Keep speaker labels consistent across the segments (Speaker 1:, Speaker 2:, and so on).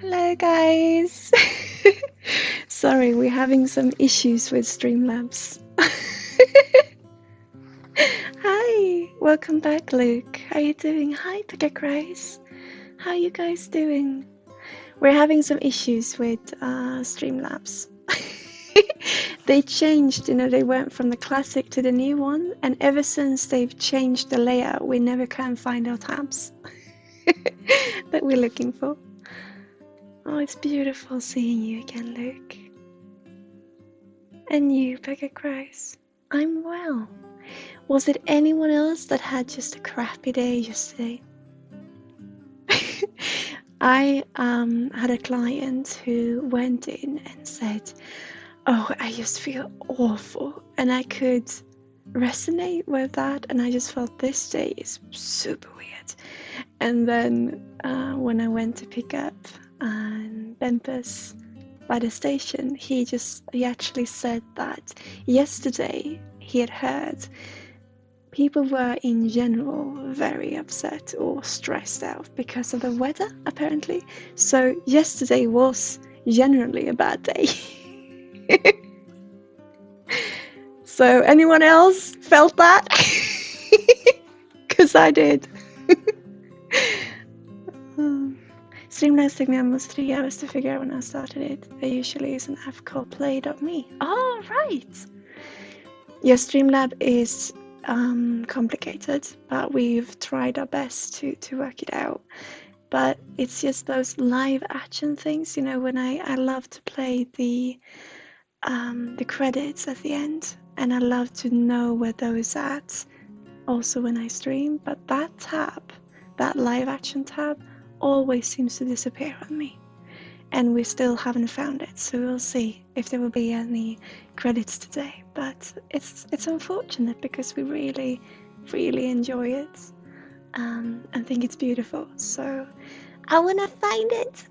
Speaker 1: Hello guys! Sorry, we're having some issues with Streamlabs. Hi! Welcome back, Luke. How are you doing? Hi, Pegacrise. How are you guys doing? We're having some issues with Streamlabs. They changed, they went from the classic to the new one, and ever since they've changed the layout, we never can find our tabs that we're looking for. Oh, it's beautiful seeing you again, Luke. And you, Pegacrise. I'm well. Was it anyone else that had just a crappy day yesterday? I had a client who went in and said, oh, I just feel awful. And I could resonate with that, and I just felt this day is super weird. And then when I went to pick up Bempus by the station, he actually said that yesterday he had heard people were in general very upset or stressed out because of the weather, apparently. So yesterday was generally a bad day. So anyone else felt that? Because I did. Streamlabs took me almost 3 hours to figure out when I started it. I usually use an app called play.me. Oh, right! Yeah, Streamlab is complicated, but we've tried our best to work it out. But it's just those live action things, when I love to play the credits at the end, and I love to know where those at also when I stream. But that tab, that live action tab, always seems to disappear on me, and we still haven't found it, so we'll see if there will be any credits today. But it's unfortunate because we really enjoy it and think it's beautiful, so I want to find it.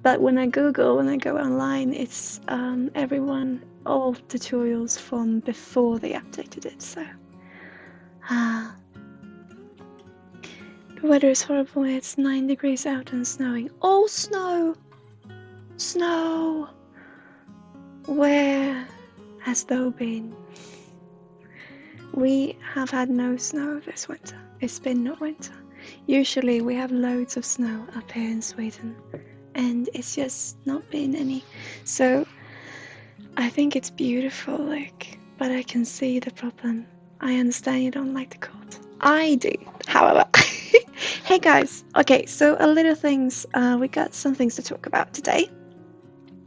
Speaker 1: But when I go online, it's all tutorials from before they updated it. So the weather is horrible. It's 9 degrees out and snowing. Oh, snow! Snow! Where has thou been? We have had no snow this winter. It's been no winter. Usually we have loads of snow up here in Sweden, and it's just not been any. So I think it's beautiful, but I can see the problem. I understand you don't like the cold. I do, however. Hey guys, okay, so a little things, we got some things to talk about today.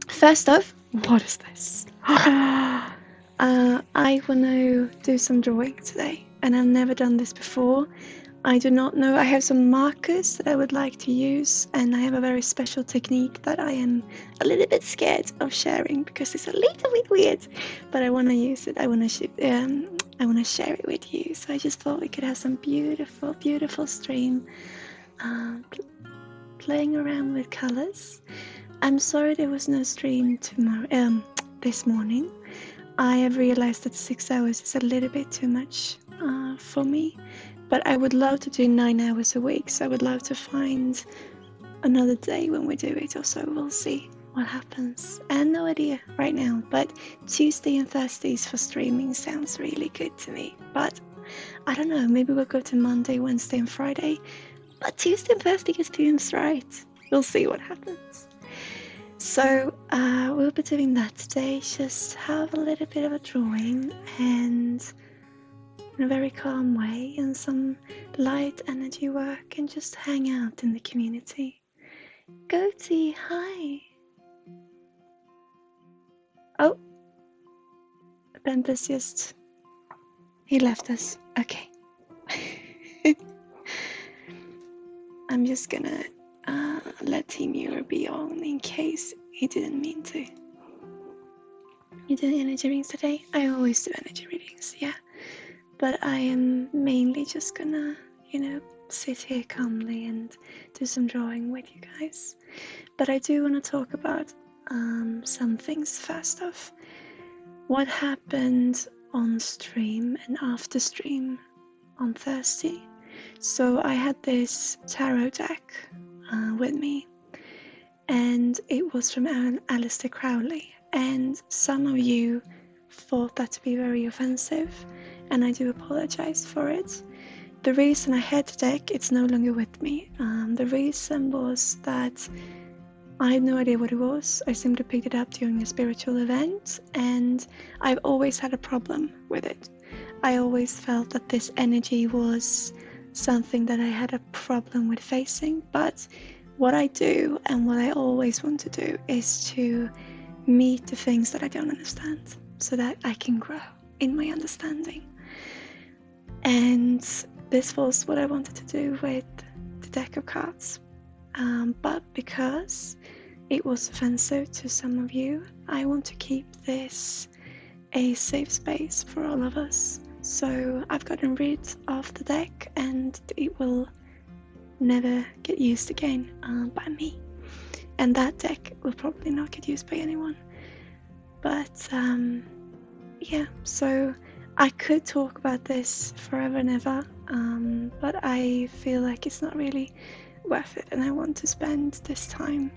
Speaker 1: First off, what is this? I want to do some drawing today, and I've never done this before. I do not know, I have some markers that I would like to use, and I have a very special technique that I am a little bit scared of sharing because it's a little bit weird, but I want to use it. I want to share it with you. So I just thought we could have some beautiful stream playing around with colors. I'm sorry there was no stream this morning. I have realized that 6 hours is a little bit too much for me, but I would love to do 9 hours a week, so I would love to find another day when we do it, or so. We'll see what happens. I have no idea right now, but Tuesday and Thursdays for streaming sounds really good to me. But I don't know, maybe we'll go to Monday, Wednesday and Friday, but Tuesday and Thursday just feels right. We'll see what happens. So we'll be doing that today. Just have a little bit of a drawing and in a very calm way and some light energy work and just hang out in the community. Goatee, hi! Oh, Bempus just... he left us. Okay. I'm just gonna let Team Muir be on in case he didn't mean to. You doing energy readings today? I always do energy readings, yeah. But I am mainly just gonna, sit here calmly and do some drawing with you guys. But I do want to talk about some things first off. What happened on stream and after stream on Thursday. So I had this tarot deck with me, and it was from Aleister Crowley, and some of you thought that to be very offensive, and I do apologize for it. The reason I had the deck, it's no longer with me. The reason was that I had no idea what it was. I simply picked it up during a spiritual event, and I've always had a problem with it. I always felt that this energy was something that I had a problem with facing, but what I do and what I always want to do is to meet the things that I don't understand so that I can grow in my understanding. And this was what I wanted to do with the deck of cards. But because it was offensive to some of you, I want to keep this a safe space for all of us. So I've gotten rid of the deck and it will never get used again by me. And that deck will probably not get used by anyone. But yeah, so I could talk about this forever and ever, but I feel like it's not really worth it, and I want to spend this time,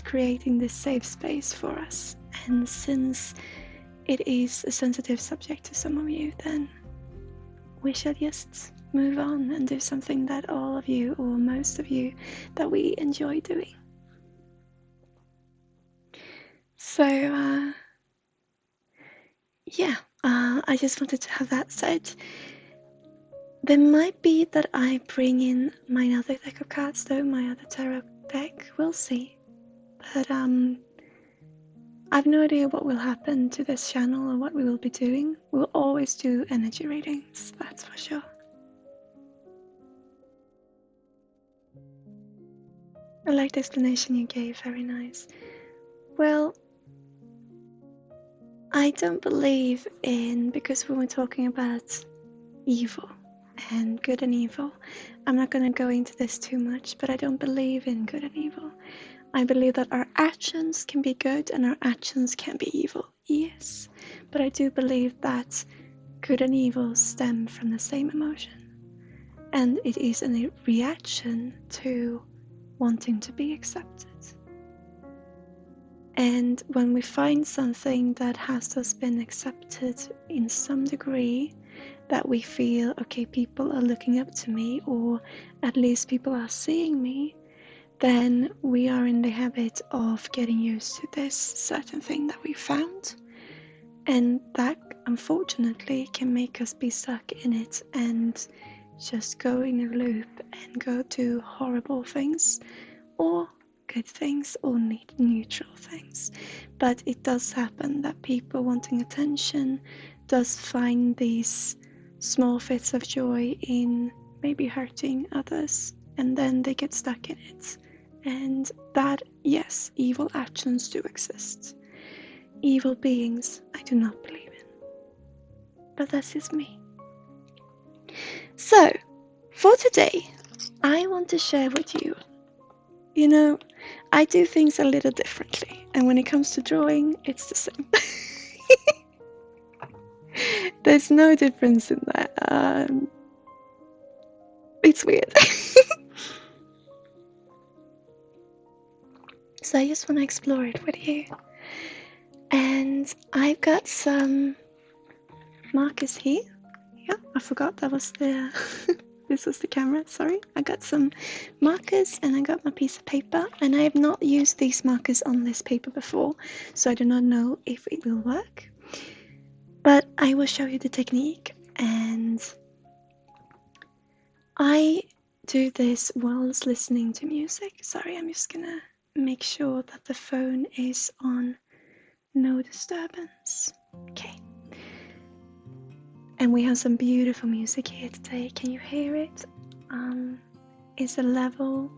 Speaker 1: creating this safe space for us. And since it is a sensitive subject to some of you, then we shall just move on and do something that all of you, or most of you, that we enjoy doing. So I just wanted to have that said. There might be that I bring in my other deck of cards though, my other tarot deck, we'll see. But I've no idea what will happen to this channel or what we will be doing. We'll always do energy readings, that's for sure. I like the explanation you gave, very nice. Well, I don't believe in, because when we're talking about evil and good and evil, I'm not going to go into this too much, but I don't believe in good and evil. I believe that our actions can be good and our actions can be evil, yes, but I do believe that good and evil stem from the same emotion, and it is a reaction to wanting to be accepted. And when we find something that has just been accepted in some degree, that we feel, okay, people are looking up to me, or at least people are seeing me, then we are in the habit of getting used to this certain thing that we found. And that, unfortunately, can make us be stuck in it and just go in a loop and go to horrible things, or good things, or neutral things. But it does happen that people wanting attention does find these small fits of joy in maybe hurting others, and then they get stuck in it. And that, yes, evil actions do exist. Evil beings, I do not believe in. But that's just me. So, for today, I want to share with you, I do things a little differently, and when it comes to drawing, it's the same. There's no difference in that. It's weird. So I just want to explore it with you. And I've got some markers here. Yeah, I forgot that was the this was the camera, sorry. I got some markers and I got my piece of paper, and I have not used these markers on this paper before, so I do not know if it will work. But I will show you the technique, and I do this whilst listening to music. Sorry, I'm just gonna make sure that the phone is on no disturbance. Okay. And we have some beautiful music here today. Can you hear it? Is the level,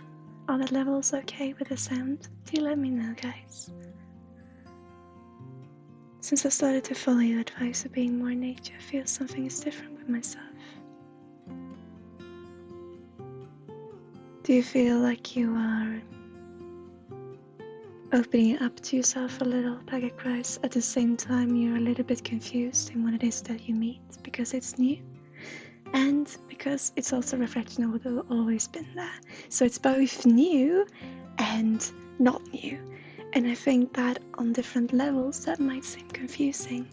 Speaker 1: are the levels okay with the sound? Do let me know, guys. Since I started to follow your advice of being more in nature, I feel something is different with myself. Do you feel like you are opening up to yourself a little, Pagakrais? At the same time, you're a little bit confused in what it is that you meet because it's new, and because it's also a reflection of what has always been there. So it's both new and not new. And I think that on different levels that might seem confusing.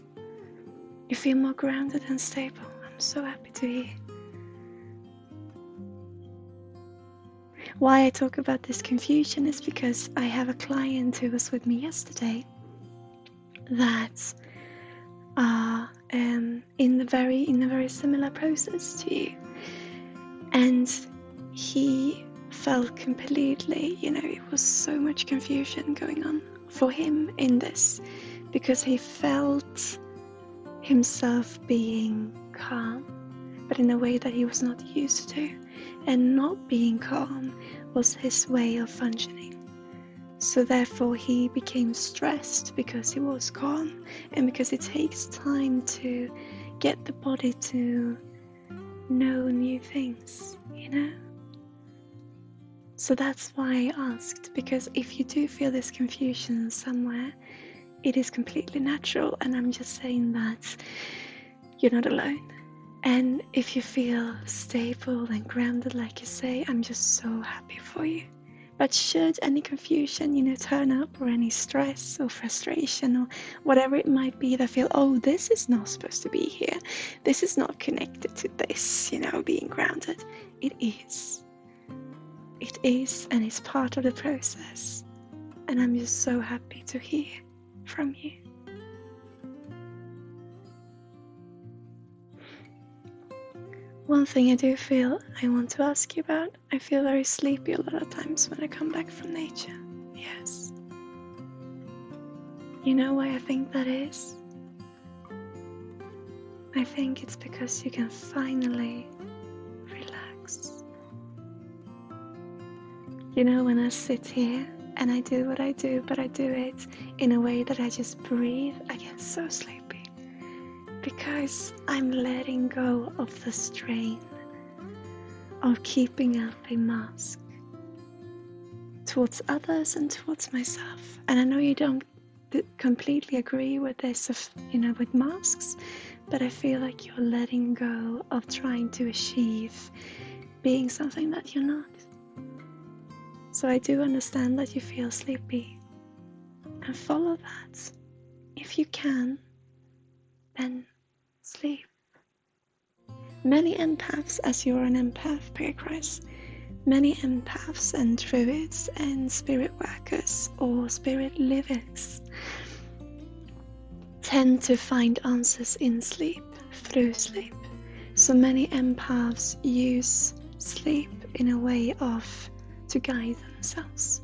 Speaker 1: You feel more grounded and stable. I'm so happy to hear. Why I talk about this confusion is because I have a client who was with me yesterday that are in a very similar process to you, and he felt completely, it was so much confusion going on for him in this, because he felt himself being calm, but in a way that he was not used to, and not being calm was his way of functioning. So therefore he became stressed because he was calm, and because it takes time to get the body to know new things, So that's why I asked, because if you do feel this confusion somewhere, it is completely natural, and I'm just saying that you're not alone. And if you feel stable and grounded, like you say, I'm just so happy for you. But should any confusion, turn up, or any stress or frustration or whatever it might be that feel, oh, this is not supposed to be here, this is not connected to this, being grounded. It is. It is, and it's part of the process. And I'm just so happy to hear from you. One thing I do feel I want to ask you about, I feel very sleepy a lot of times when I come back from nature. Yes. You know why I think that is? I think it's because you can finally relax. When I sit here and I do what I do, but I do it in a way that I just breathe, I get so sleepy. Because I'm letting go of the strain of keeping up a mask towards others and towards myself. And I know you don't completely agree with this, with masks, but I feel like you're letting go of trying to achieve being something that you're not. So I do understand that you feel sleepy, and follow that. If you can, then sleep. Many empaths, as you're an empath, Pagakrais, many empaths and druids and spirit workers or spirit livers tend to find answers in sleep, through sleep. So many empaths use sleep in a way to guide themselves.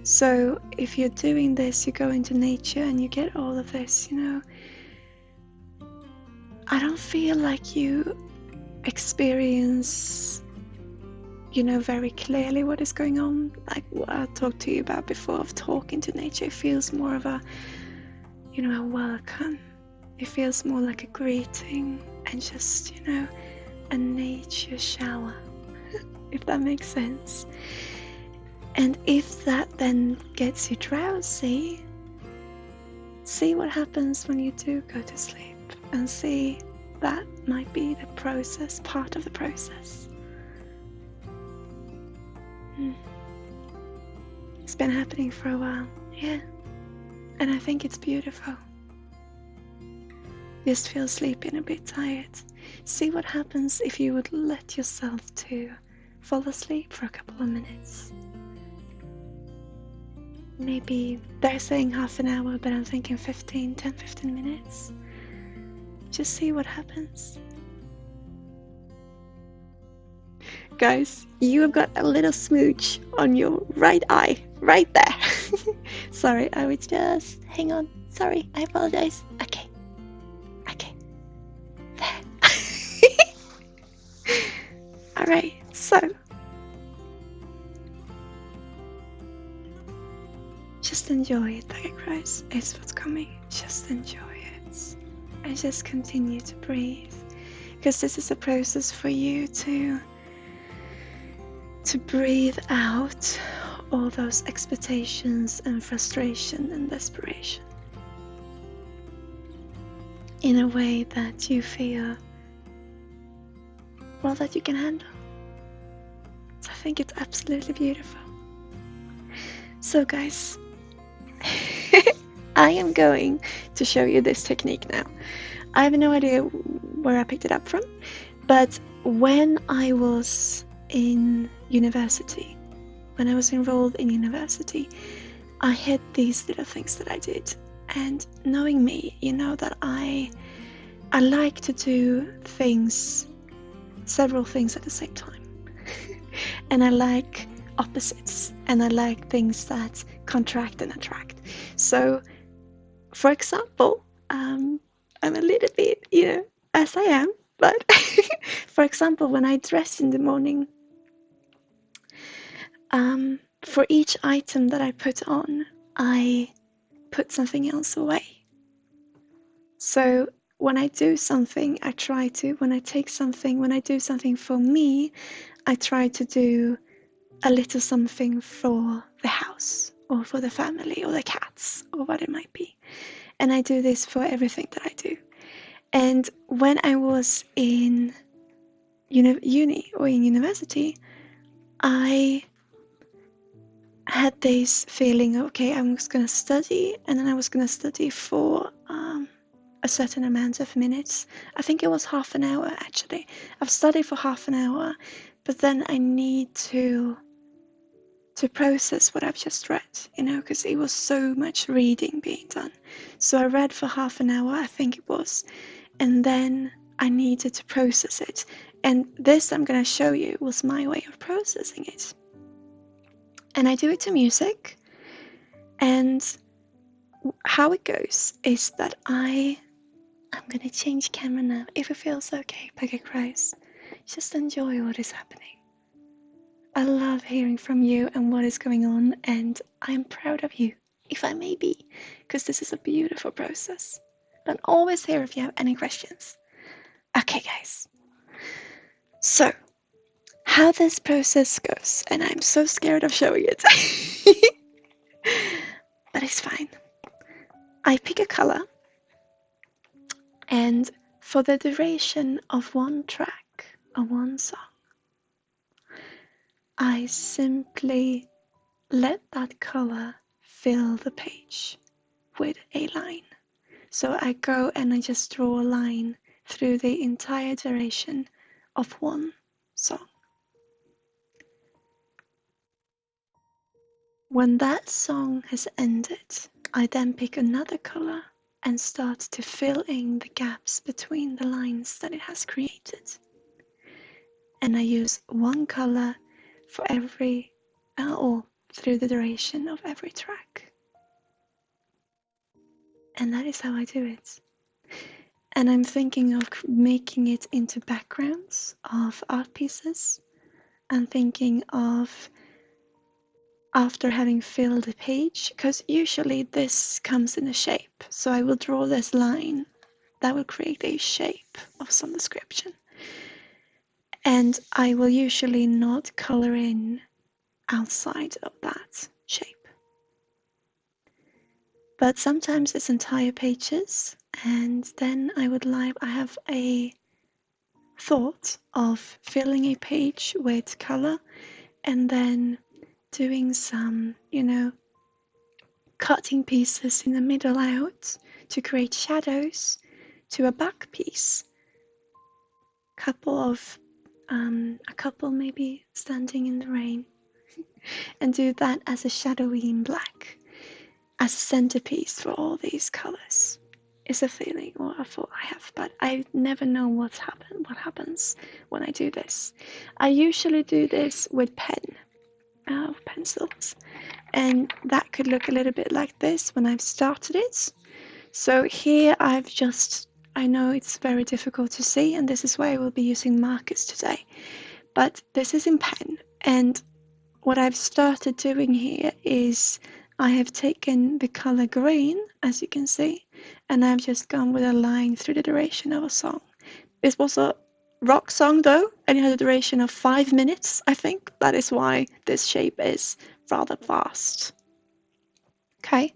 Speaker 1: So if you're doing this, you go into nature and you get all of this, I don't feel like you experience, very clearly what is going on. Like what I talked to you about before of talking to nature, it feels more of a, a welcome. It feels more like a greeting and just, a nature shower, if that makes sense. And if that then gets you drowsy, see what happens when you do go to sleep, and see that might be the process, part of the process. It's been happening for a while, yeah, and I think it's beautiful. Just feel sleepy and a bit tired. See what happens if you would let yourself to fall asleep for a couple of minutes. Maybe they're saying half an hour, but I'm thinking 10, 15 minutes. Just see what happens. Guys, you have got a little smooch on your right eye, right there. Sorry, I was just, hang on. Sorry, I apologize. Okay. There. Alright, so. Just enjoy it, like a Christ. It's what's coming. Just enjoy it. And just continue to breathe. Because this is a process for you to breathe out all those expectations and frustration and desperation in a way that you feel, well, that you can handle. So I think it's absolutely beautiful. So guys, I am going to show you this technique now. I have no idea where I picked it up from, but when I was in university, when I was enrolled in university, I had these little things that I did. And knowing me, you know that I like to do things, several things at the same time. And I like opposites, and I like things that contract and attract. So, for example, I'm a little bit, as I am, but for example, when I dress in the morning, for each item that I put on, I put something else away. So when I do something, when I do something for me, I try to do a little something for the house or for the family or the cats or what it might be. And I do this for everything that I do. And when I was in uni or in university, I had this feeling, okay, I was going to study, and then I was going to study for a certain amount of minutes. I think it was half an hour, actually. I've studied for half an hour, but then I need to process what I've just read, because it was so much reading being done. So I read for half an hour, I think it was, and then I needed to process it. And this I'm going to show you was my way of processing it. And I do it to music. And how it goes is that I'm going to change camera now. If it feels okay, Peggy Christ, just enjoy what is happening. I love hearing from you and what is going on, and I'm proud of you, if I may be, because this is a beautiful process. But I'm always here if you have any questions. Okay, guys. So, how this process goes, and I'm so scared of showing it, but it's fine. I pick a color, and for the duration of one track or one song, I simply let that color fill the page with a line. So I go and I just draw a line through the entire duration of one song. When that song has ended, I then pick another color and start to fill in the gaps between the lines that it has created. And I use one color for every, or through the duration of every track. And that is how I do it. And I'm thinking of making it into backgrounds of art pieces. I'm thinking of, after having filled the page, because usually this comes in a shape. So I will draw this line that will create a shape of some description. And I will usually not color in outside of that shape. But sometimes it's entire pages, and then I have a thought of filling a page with color and then doing some, cutting pieces in the middle out to create shadows to a back piece. a couple maybe standing in the rain, and do that as a shadowy in black, as a centerpiece for all these colors. Is a feeling or a thought I have, but I never know what happens when I do this. I usually do this with pencils, and that could look a little bit like this when I've started it. So here I know it's very difficult to see, and this is why I will be using markers today, but this is in pen, and what I've started doing here is I have taken the color green, as you can see, and I've just gone with a line through the duration of a song. This was a rock song though, and it had a duration of 5 minutes, I think. That is why this shape is rather fast. Okay,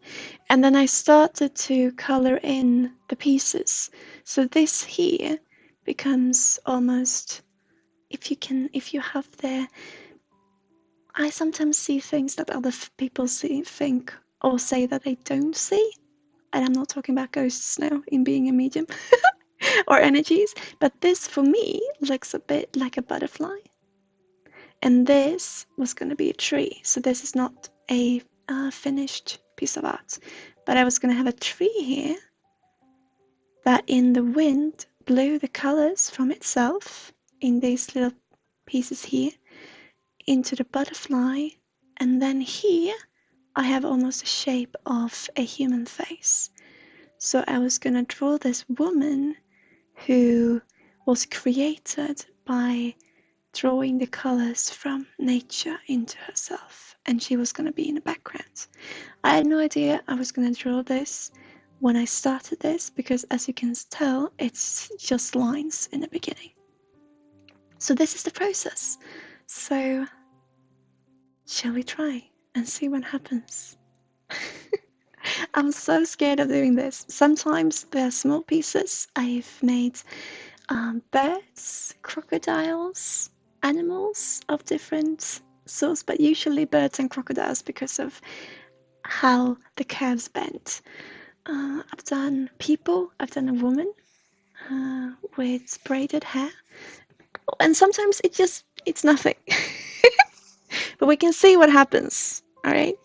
Speaker 1: and then I started to color in the pieces. So this here becomes almost, if you have the, I sometimes see things that other people think or say that they don't see. And I'm not talking about ghosts now in being a medium or energies, but this for me looks a bit like a butterfly. And this was going to be a tree. So this is not a finished piece of art, but I was going to have a tree here that in the wind blew the colors from itself in these little pieces here into the butterfly, and then here I have almost a shape of a human face. So I was going to draw this woman who was created by drawing the colors from nature into herself, and she was going to be in the background. I had no idea I was going to draw this when I started this, because as you can tell, it's just lines in the beginning. So this is the process. So shall we try and see what happens? I'm so scared of doing this. Sometimes they're small pieces. I've made birds, crocodiles, animals of different sorts, but usually birds and crocodiles because of how the curves bend. I've done people, I've done a woman with braided hair, and sometimes it's nothing. But we can see what happens, all right?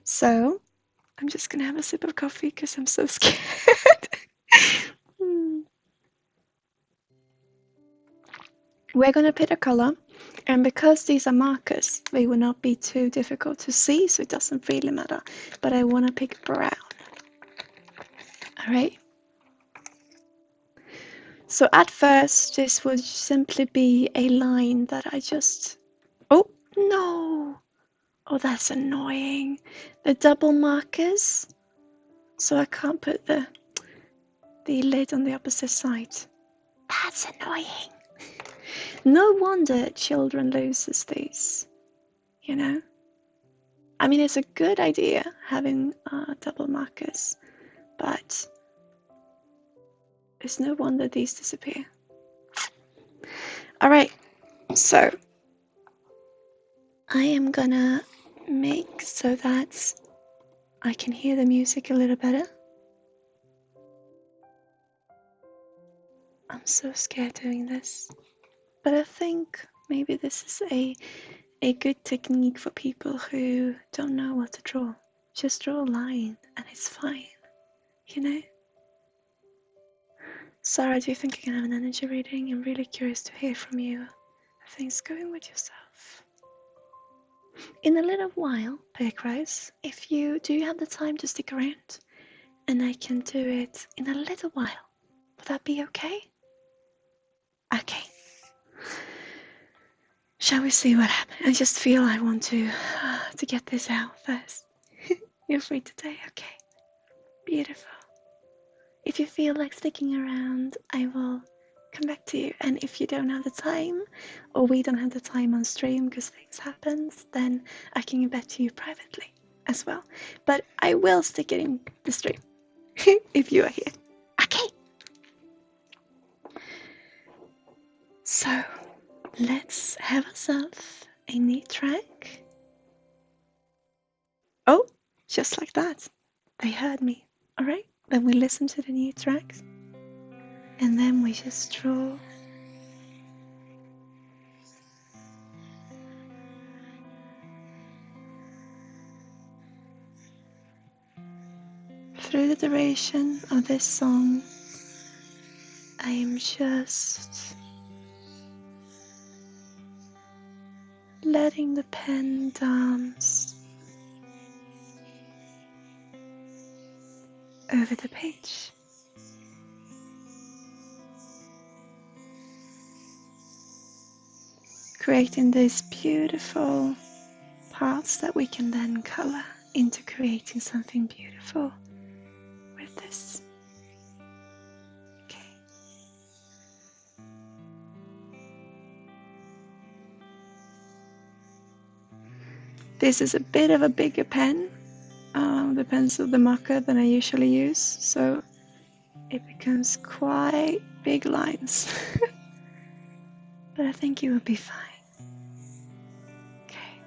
Speaker 1: So I'm just gonna have a sip of coffee because I'm so scared. We're gonna pick a color, and because these are markers, they will not be too difficult to see, so it doesn't really matter. But I wanna pick brown. All right. So at first, this would simply be a line that I just. Oh no! Oh, that's annoying. The double markers, so I can't put the lid on the opposite side. That's annoying. No wonder children loses these, you know? I mean, it's a good idea having double markers, but it's no wonder these disappear. All right, so I am gonna make so that I can hear the music a little better. I'm so scared doing this, but I think maybe this is a good technique for people who don't know what to draw. Just draw a line and it's fine, you know? Sarah, do you think you can have an energy reading? I'm really curious to hear from you. How things going with yourself? In a little while, Pegrise, if you do have the time to stick around, and I can do it in a little while, would that be okay? Okay. Shall we see what happens? I just feel I want to get this out first. You're free today? Okay. Beautiful. If you feel like sticking around, I will come back to you. And if you don't have the time, or we don't have the time on stream because things happen, then I can get back to you privately as well. But I will stick it in the stream if you are here. Okay. So let's have ourselves a neat track. Oh, just like that. They heard me. All right. Then we listen to the new tracks. And then we just draw through the duration of this song, I am just letting the pen dance over the page. Creating these beautiful parts that we can then color into creating something beautiful with this. Okay. This is a bit of a bigger pen, the pencil, the marker than I usually use, so it becomes quite big lines. But I think you will be fine. Okay.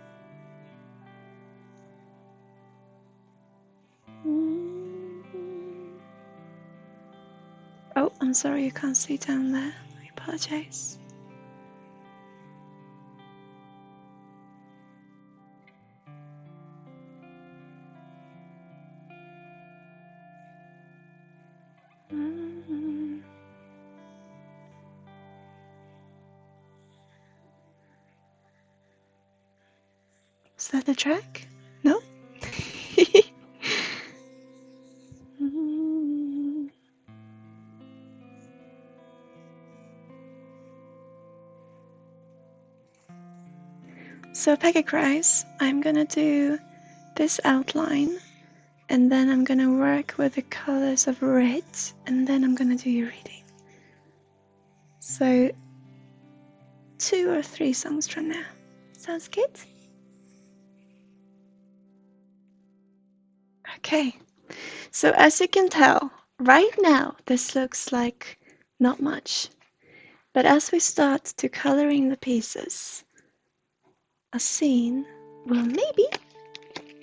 Speaker 1: Oh, I'm sorry you can't see down there. I apologize. Is that the track? No? So Packet Rise, I'm gonna do this outline, and then I'm gonna work with the colors of red, and then I'm gonna do your reading. So 2 or 3 songs from now. Sounds good? Okay, so as you can tell, right now this looks like not much, but as we start to coloring the pieces, a scene will maybe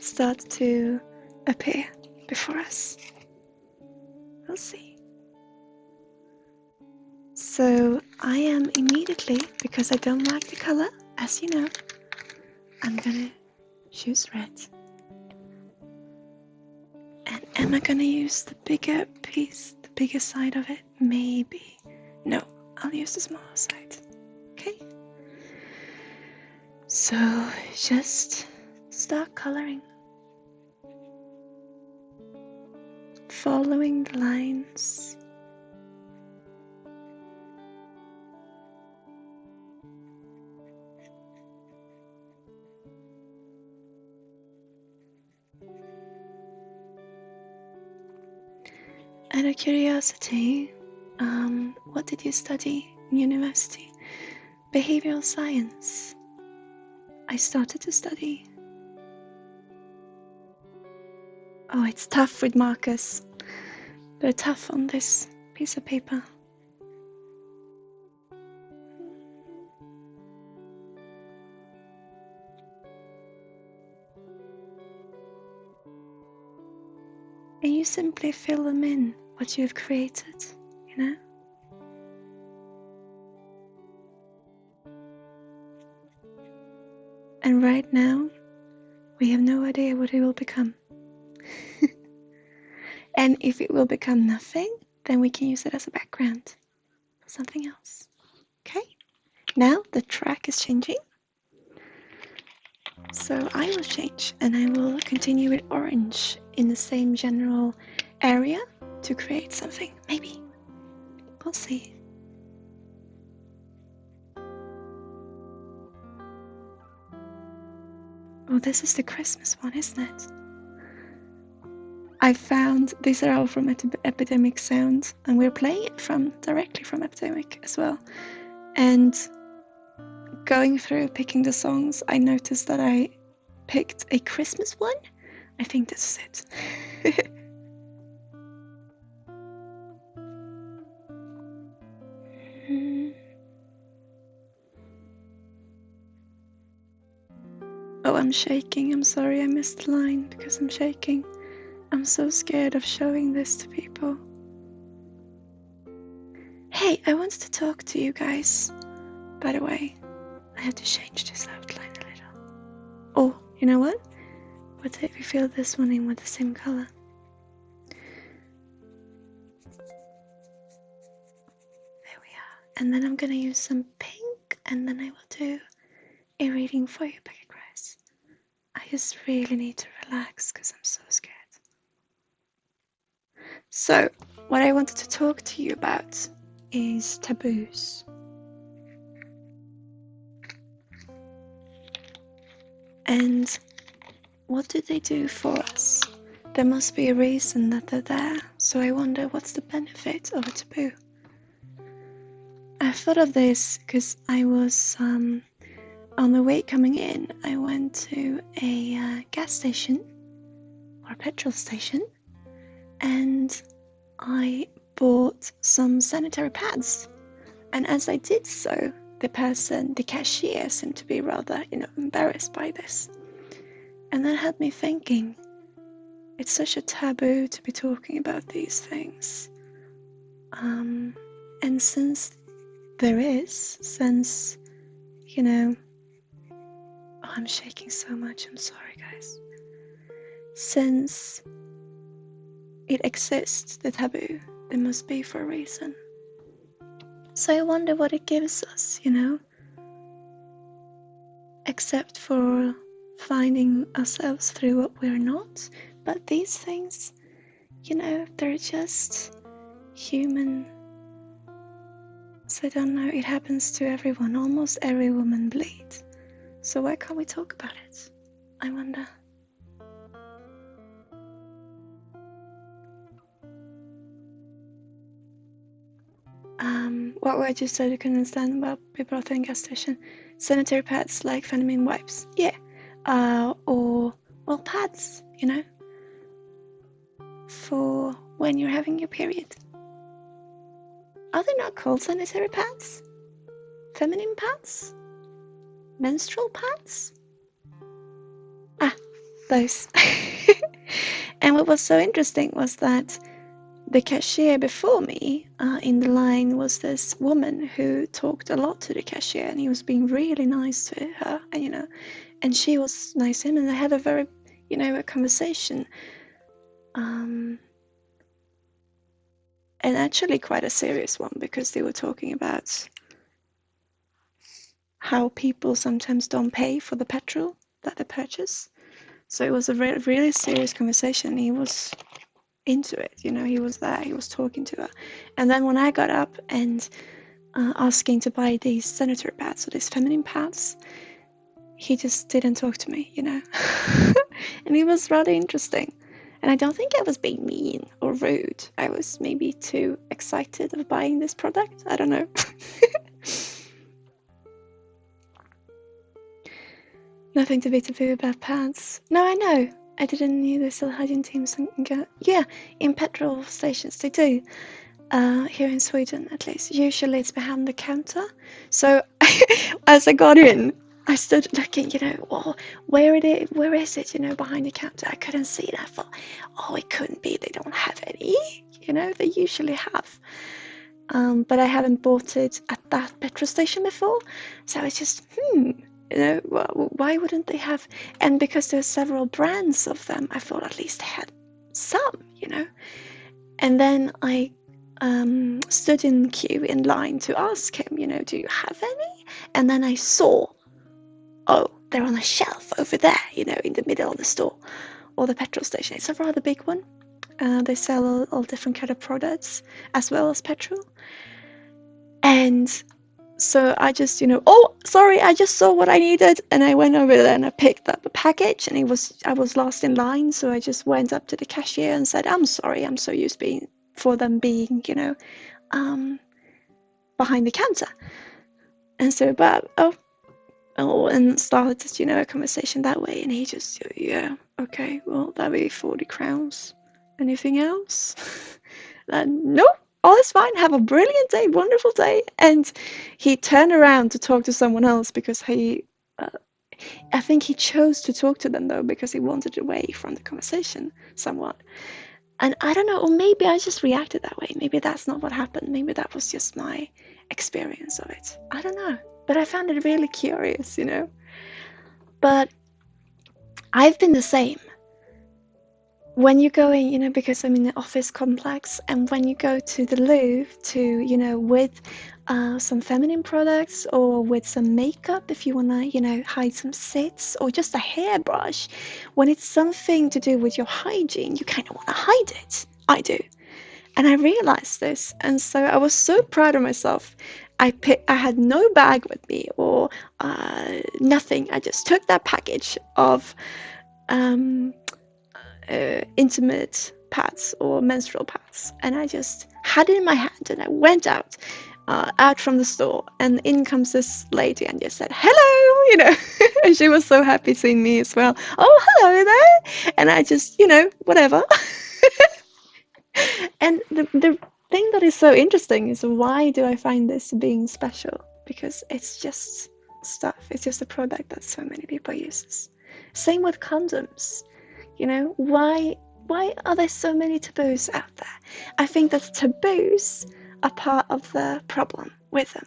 Speaker 1: start to appear before us. We'll see. So I am immediately, because I don't like the color, as you know, I'm gonna choose red. And am I gonna use the bigger piece, the bigger side of it? Maybe. No, I'll use the smaller side. Okay? So just start coloring. Following the lines. Out of curiosity, what did you study in university? Behavioral science. I started to study. Oh, it's tough with markers. They're tough on this piece of paper. And you simply fill them in, what you've created, you know? And right now, we have no idea what it will become. And if it will become nothing, then we can use it as a background for something else. Okay? Now the track is changing. So I will change and I will continue with orange in the same general area to create something. Maybe. We'll see. Oh, this is the Christmas one, isn't it? I found these are all from Epidemic Sound, and we're playing it directly from Epidemic as well. And going through picking the songs, I noticed that I picked a Christmas one. I think this is it. Oh, I'm shaking. I'm sorry I missed the line because I'm shaking. I'm so scared of showing this to people. Hey, I wanted to talk to you guys. By the way, I have to change this outline a little. Oh, you know what? What if we fill this one in with the same color? And then I'm gonna use some pink, and then I will do a reading for you, Becky Grace. I just really need to relax because I'm so scared. So, what I wanted to talk to you about is taboos. And what do they do for us? There must be a reason that they're there. So I wonder, what's the benefit of a taboo? I thought of this because I was on the way coming in. I went to a gas station or a petrol station, and I bought some sanitary pads. And as I did so, the cashier, seemed to be rather, embarrassed by this. And that had me thinking, it's such a taboo to be talking about these things. And since I'm shaking so much, I'm sorry guys. Since it exists, the taboo, it must be for a reason. So I wonder what it gives us, except for finding ourselves through what we're not. But these things, they're just human. So I don't know, it happens to everyone. Almost every woman bleeds. So why can't we talk about it? I wonder. What word you said you couldn't understand about people out there in gas station? Sanitary pads like feminine wipes. Yeah. Or pads, for when you're having your period. Are they not called sanitary pads? Feminine pads? Menstrual pads? Those. And what was so interesting was that the cashier before me in the line was this woman who talked a lot to the cashier, and he was being really nice to her, and she was nice to him, and they had a very, a conversation. And actually quite a serious one, because they were talking about how people sometimes don't pay for the petrol that they purchase. So it was a really serious conversation. He was into it, he was there, he was talking to her. And then when I got up and asking to buy these sanitary pads or these feminine pads, he just didn't talk to me, And it was rather interesting. And I don't think I was being mean or rude. I was maybe too excited of buying this product. I don't know. Nothing to be taboo about pads. No, I know. I didn't know they still hygiene teams. Yeah, in petrol stations they do. Here in Sweden, at least. Usually it's behind the counter. So as I got in, I stood looking, where is it, behind the counter? I couldn't see it. I thought, it couldn't be. They don't have any. They usually have. But I haven't bought it at that petrol station before. So I was just, why wouldn't they have? And because there's several brands of them, I thought at least they had some, And then I stood in queue in line to ask him, do you have any? And then I saw, they're on a shelf over there, in the middle of the store or the petrol station. It's a rather big one. They sell all different kind of products as well as petrol. And so I just, sorry, I just saw what I needed, and I went over there and I picked up the package, and I was last in line, so I just went up to the cashier and said, I'm sorry, I'm so used for them being, behind the counter. And so, and started, a conversation that way, and he just, yeah, okay, well, that'll be 40 crowns. Anything else? No, all is fine. Have a brilliant day, wonderful day. And he turned around to talk to someone else because I think he chose to talk to them though because he wanted away from the conversation somewhat. And I don't know, or maybe I just reacted that way. Maybe that's not what happened. Maybe that was just my experience of it. I don't know. But I found it really curious, But I've been the same. when you go in, you know, because I'm in the office complex, and when you go to the Louvre to, you know, with some feminine products or with some makeup, if you want to, you know, hide some zits or just a hairbrush, when it's something to do with your hygiene, you kind of want to hide it. I do. And I realized this. And so I was so proud of myself. I had no bag with me or nothing. I just took that package of um, intimate pads or menstrual pads, and I just had it in my hand, and I went out from the store, and in comes this lady and just said hello, you know. And she was so happy seeing me as well. Oh, hello there. And I just, you know, whatever. And the thing that is so interesting is, why do I find this being special? Because it's just stuff. It's just a product that so many people uses. Same with condoms. You know, why are there so many taboos out there? I think that taboos are part of the problem with them.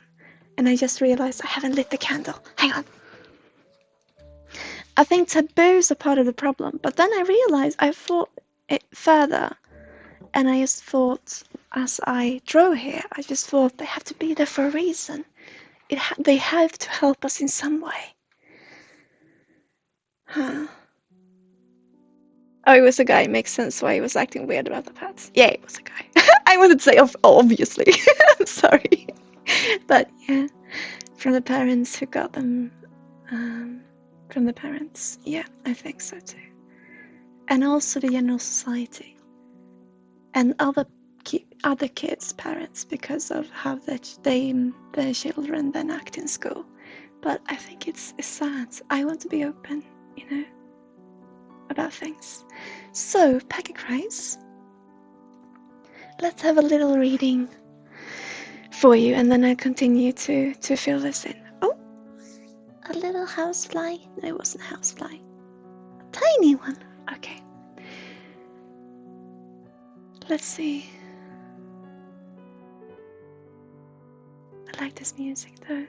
Speaker 1: And I just realized I haven't lit the candle. Hang on. I think taboos are part of the problem. But then I realized, I thought it further. And I just thought, as I drove here, I just thought they have to be there for a reason. They have to help us in some way. Huh. Oh, it was a guy. It makes sense why he was acting weird about the pets. Yeah, it was a guy. I wouldn't say obviously. I'm sorry. But yeah, from the parents who got them. From the parents. Yeah, I think so too. And also the general society. And other kids' parents, because of how their children then act in school. But I think it's sad. I want to be open, you know, about things. So, packet rice. Let's have a little reading for you, and then I continue to fill this in. Oh, a little housefly. No, it wasn't a housefly. A tiny one. Okay. Let's see. I like this music though.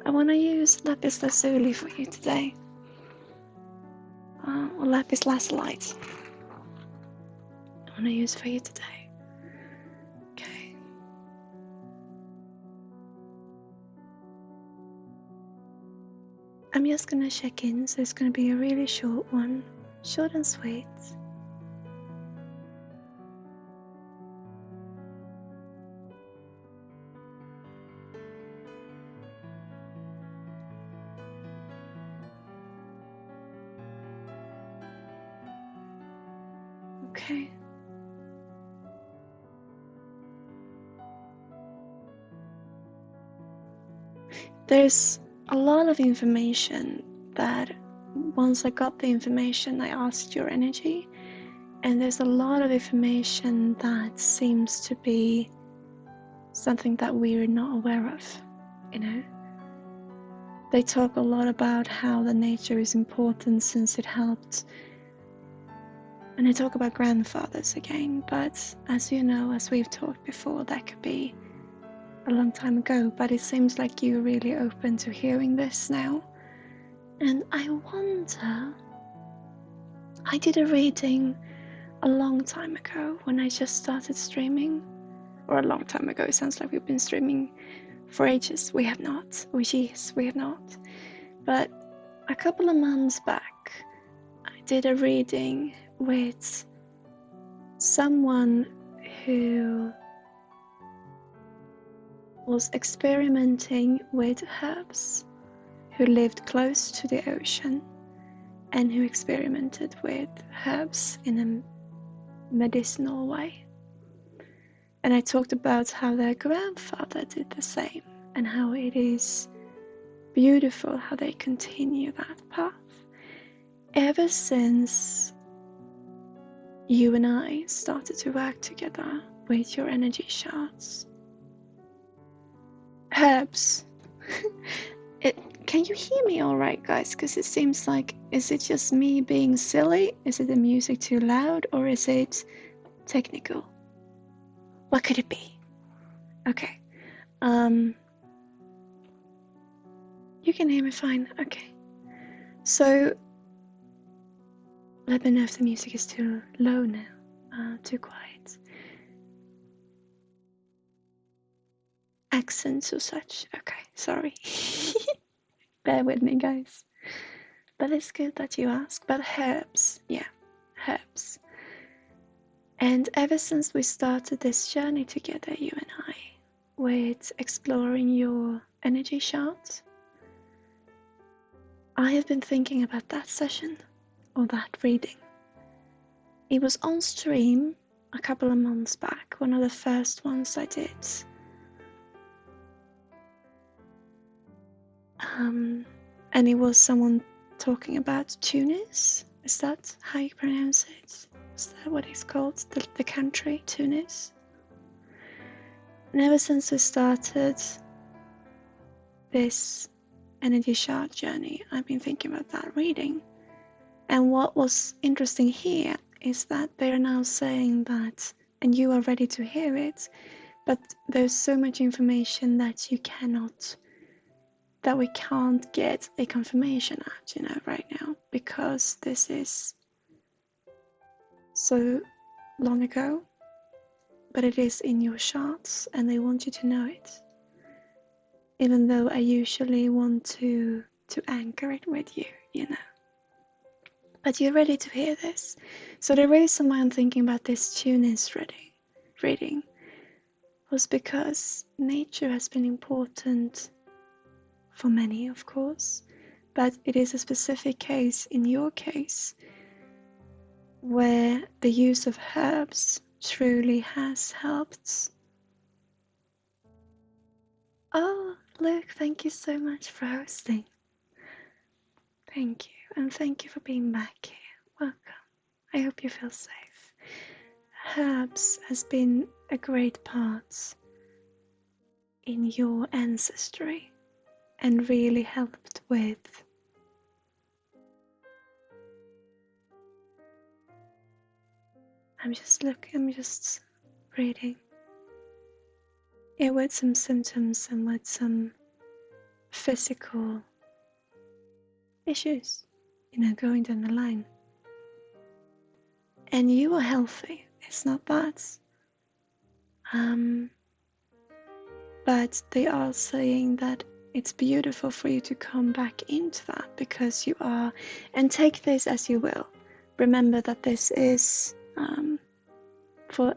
Speaker 1: I want to use lapis lazuli for you today. Or lapis lazuli. I want to use for you today. Okay. I'm just gonna check in, so it's gonna be a really short one. Short and sweet. Okay. There's a lot of information that once I got the information, I asked your energy, and there's a lot of information that seems to be something that we're not aware of, you know. They talk a lot about how the nature is important since it helped. And I talk about grandfathers again, but as you know, as we've talked before, that could be a long time ago, but it seems like you're really open to hearing this now. And I wonder, I did a reading a long time ago when I just started streaming, or a long time ago. It sounds like we've been streaming for ages. We have not. Oh jeez, we have not. But a couple of months back, I did a reading with someone who was experimenting with herbs, who lived close to the ocean, and who experimented with herbs in a medicinal way. And I talked about how their grandfather did the same, and how it is beautiful how they continue that path. Ever since you and I started to work together with your energy shards, herbs. Can you hear me all right, guys? Because it seems like, is it just me being silly? Is it the music too loud, or is it technical? What could it be? Okay. You can hear me fine. Okay. So Let me know if the music is too low now, too quiet. Accents or such. Okay, sorry. Bear with me, guys. But it's good that you ask. But herbs, yeah, herbs. And ever since we started this journey together, you and I, with exploring your energy chart, I have been thinking about that session, or that reading. It was on stream a couple of months back, one of the first ones I did. And it was someone talking about Tunis. Is that how you pronounce it? Is that what it's called? The country, Tunis? And ever since we started this energy chart journey, I've been thinking about that reading. And what was interesting here is that they're now saying that, and you are ready to hear it, but there's so much information that you cannot, that we can't get a confirmation at, right now, because this is so long ago, but it is in your charts and they want you to know it. Even though I usually want to anchor it with you, But you're ready to hear this. So the reason why I'm thinking about this Tunis reading was because nature has been important for many, of course, but it is a specific case, in your case, where the use of herbs truly has helped. Oh, Luke, thank you so much for hosting. Thank you, and thank you for being back here. Welcome. I hope you feel safe. Herbs has been a great part in your ancestry and really helped with I'm just reading. Yeah, with some symptoms and with some physical issues, going down the line. And you are healthy, it's not that. But they are saying that it's beautiful for you to come back into that because you are, and take this as you will. Remember that this is for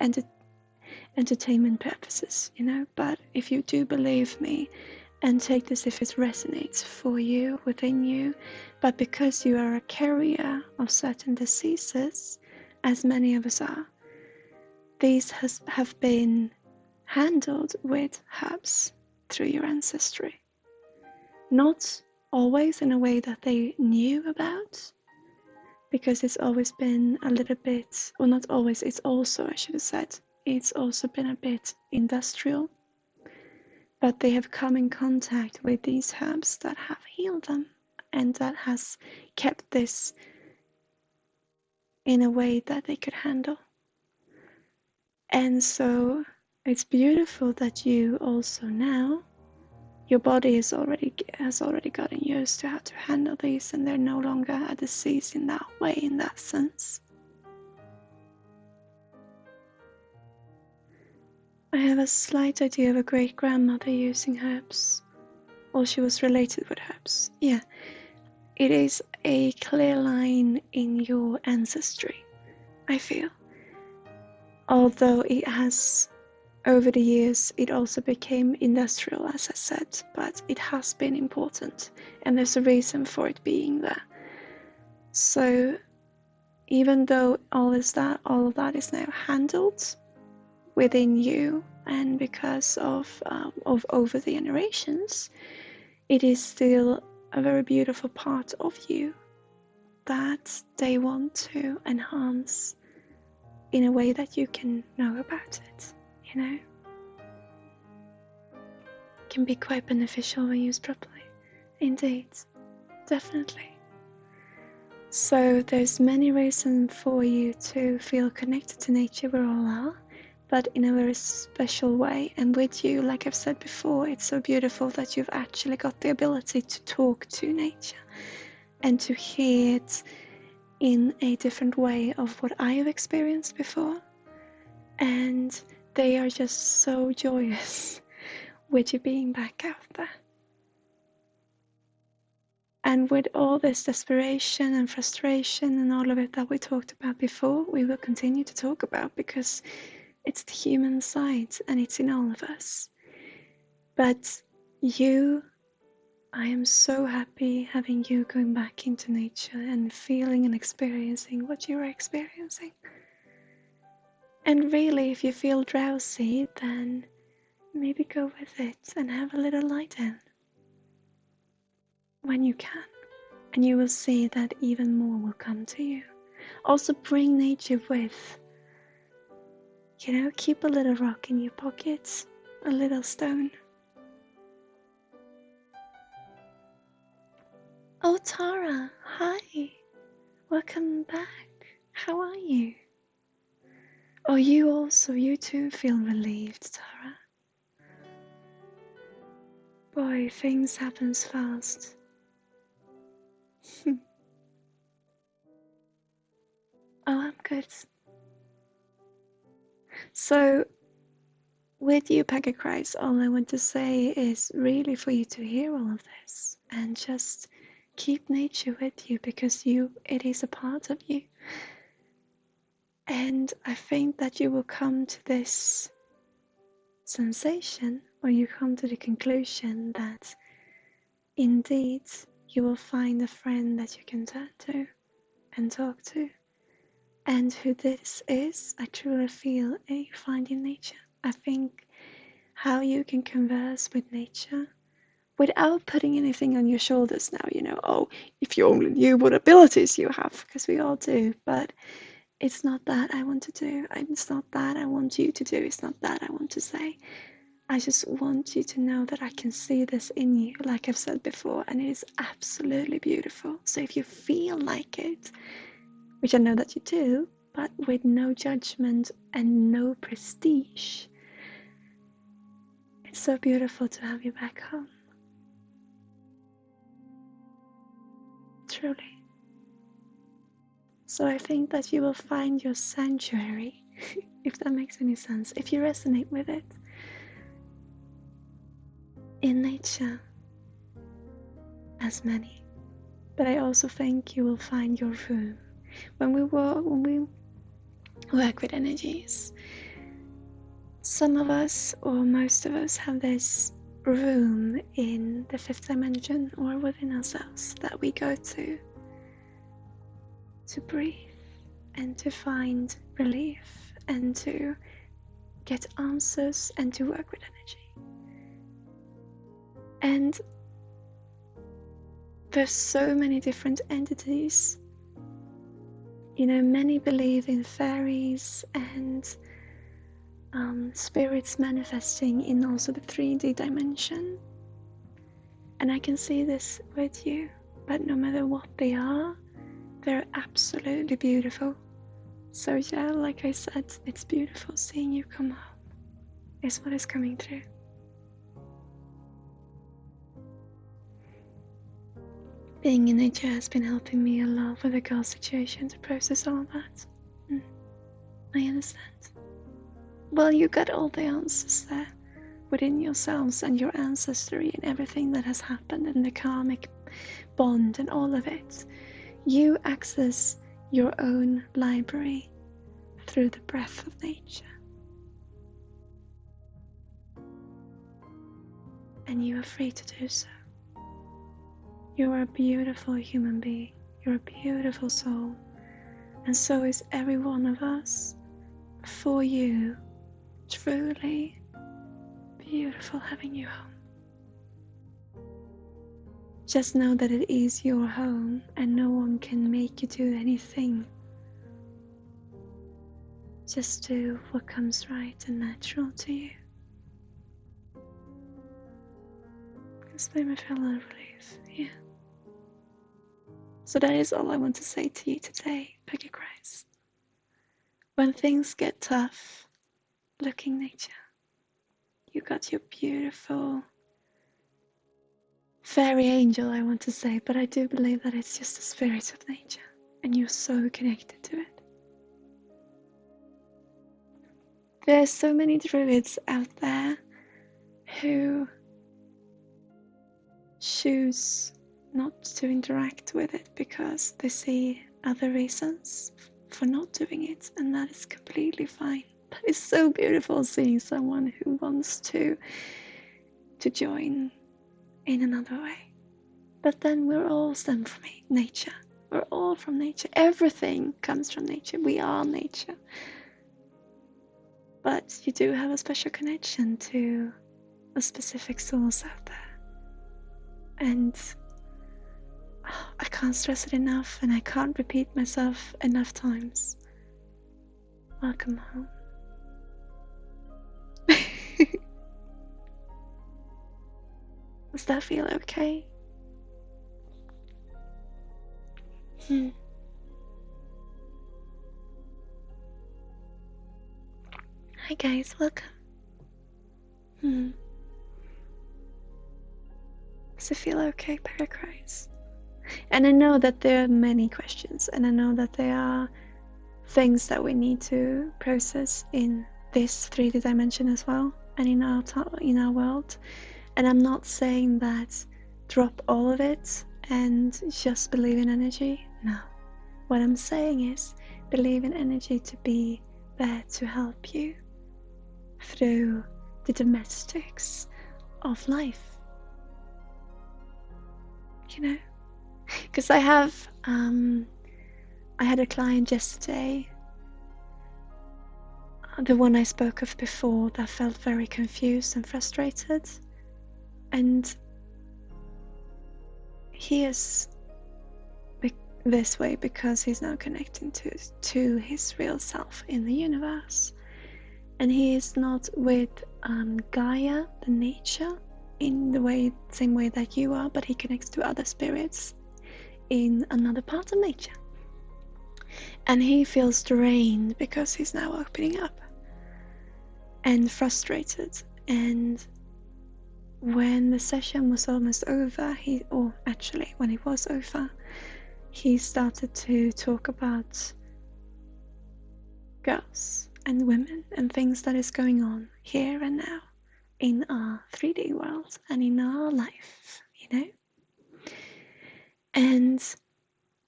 Speaker 1: entertainment purposes, but if you do believe me, and take this if it resonates for you, within you, but because you are a carrier of certain diseases, as many of us are, these have been handled with herbs through your ancestry. Not always in a way that they knew about, because it's always been a little bit, well, not always, it's also, I should have said, it's also been a bit industrial. But they have come in contact with these herbs that have healed them, and that has kept this in a way that they could handle. And so it's beautiful that you also now, your body has already gotten used to how to handle these, and they're no longer a disease in that way, in that sense. I have a slight idea of a great-grandmother using herbs, or she was related with herbs. Yeah, it is a clear line in your ancestry, I feel. Although it has, over the years, it also became industrial, as I said, but it has been important, and there's a reason for it being there. So even though all of that is now handled within you, and because of over the generations, it is still a very beautiful part of you that they want to enhance in a way that you can know about it, It can be quite beneficial when used properly. Indeed, definitely. So there's many reasons for you to feel connected to nature, we all are, but in a very special way. And with you, like I've said before, it's so beautiful that you've actually got the ability to talk to nature and to hear it in a different way of what I have experienced before. And they are just so joyous with you being back out there. And with all this desperation and frustration and all of it that we talked about before, we will continue to talk about, because it's the human side and it's in all of us. But you, I am so happy having you going back into nature and feeling and experiencing what you are experiencing. And really, if you feel drowsy, then maybe go with it and have a little lie down when you can. And you will see that even more will come to you. Also bring nature with. Keep a little rock in your pockets, a little stone. Oh, Tara, hi. Welcome back. How are you? Oh, you too feel relieved, Tara. Boy, things happen fast. Oh, I'm good. So, with you, Peggy Christ, all I want to say is really for you to hear all of this and just keep nature with you, because it is a part of you. And I think that you will come to this sensation, or you come to the conclusion that indeed you will find a friend that you can turn to and talk to. And who this is, I truly feel you find in nature. I think how you can converse with nature without putting anything on your shoulders now, oh, if you only knew what abilities you have, because we all do, but it's not that I want to do. It's not that I want you to do. It's not that I want to say. I just want you to know that I can see this in you, like I've said before, and it is absolutely beautiful. So if you feel like it, which I know that you do, but with no judgment and no prestige, it's so beautiful to have you back home. Truly. So I think that you will find your sanctuary, if that makes any sense, if you resonate with it, in nature, as many. But I also think you will find your room. When we work with energies, some of us, or most of us, have this room in the fifth dimension or within ourselves that we go to breathe and to find relief and to get answers and to work with energy. And there's so many different entities. Many believe in fairies and spirits manifesting in also the 3D dimension. And I can see this with you, but no matter what they are, they're absolutely beautiful. So yeah, like I said, it's beautiful seeing you come home, is what is coming through. Being in nature has been helping me a lot with the girl situation to process all that. I understand. Well, you got all the answers there within yourselves and your ancestry and everything that has happened and the karmic bond and all of it. You access your own library through the breath of nature. And you are free to do so. You are a beautiful human being. You're a beautiful soul. And so is every one of us. For you, truly beautiful having you home. Just know that it is your home and no one can make you do anything. Just do what comes right and natural to you. This made me feel a little relief, yeah. So that is all I want to say to you today, Peggy Christ. When things get tough, looking nature. You got your beautiful fairy angel, I want to say, but I do believe that it's just the spirit of nature. and you're so connected to it. There's so many druids out there who choose not to interact with it because they see other reasons for not doing it, and that is completely fine. But it's so beautiful seeing someone who wants to join in another way. But then we're all stemmed from nature. We're all from nature. Everything comes from nature. We are nature. But you do have a special connection to a specific source out there. And I can't stress it enough, and I can't repeat myself enough times. Welcome home. Does that feel okay? Hi guys, welcome. Does it feel okay, Paracrise? And I know that there are many questions, and I know that there are things that we need to process in this 3D dimension as well, and in our world. And I'm not saying that drop all of it and just believe in energy. No. What I'm saying is believe in energy to be there to help you through the domestics of life. You know? Because I had a client yesterday, the one I spoke of before, that felt very confused and frustrated. And he is this way because he's now connecting to his real self in the universe. And he is not with Gaia, the nature, in the same way that you are, but he connects to other spirits in another part of nature. And he feels drained because he's now opening up and frustrated. And when the session was almost over, when it was over, he started to talk about girls and women and things that is going on here and now in our 3D world and in our life, you know? And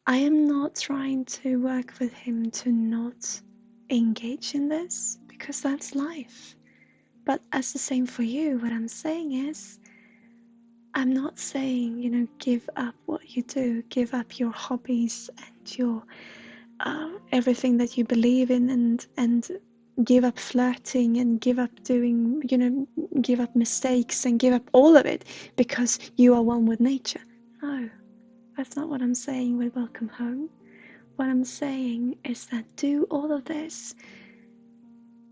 Speaker 1: I am not trying to work with him to not engage in this, because that's life. But as the same for you, what I'm saying is, I'm not saying, give up what you do, give up your hobbies and your everything that you believe in, and give up flirting and give up doing, give up mistakes and give up all of it because you are one with nature. No, that's not what I'm saying with Welcome Home. What I'm saying is that do all of this,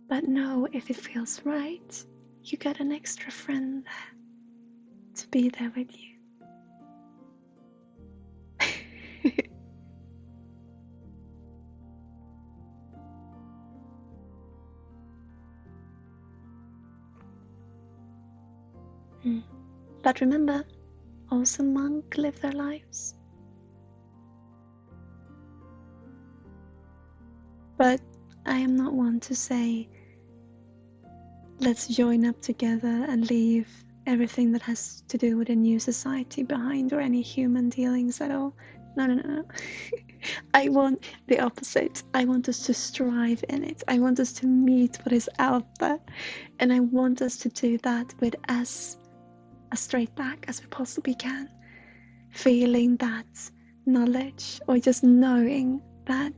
Speaker 1: but know if it feels right, you got an extra friend there to be there with you. But remember, also monks live their lives. But I am not one to say, let's join up together and leave everything that has to do with a new society behind, or any human dealings at all. No. I want the opposite. I want us to strive in it. I want us to meet what is out there. And I want us to do that with as a straight back as we possibly can. Feeling that knowledge, or just knowing that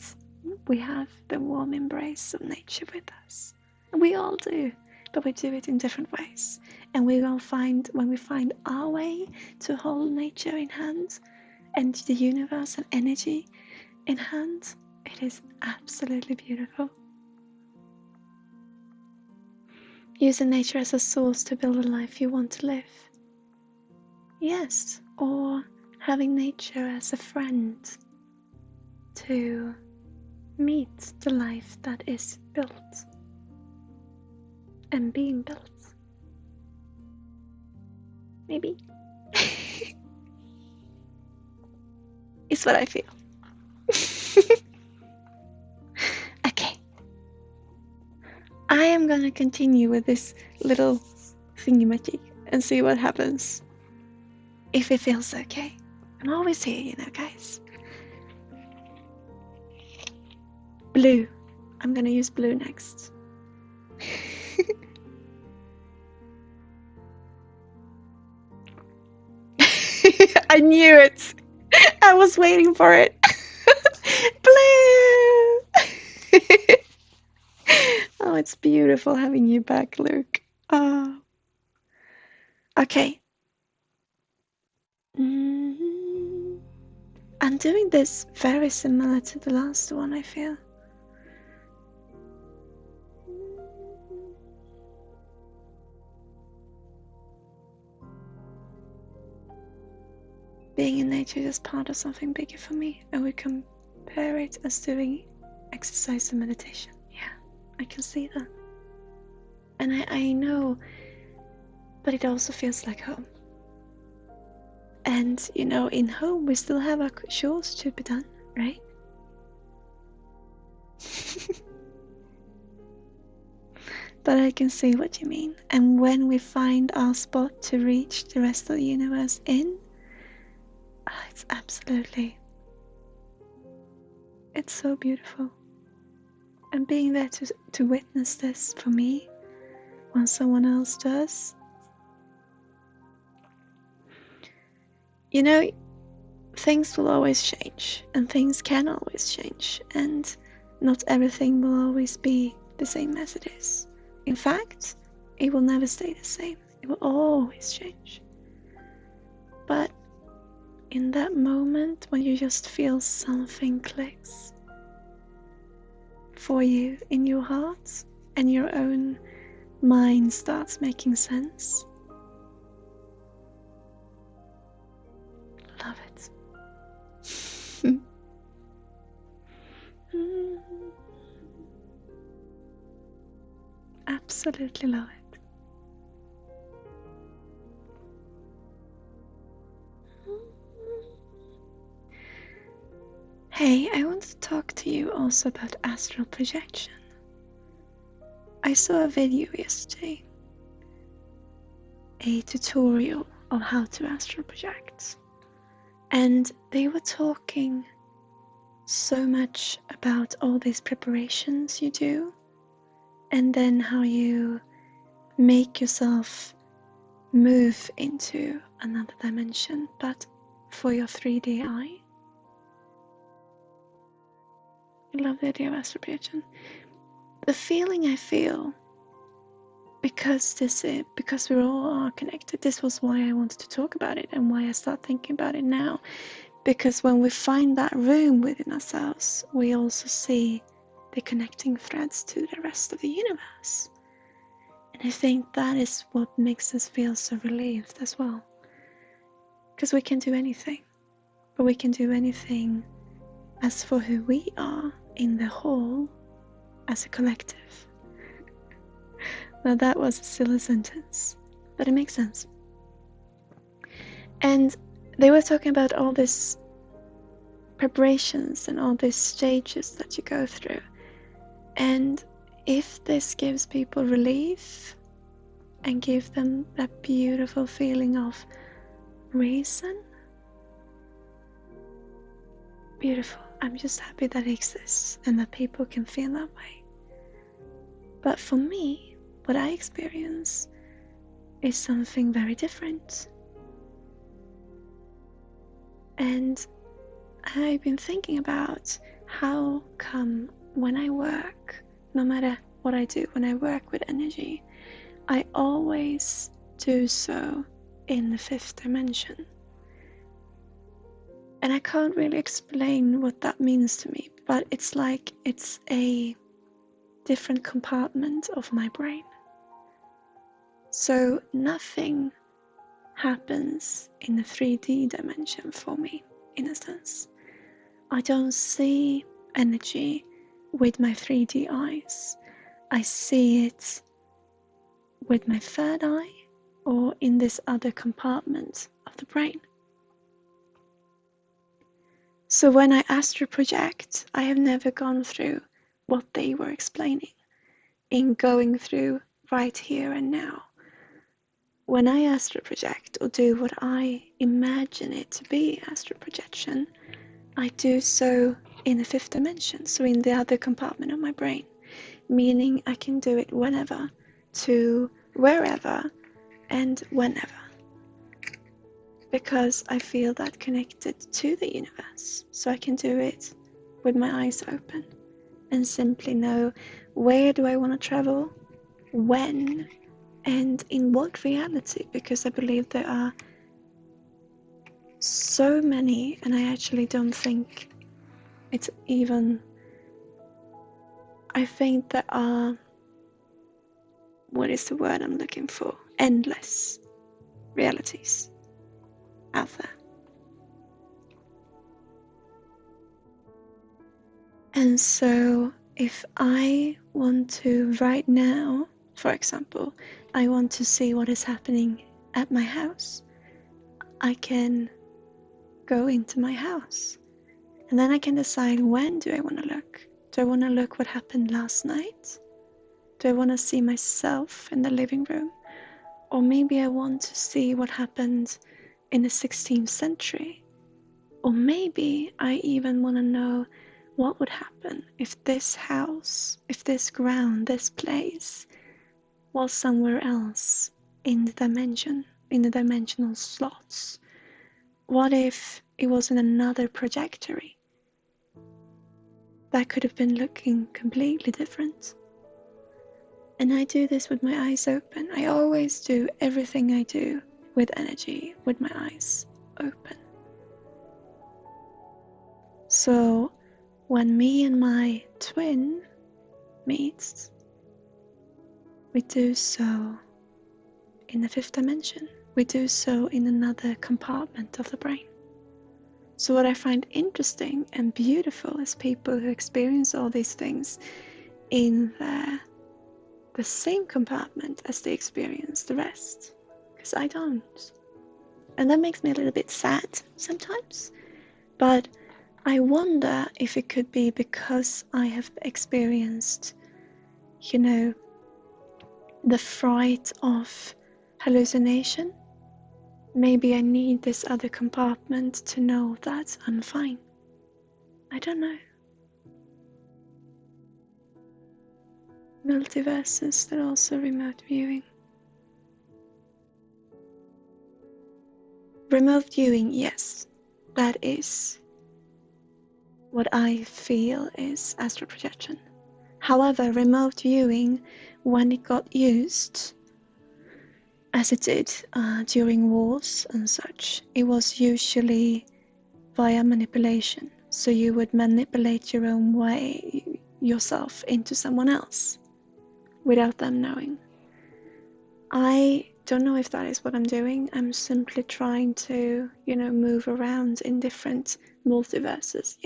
Speaker 1: we have the warm embrace of nature with us. And we all do, but we do it in different ways. And we will find, when we find our way to hold nature in hand and the universe and energy in hand, it is absolutely beautiful. Using nature as a source to build a life you want to live. Yes, or having nature as a friend to meet the life that is built and being built. Maybe. It's what I feel. I'm gonna continue with this little thingy-majig and see what happens. If it feels okay. I'm always here, you know, guys. Blue. I'm gonna use blue next. I knew it. I was waiting for it. Blue. Oh, it's beautiful having you back, Luke. Oh. Okay. I'm doing this very similar to the last one, I feel. Being in nature is part of something bigger for me. I would compare it as doing exercise and meditation. Yeah, I can see that. And I know, but it also feels like home. And, you know, in home we still have our chores to be done, right? But I can see what you mean. And when we find our spot to reach the rest of the universe in, it's absolutely, it's so beautiful. And being there to witness this for me when someone else does. You know, things will always change, and things can always change, and not everything will always be the same as it is. In fact, it will never stay the same. It will always change. But in that moment when you just feel something clicks for you in your heart and your own mind starts making sense, love it. Absolutely love it. Hey, I want to talk to you also about astral projection. I saw a video yesterday, a tutorial of how to astral project, and they were talking so much about all these preparations you do, and then how you make yourself move into another dimension, but for your 3D eye. I love the idea of astral projection. The feeling I feel, because we all are connected. This was why I wanted to talk about it and why I start thinking about it now. Because when we find that room within ourselves, we also see the connecting threads to the rest of the universe. And I think that is what makes us feel so relieved as well. Because we can do anything, but we can do anything as for who we are in the whole as a collective. Now that was a silly sentence, but it makes sense. And they were talking about all these preparations and all these stages that you go through. And if this gives people relief and give them that beautiful feeling of reason, beautiful. I'm just happy that it exists and that people can feel that way. But for me, what I experience is something very different. And I've been thinking about how come when I work, no matter what I do, when I work with energy, I always do so in the 5th dimension. And I can't really explain what that means to me, but it's like it's a different compartment of my brain. So nothing happens in the 3D dimension for me, in a sense. I don't see energy with my 3D eyes. I see it with my 3rd eye or in this other compartment of the brain. So when I astral project, I have never gone through what they were explaining. in going through right here and now. When I astral project or do what I imagine it to be astral projection, I do so in the fifth dimension, so in the other compartment of my brain, meaning I can do it whenever, to wherever, and whenever, because I feel that connected to the universe. So I can do it with my eyes open and simply know where do I want to travel, when, and in what reality, because I believe there are so many, and I actually don't think it's even, I think there are, what is the word I'm looking for? Endless realities out there. And so if I want to right now, for example, I want to see what is happening at my house, I can go into my house. And then I can decide, when do I want to look? Do I want to look what happened last night? Do I want to see myself in the living room? Or maybe I want to see what happened in the 16th century. Or maybe I even want to know what would happen if this house, if this ground, this place was somewhere else in the dimension, in the dimensional slots. What if it was in another trajectory that could have been looking completely different? And I do this with my eyes open. I always do everything I do with energy, with my eyes open. So when me and my twin meets, we do so in the fifth dimension. We do so in another compartment of the brain. So what I find interesting and beautiful is people who experience all these things in the same compartment as they experience the rest, because I don't. And that makes me a little bit sad sometimes, but I wonder if it could be because I have experienced, the fright of hallucination. Maybe I need this other compartment to know that I'm fine. I don't know. Multiverses, that also remote viewing. Remote viewing, yes, that is what I feel is astral projection. However, remote viewing, when it got used, as it did during wars and such, it was usually via manipulation. So you would manipulate your own way, yourself, into someone else without them knowing. I don't know if that is what I'm doing. I'm simply trying to, move around in different multiverses,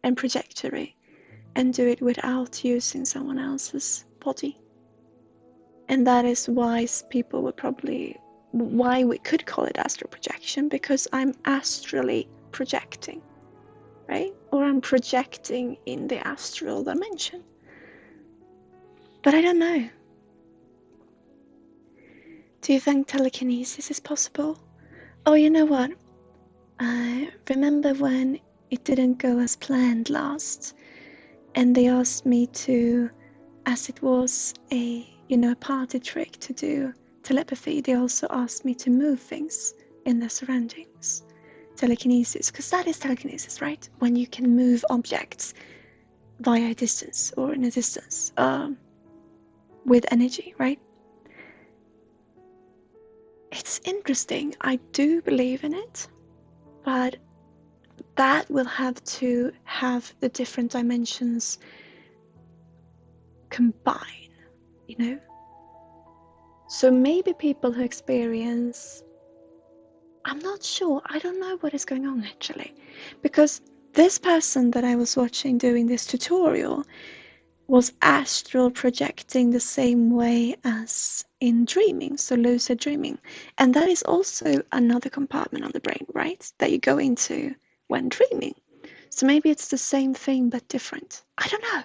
Speaker 1: and trajectory, and do it without using someone else's body. And that is why people would probably, why we could call it astral projection, because I'm astrally projecting, right? Or I'm projecting in the astral dimension. But I don't know. Do you think telekinesis is possible? Oh, you know what? I remember when it didn't go as planned last, and they asked me to, as it was a party trick to do telepathy, they also asked me to move things in the surroundings. Telekinesis, because that is telekinesis, right? When you can move objects via a distance or in a distance with energy, right? It's interesting. I do believe in it, but that will have to have the different dimensions combine, So maybe people who experience, I'm not sure, I don't know what is going on actually, because this person that I was watching doing this tutorial was astral projecting the same way as in dreaming, so lucid dreaming. And that is also another compartment of the brain, right? That you go into when dreaming. So maybe it's the same thing but different. I don't know.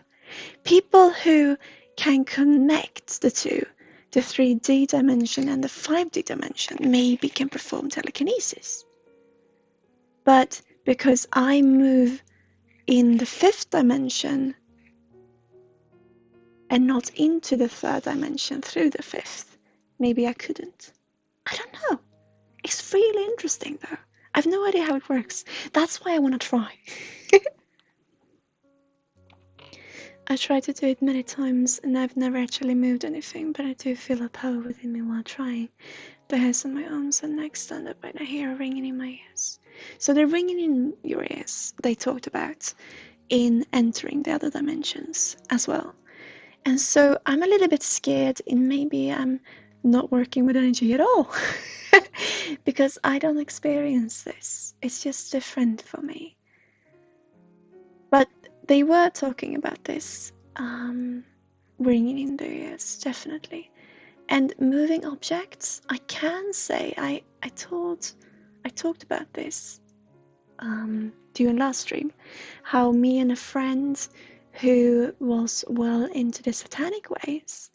Speaker 1: People who can connect the two, the 3D dimension and the 5D dimension, maybe can perform telekinesis. But because I move in the 5th dimension and not into the 3rd dimension through the 5th, maybe I couldn't. I don't know. It's really interesting though. I have no idea how it works. That's why I want to try. I tried to do it many times and I've never actually moved anything, but I do feel a power within me while trying. The hairs on my arms and neck stand up and I hear a ringing in my ears. So the ringing in your ears they talked about in entering the other dimensions as well. And so I'm a little bit scared in maybe I'm not working with energy at all because I don't experience this. It's just different for me. But they were talking about this, ringing in their ears, definitely. And moving objects, I can say I talked about this during last stream, how me and a friend who was well into the satanic ways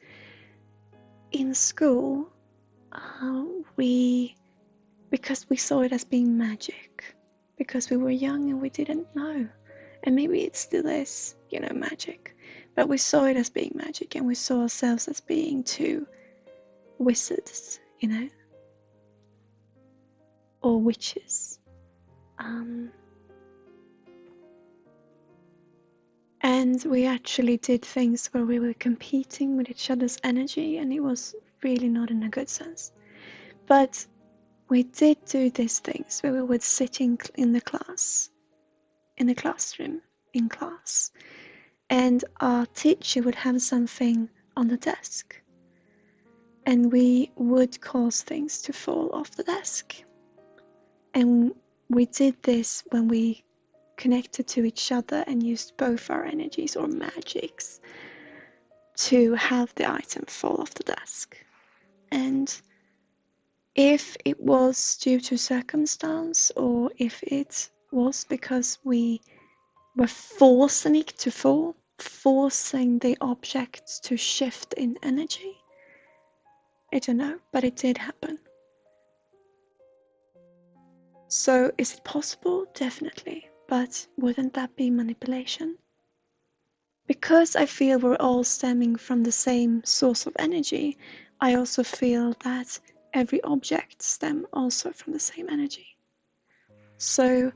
Speaker 1: in school, because we saw it as being magic, because we were young and we didn't know, and maybe it still is, magic, but we saw it as being magic and we saw ourselves as being two wizards, or witches. And we actually did things where we were competing with each other's energy, and it was really not in a good sense. But we did do these things where we would sit in the classroom, in class, and our teacher would have something on the desk, and we would cause things to fall off the desk. And we did this when we connected to each other and used both our energies or magics to have the item fall off the desk. And if it was due to circumstance or if it was because we were forcing it to fall, forcing the object to shift in energy, I don't know, but it did happen. So is it possible? Definitely. But wouldn't that be manipulation? Because I feel we're all stemming from the same source of energy, I also feel that every object stems also from the same energy. So,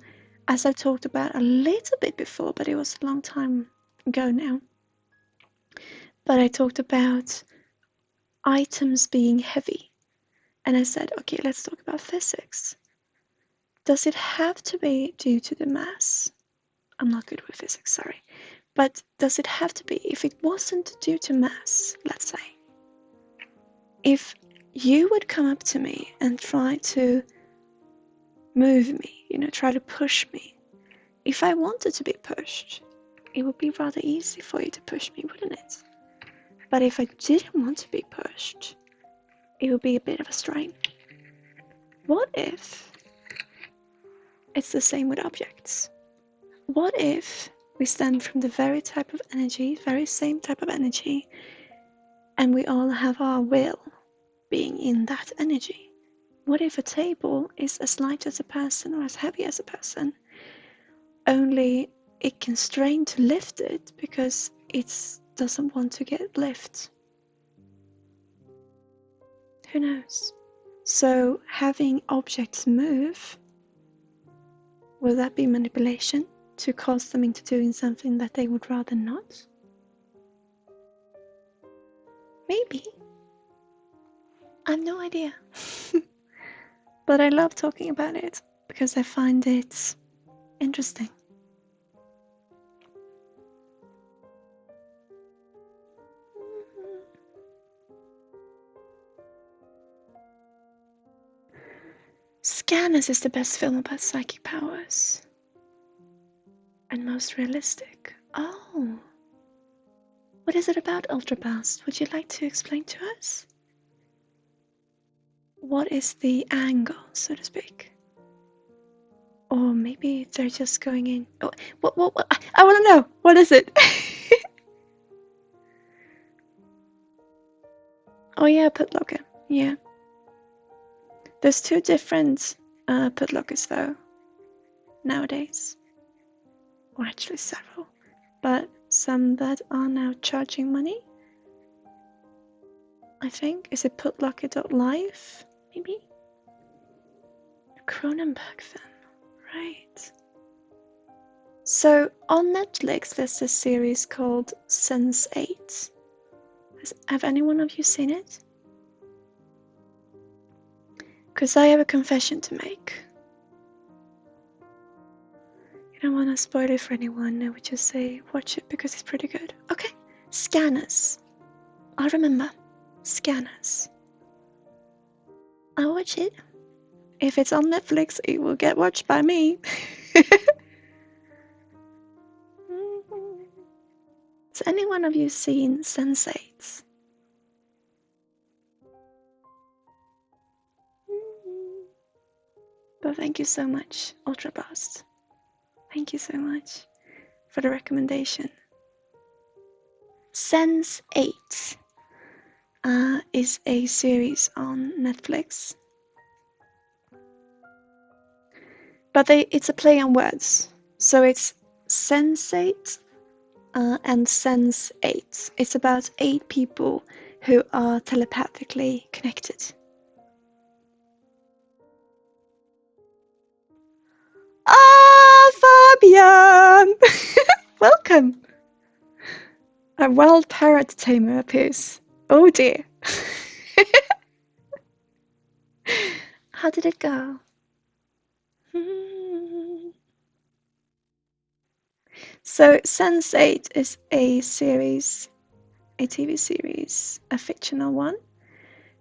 Speaker 1: as I've talked about a little bit before, but it was a long time ago now, but I talked about items being heavy. And I said, okay, let's talk about physics. Does it have to be due to the mass? I'm not good with physics, sorry. But does it have to be? If it wasn't due to mass, let's say, if you would come up to me and try to move me, try to push me, if I wanted to be pushed, it would be rather easy for you to push me, wouldn't it? But if I didn't want to be pushed, it would be a bit of a strain. What if it's the same with objects? What if we stem from the very same type of energy, and we all have our will being in that energy? What if a table is as light as a person or as heavy as a person, only it can strain to lift it because it doesn't want to get lift? Who knows? So having objects move, will that be manipulation to cause them into doing something that they would rather not? Maybe. I have no idea. But I love talking about it because I find it interesting. Scanners is the best film about psychic powers. And most realistic. Oh. What is it about Ultraburst? Would you like to explain to us? What is the angle, so to speak? Or maybe they're just going in. Oh, what? I want to know. What is it? Oh yeah, Putlocker. Yeah. There's 2 different Putlockers though nowadays, or actually several, but some that are now charging money. I think is it Putlocker.live maybe? Cronenberg then, right? So on Netflix there's a series called Sense8. Have any one of you seen it? Because I have a confession to make. You don't want to spoil it for anyone, I would just say watch it because it's pretty good. Okay, Scanners. I remember. Scanners. I'll watch it. If it's on Netflix, it will get watched by me. Has any one of you seen Sense8? But thank you so much, Ultra Blast. Thank you so much for the recommendation. Sense8 is a series on Netflix. But it's a play on words. So it's Sense8 and Sense8. It's about 8 people who are telepathically connected. Ah, Fabian! Welcome! A wild parrot tamer appears. Oh dear. How did it go? So Sense8 is a series, a TV series, a fictional one,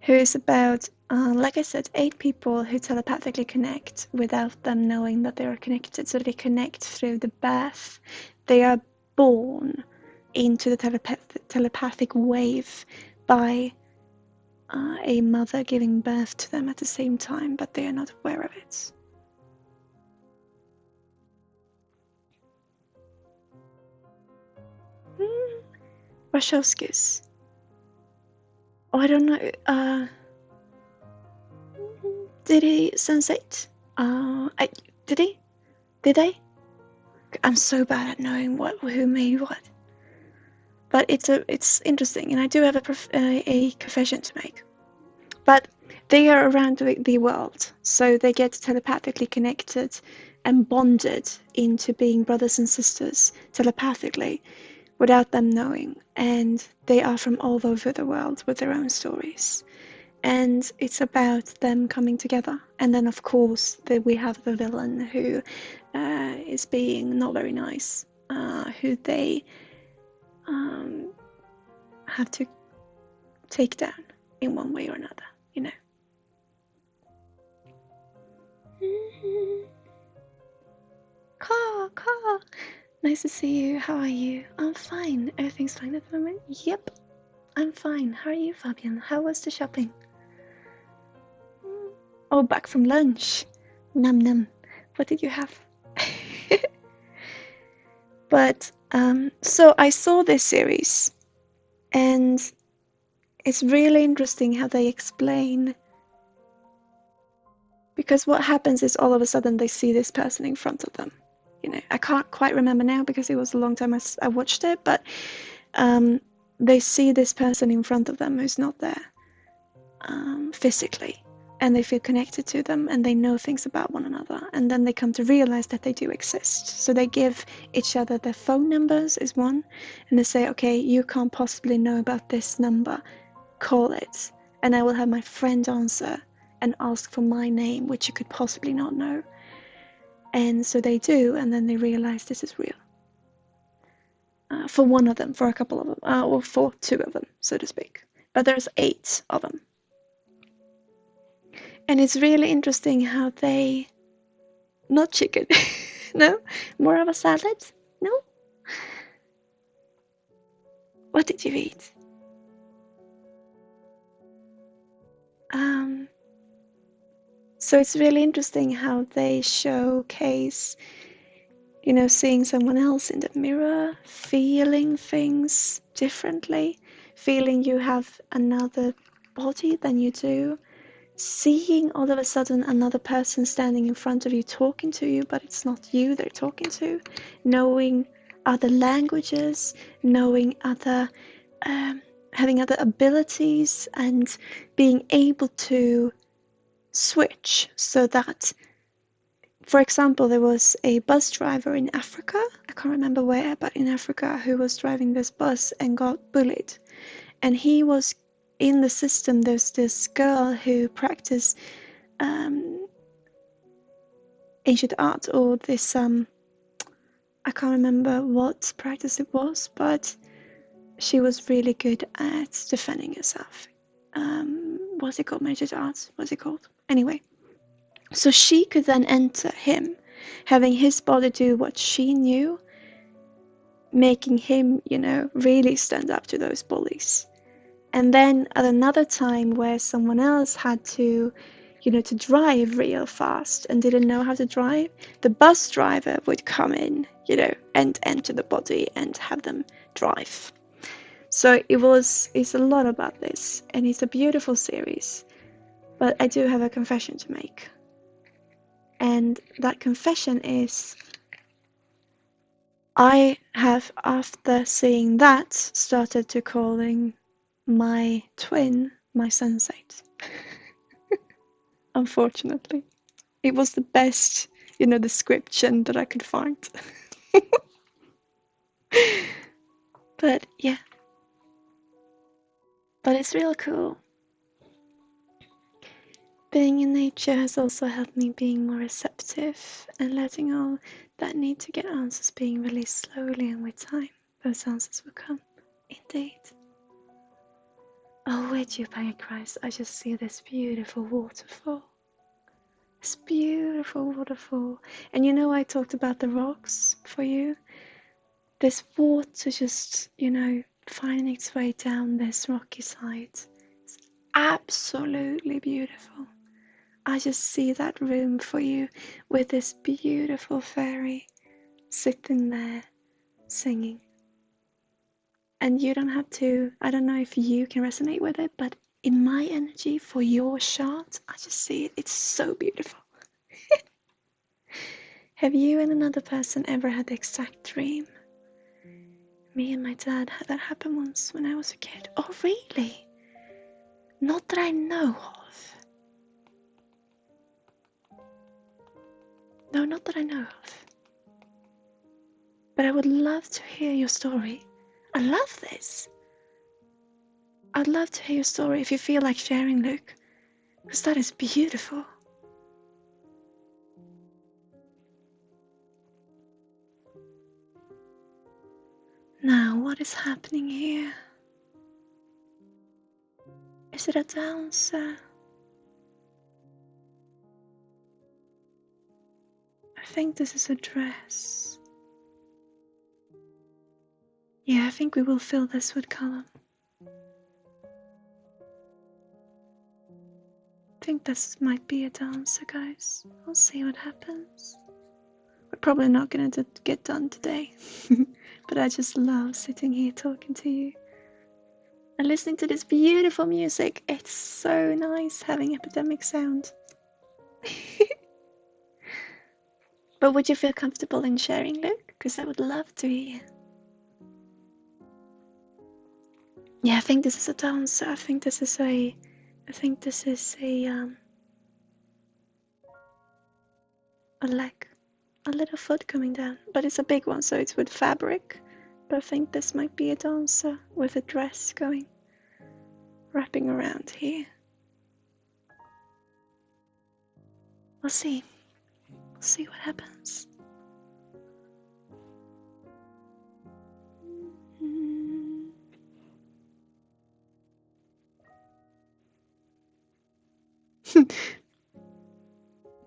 Speaker 1: who is about, like I said, 8 people who telepathically connect without them knowing that they are connected. So they connect through the birth. They are born into the telepathic wave by a mother giving birth to them at the same time, but they are not aware of it. Wachowskis. Oh, I don't know. Did he Sense8? Did he? Did they? I'm so bad at knowing who made what. But it's interesting, and I do have a confession to make. But they are around the world, so they get telepathically connected and bonded into being brothers and sisters telepathically without them knowing. And they are from all over the world with their own stories. And it's about them coming together. And then, of course, we have the villain who is being not very nice, who they have to take down in one way or another, you know. Caw. Nice to see you. How are you? I'm fine. Everything's fine at the moment? Yep. I'm fine. How are you, Fabian? How was the shopping? Oh, back from lunch. Num num. What did you have? But, so I saw this series, and it's really interesting how they explain, because what happens is all of a sudden they see this person in front of them. You know, I can't quite remember now because it was a long time I watched it, but they see this person in front of them who's not there physically, and they feel connected to them, and they know things about one another, and then they come to realize that they do exist. So they give each other their phone numbers is one, and they say, okay, you can't possibly know about this number, call it, and I will have my friend answer and ask for my name, which you could possibly not know. And so they do, and then they realize this is real. For one of them, for a couple of them, or for 2 of them, so to speak. But there's 8 of them. And it's really interesting how they... Not chicken. No? More of a salad? No? What did you eat? So it's really interesting how they showcase, you know, seeing someone else in the mirror, feeling things differently, feeling you have another body than you do seeing all of a sudden another person standing in front of you talking to you, but it's not you they're talking to, knowing other languages, knowing other having other abilities, and being able to switch so that, for example, there was a bus driver in Africa, I can't remember where, but in Africa, who was driving this bus and got bullied. And he was in the system. There's this girl who practiced ancient art, or this, I can't remember what practice it was, but she was really good at defending herself. Was it called martial arts? Was it called? Anyway, so she could then enter him, having his body do what she knew, making him, really stand up to those bullies. And then at another time where someone else had to, to drive real fast and didn't know how to drive, the bus driver would come in, and enter the body and have them drive. So it's a lot about this, and it's a beautiful series. But I do have a confession to make. And that confession is, I have, after seeing that, started to calling my twin my sensate. Unfortunately. It was the best, description that I could find. But yeah. But it's real cool. Being in nature has also helped me being more receptive and letting all that need to get answers being released slowly, and with time, those answers will come. Indeed. Oh, with you, by Christ, I just see this beautiful waterfall. This beautiful waterfall. And I talked about the rocks for you. This water just, finding its way down this rocky side. It's absolutely beautiful. I just see that room for you with this beautiful fairy sitting there singing. And you don't have to, I don't know if you can resonate with it, but in my energy for your chart, I just see it. It's so beautiful. Have you and another person ever had the exact dream? Me and my dad had that happen once when I was a kid. Oh, really? Not that I know of. No, not that I know of. But I would love to hear your story. I love this. I'd love to hear your story if you feel like sharing, Luke, because that is beautiful. Now, what is happening here? Is it a dancer? I think this is a dress. Yeah, I think we will fill this with color. I think this might be a dancer, guys. We'll see what happens. We're probably not going to get done today. But I just love sitting here talking to you and listening to this beautiful music. It's so nice having epidemic sound. But would you feel comfortable in sharing, Luke? Because I would love to hear. Yeah, I think this is a dancer. I think this is a leg, a little foot coming down, but it's a big one, so it's with fabric. But I think this might be a dancer with a dress going, wrapping around here. We'll see. We'll see what happens.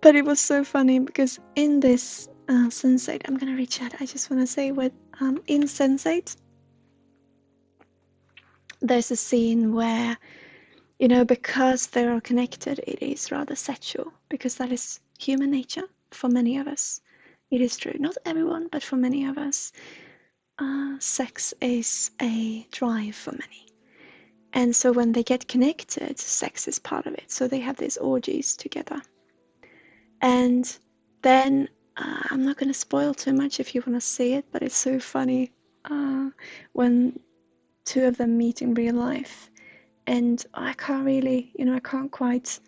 Speaker 1: But it was so funny because in this Sensate, I'm gonna reach out. I just want to say what in Sensate, there's a scene where, because they're all connected, it is rather sexual, because that is human nature for many of us. It is true, not everyone, but for many of us, sex is a drive for many. And so when they get connected, sex is part of it. So they have these orgies together. And then, I'm not going to spoil too much if you want to see it, but it's so funny when two of them meet in real life. And I can't really, I can't quite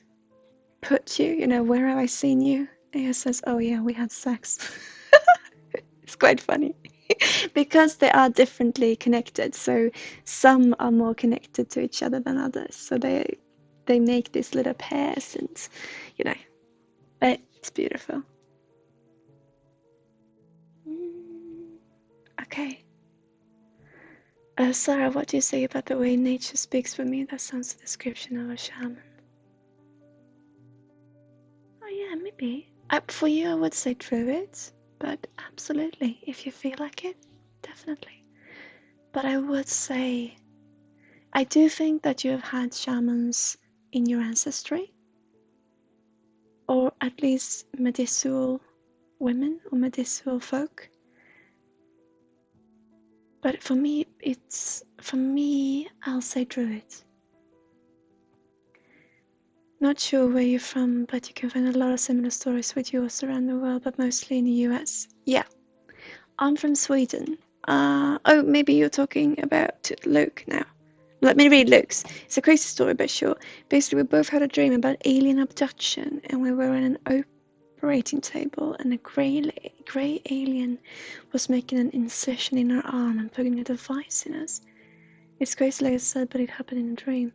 Speaker 1: put you, where have I seen you? And he says, oh yeah, we had sex. It's quite funny. Because they are differently connected, so some are more connected to each other than others. So they make these little pairs, and but it's beautiful. Okay. Sarah, what do you say about the way nature speaks for me? That sounds a description of a shaman. Oh yeah, maybe. For you, I would say druid, but absolutely, if you feel like it, definitely. But I would say, I do think that you have had shamans in your ancestry, or at least medicinal women or medicinal folk. But for me, I'll say druid. Not sure where you're from, but you can find a lot of similar stories with yours around the world, but mostly in the US. Yeah, I'm from Sweden. Oh, maybe you're talking about Luke now. Let me read Luke's. It's a crazy story, but sure. Basically, we both had a dream about alien abduction, and we were in an operating table, and a grey alien was making an incision in our arm and putting a device in us. It's crazy, like I said, but it happened in a dream.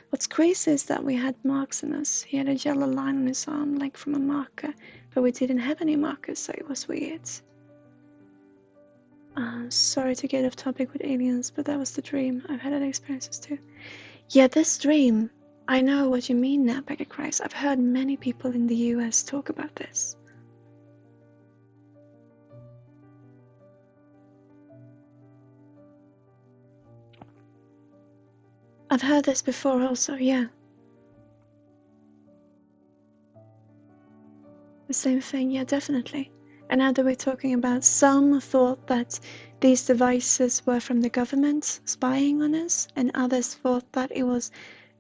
Speaker 1: What's crazy is that we had marks on us. He had a yellow line on his arm, like from a marker, but we didn't have any markers, so it was weird. Sorry to get off topic with aliens, but that was the dream. I've had other experiences too. Yeah, this dream, I know what you mean now, Becca Christ. I've heard many people in the US talk about this. I've heard this before also, yeah. The same thing, yeah, definitely. And now that we're talking about, some thought that these devices were from the government spying on us, and others thought that it was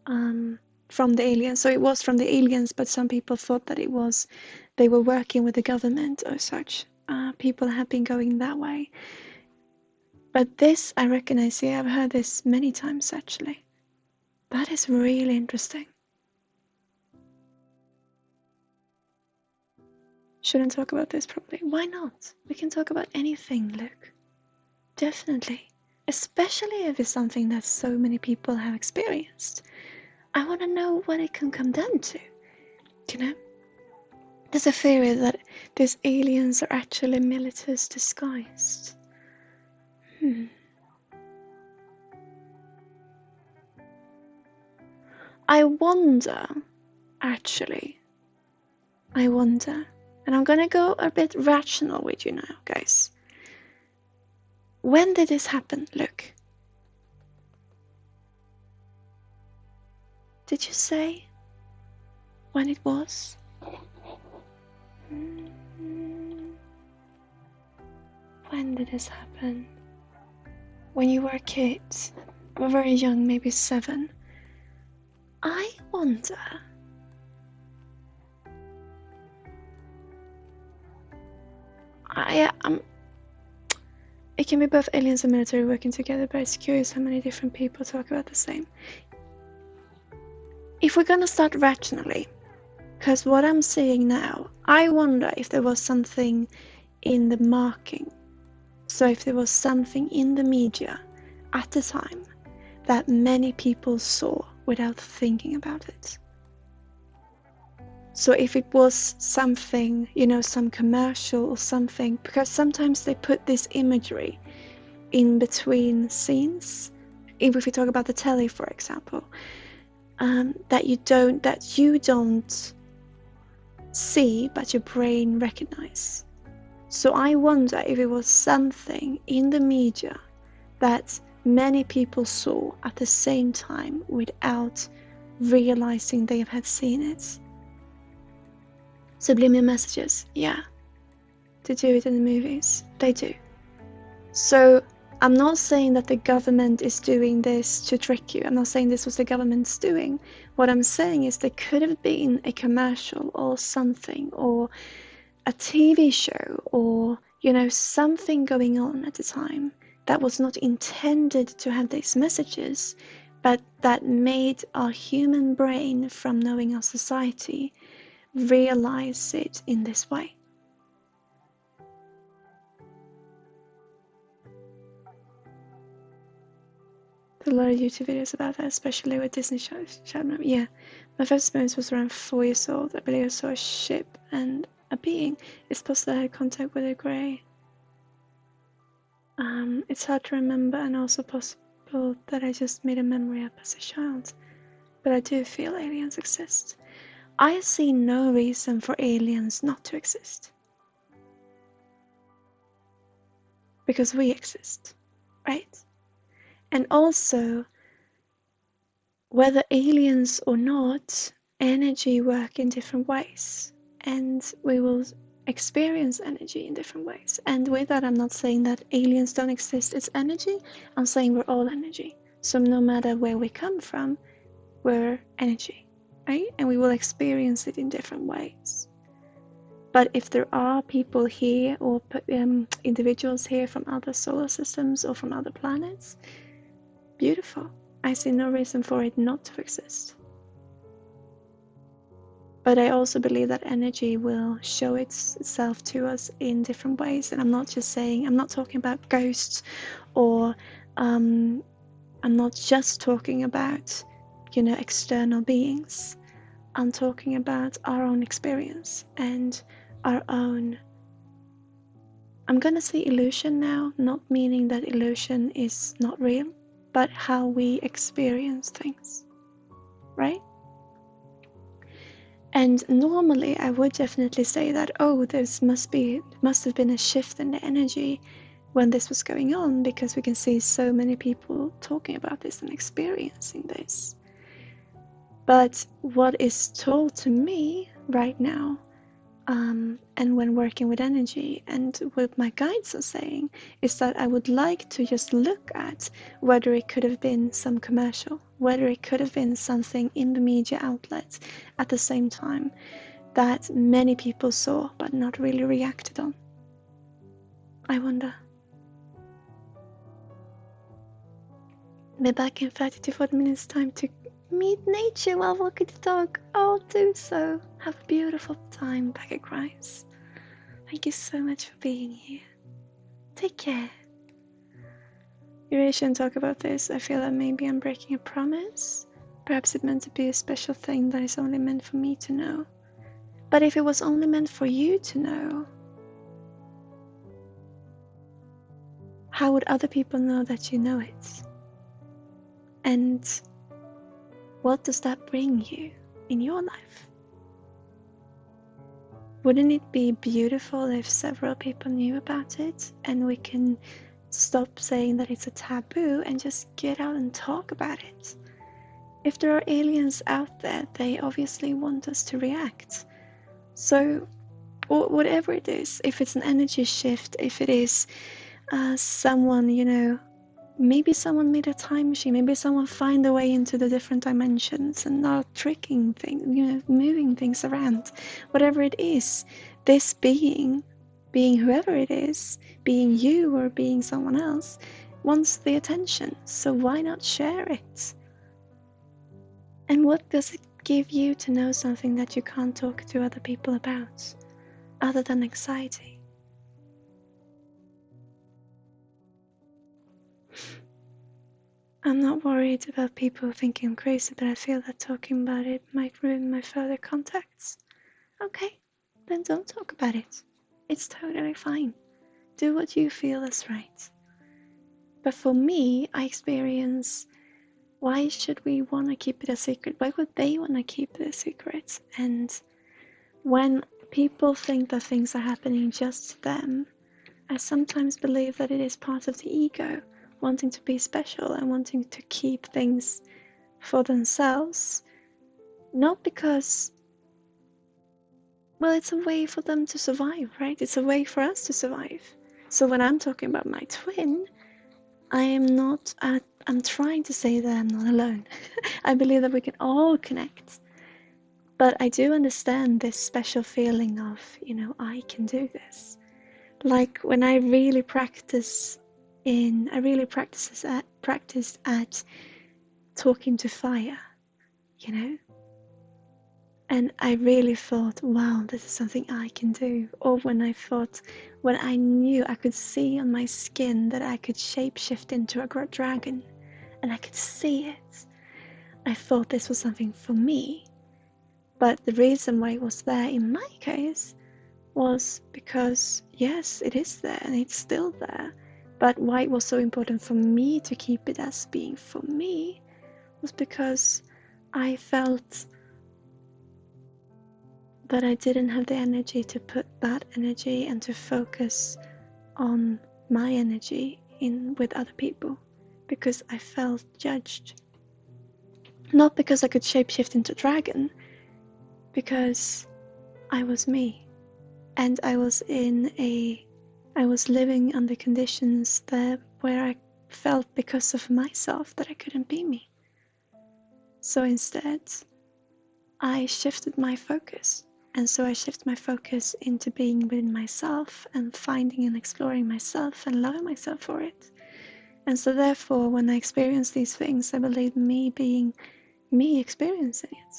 Speaker 1: from the aliens. So it was from the aliens, but some people thought that they were working with the government or such. People have been going that way. But this, I recognize, yeah, I've heard this many times actually. That is really interesting. Shouldn't talk about this probably. Why not? We can talk about anything, Luke. Definitely. Especially if it's something that so many people have experienced. I want to know what it can come down to. There's a theory that these aliens are actually militaries disguised. I wonder, and I'm gonna go a bit rational with you now, guys. When did this happen, Luke? Did you say when it was? When did this happen? When you were kids, or very young, maybe 7. I wonder. It can be both aliens and military working together, but it's curious how many different people talk about the same. If we're gonna start rationally, because what I'm seeing now, I wonder if there was something in the marking. So if there was something in the media at the time that many people saw without thinking about it. So if it was something, some commercial or something, because sometimes they put this imagery in between scenes, if we talk about the telly, for example, that you don't see, but your brain recognize. So I wonder if it was something in the media that many people saw at the same time without realizing they had seen it. Subliminal messages, yeah. They do it in the movies. They do. So I'm not saying that the government is doing this to trick you. I'm not saying this was the government's doing. What I'm saying is there could have been a commercial or something, or a TV show, or, you know, something going on at the time that was not intended to have these messages, but that made our human brain, from knowing our society, realize it in this way. There's a lot of YouTube videos about that, especially with Disney Channel. Yeah, my first experience was around 4 years old. I believe I saw a ship and a being. It's possible I had contact with a grey. It's hard to remember, and also possible that I just made a memory up as a child. But I do feel aliens exist. I see no reason for aliens not to exist. Because we exist, right? And also, whether aliens or not, energy work in different ways. And we will experience energy in different ways. And with that, I'm not saying that aliens don't exist, it's energy. I'm saying we're all energy. So no matter where we come from, we're energy, right? And we will experience it in different ways. But if there are people here, or individuals here from other solar systems or from other planets, beautiful. I see no reason for it not to exist. But I also believe that energy will show itself to us in different ways. And I'm not talking about ghosts, or I'm not just talking about, you know, external beings. I'm talking about our own experience and our own, I'm gonna say illusion now, not meaning that illusion is not real, but how we experience things, right? And normally I would definitely say that, oh, must have been a shift in the energy when this was going on, because we can see so many people talking about this and experiencing this. But what is told to me right now, and when working with energy and what my guides are saying, is that I would like to just look at whether it could have been some commercial, whether it could have been something in the media outlets at the same time that many people saw but not really reacted on. I wonder. Be back in 30 to 40 minutes time to meet nature while walking the dog. Oh, do so. Have a beautiful time back at Grimes. Thank you so much for being here. Take care. You really shouldn't talk about this. I feel that maybe I'm breaking a promise. Perhaps it meant to be a special thing that is only meant for me to know. But if it was only meant for you to know, how would other people know that you know it? And what does that bring you in your life? Wouldn't it be beautiful if several people knew about it, and we can stop saying that it's a taboo and just get out and talk about it? If there are aliens out there, they obviously want us to react. So whatever it is, if it's an energy shift, if it is someone, you know, maybe someone made a time machine, maybe someone find a way into the different dimensions and are tricking things, you know, moving things around. Whatever it is, this being whoever it is, being you or being someone else, wants the attention. So why not share it? And what does it give you to know something that you can't talk to other people about, other than anxiety? I'm not worried about people thinking I'm crazy, but I feel that talking about it might ruin my further contacts. Okay, then don't talk about it. It's totally fine. Do what you feel is right. But for me, I experience, why should we want to keep it a secret? Why would they want to keep it a secret? And when people think that things are happening just to them, I sometimes believe that it is part of the ego, wanting to be special and wanting to keep things for themselves. Not because, well, it's a way for them to survive, right? It's a way for us to survive. So when I'm talking about my twin, I'm trying to say that I'm not alone. I believe that we can all connect. But I do understand this special feeling of, I can do this. Like when I really practiced at talking to fire, and I really thought, wow, this is something I can do. Or when I knew I could see on my skin that I could shapeshift into a dragon, and I could see it, I thought this was something for me. But the reason why it was there in my case was because, yes, it is there and it's still there. But why it was so important for me to keep it as being for me was because I felt that I didn't have the energy to put that energy and to focus on my energy in with other people, because I felt judged. Not because I could shapeshift into dragon, because I was me, and I was living under conditions where I felt because of myself that I couldn't be me. So instead, I shifted my focus. And so I shift my focus into being within myself and finding and exploring myself and loving myself for it. And so therefore, when I experience these things, I believe me being me experiencing it.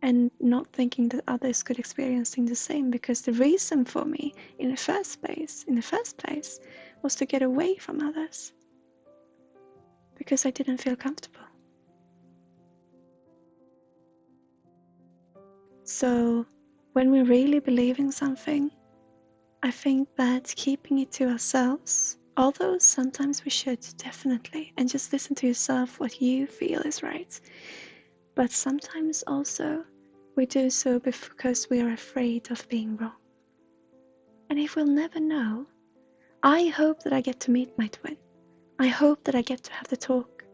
Speaker 1: And not thinking that others could experience the same, because the reason for me in the first place was to get away from others, because I didn't feel comfortable. So when we really believe in something, I think that keeping it to ourselves, although sometimes we should definitely, and just listen to yourself what you feel is right, but sometimes also we do so because we are afraid of being wrong. And if we'll never know, I hope that I get to meet my twin. I hope that I get to have the talk.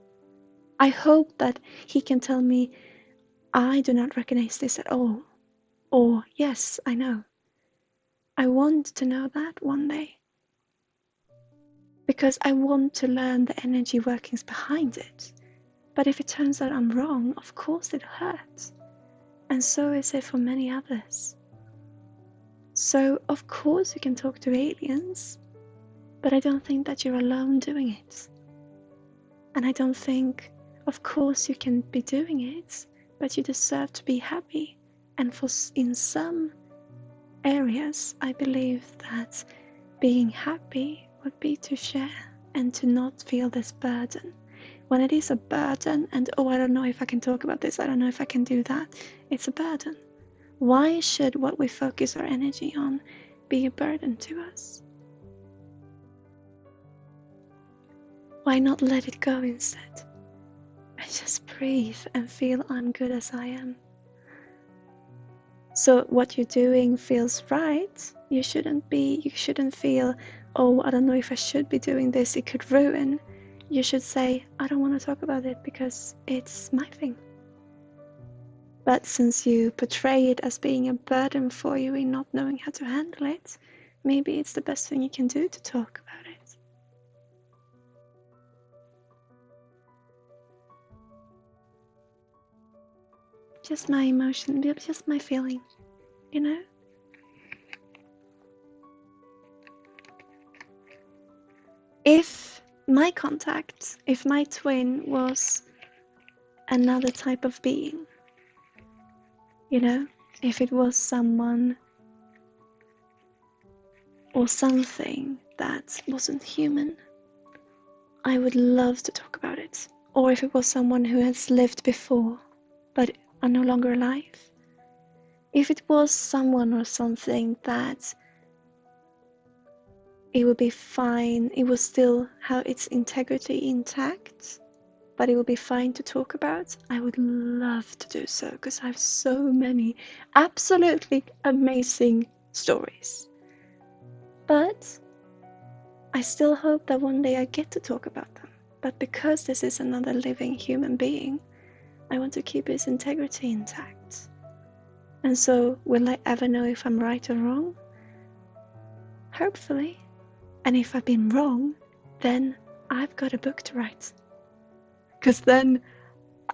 Speaker 1: I hope that he can tell me, I do not recognize this at all. Or, yes, I know. I want to know that one day. Because I want to learn the energy workings behind it. But if it turns out I'm wrong, of course it hurts. And so is it for many others. So, of course you can talk to aliens, but I don't think that you're alone doing it. And I don't think, of course you can be doing it, but you deserve to be happy. And in some areas, I believe that being happy would be to share and to not feel this burden. When it is a burden and, I don't know if I can talk about this, I don't know if I can do that, it's a burden. Why should what we focus our energy on be a burden to us? Why not let it go instead? And just breathe and feel I'm good as I am. So what you're doing feels right. You shouldn't feel, I don't know if I should be doing this, it could ruin. You should say, I don't want to talk about it because it's my thing. But since you portray it as being a burden for you in not knowing how to handle it, maybe it's the best thing you can do to talk about it. Just my emotion, just my feeling, If my contact, if my twin was another type of being, if it was someone or something that wasn't human, I would love to talk about it. Or if it was someone who has lived before but are no longer alive. If it was someone or something that it would be fine, it would still have its integrity intact, but it would be fine to talk about, I would love to do so, because I have so many absolutely amazing stories. But I still hope that one day I get to talk about them. But because this is another living human being, I want to keep his integrity intact. And so, will I ever know if I'm right or wrong? Hopefully. And if I've been wrong, then I've got a book to write. Because then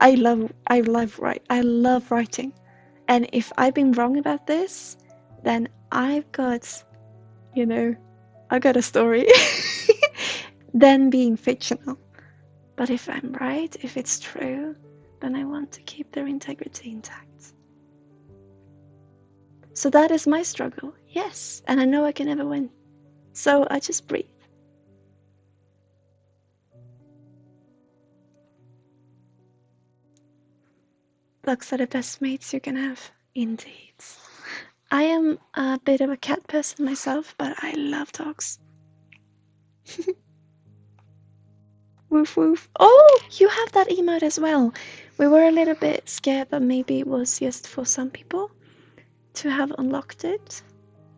Speaker 1: I love writing. And if I've been wrong about this, then I've got, I got a story. Then being fictional. But if I'm right, if it's true, then I want to keep their integrity intact. So that is my struggle, yes. And I know I can never win. So I just breathe. Dogs are the best mates you can have, indeed. I am a bit of a cat person myself, but I love dogs. Woof woof. Oh, you have that emote as well. We were a little bit scared that maybe it was just for some people to have unlocked it.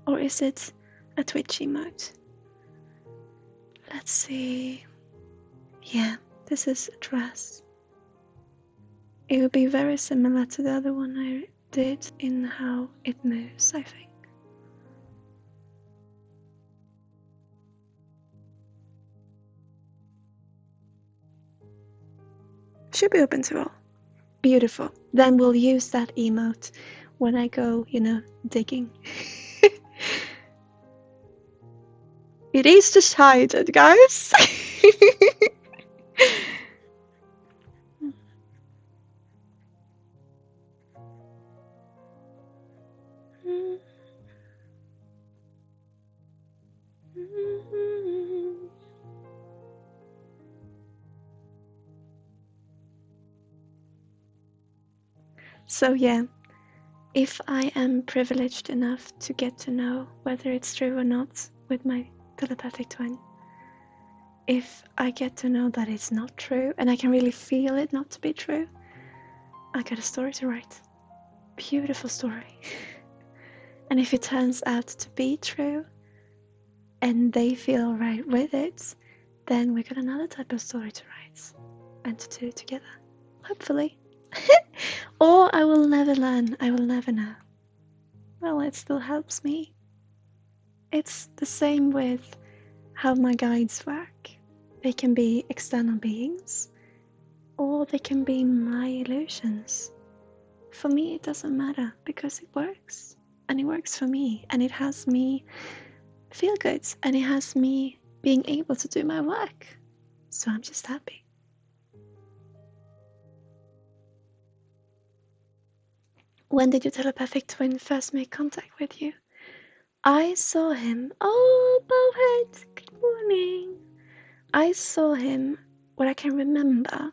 Speaker 1: Or is it a Twitch emote? Let's see. Yeah, this is a dress. It would be very similar to the other one I did in how it moves, I think. Should be open to all. Beautiful. Then we'll use that emote when I go, digging. It is decided, guys. So yeah, if I am privileged enough to get to know whether it's true or not with my telepathic twin, if I get to know that it's not true and I can really feel it not to be true, I got a story to write. Beautiful story. And if it turns out to be true and they feel right with it, then we got another type of story to write and to do together. Hopefully. Or I will never learn. I will never know. Well, it still helps me. It's the same with how my guides work. They can be external beings, or they can be my illusions. For me, it doesn't matter because it works. And it works for me. And it has me feel good. And it has me being able to do my work. So I'm just happy. When did your telepathic twin first make contact with you? I saw him. Oh, Bowhead, good morning. I saw him, what I can remember,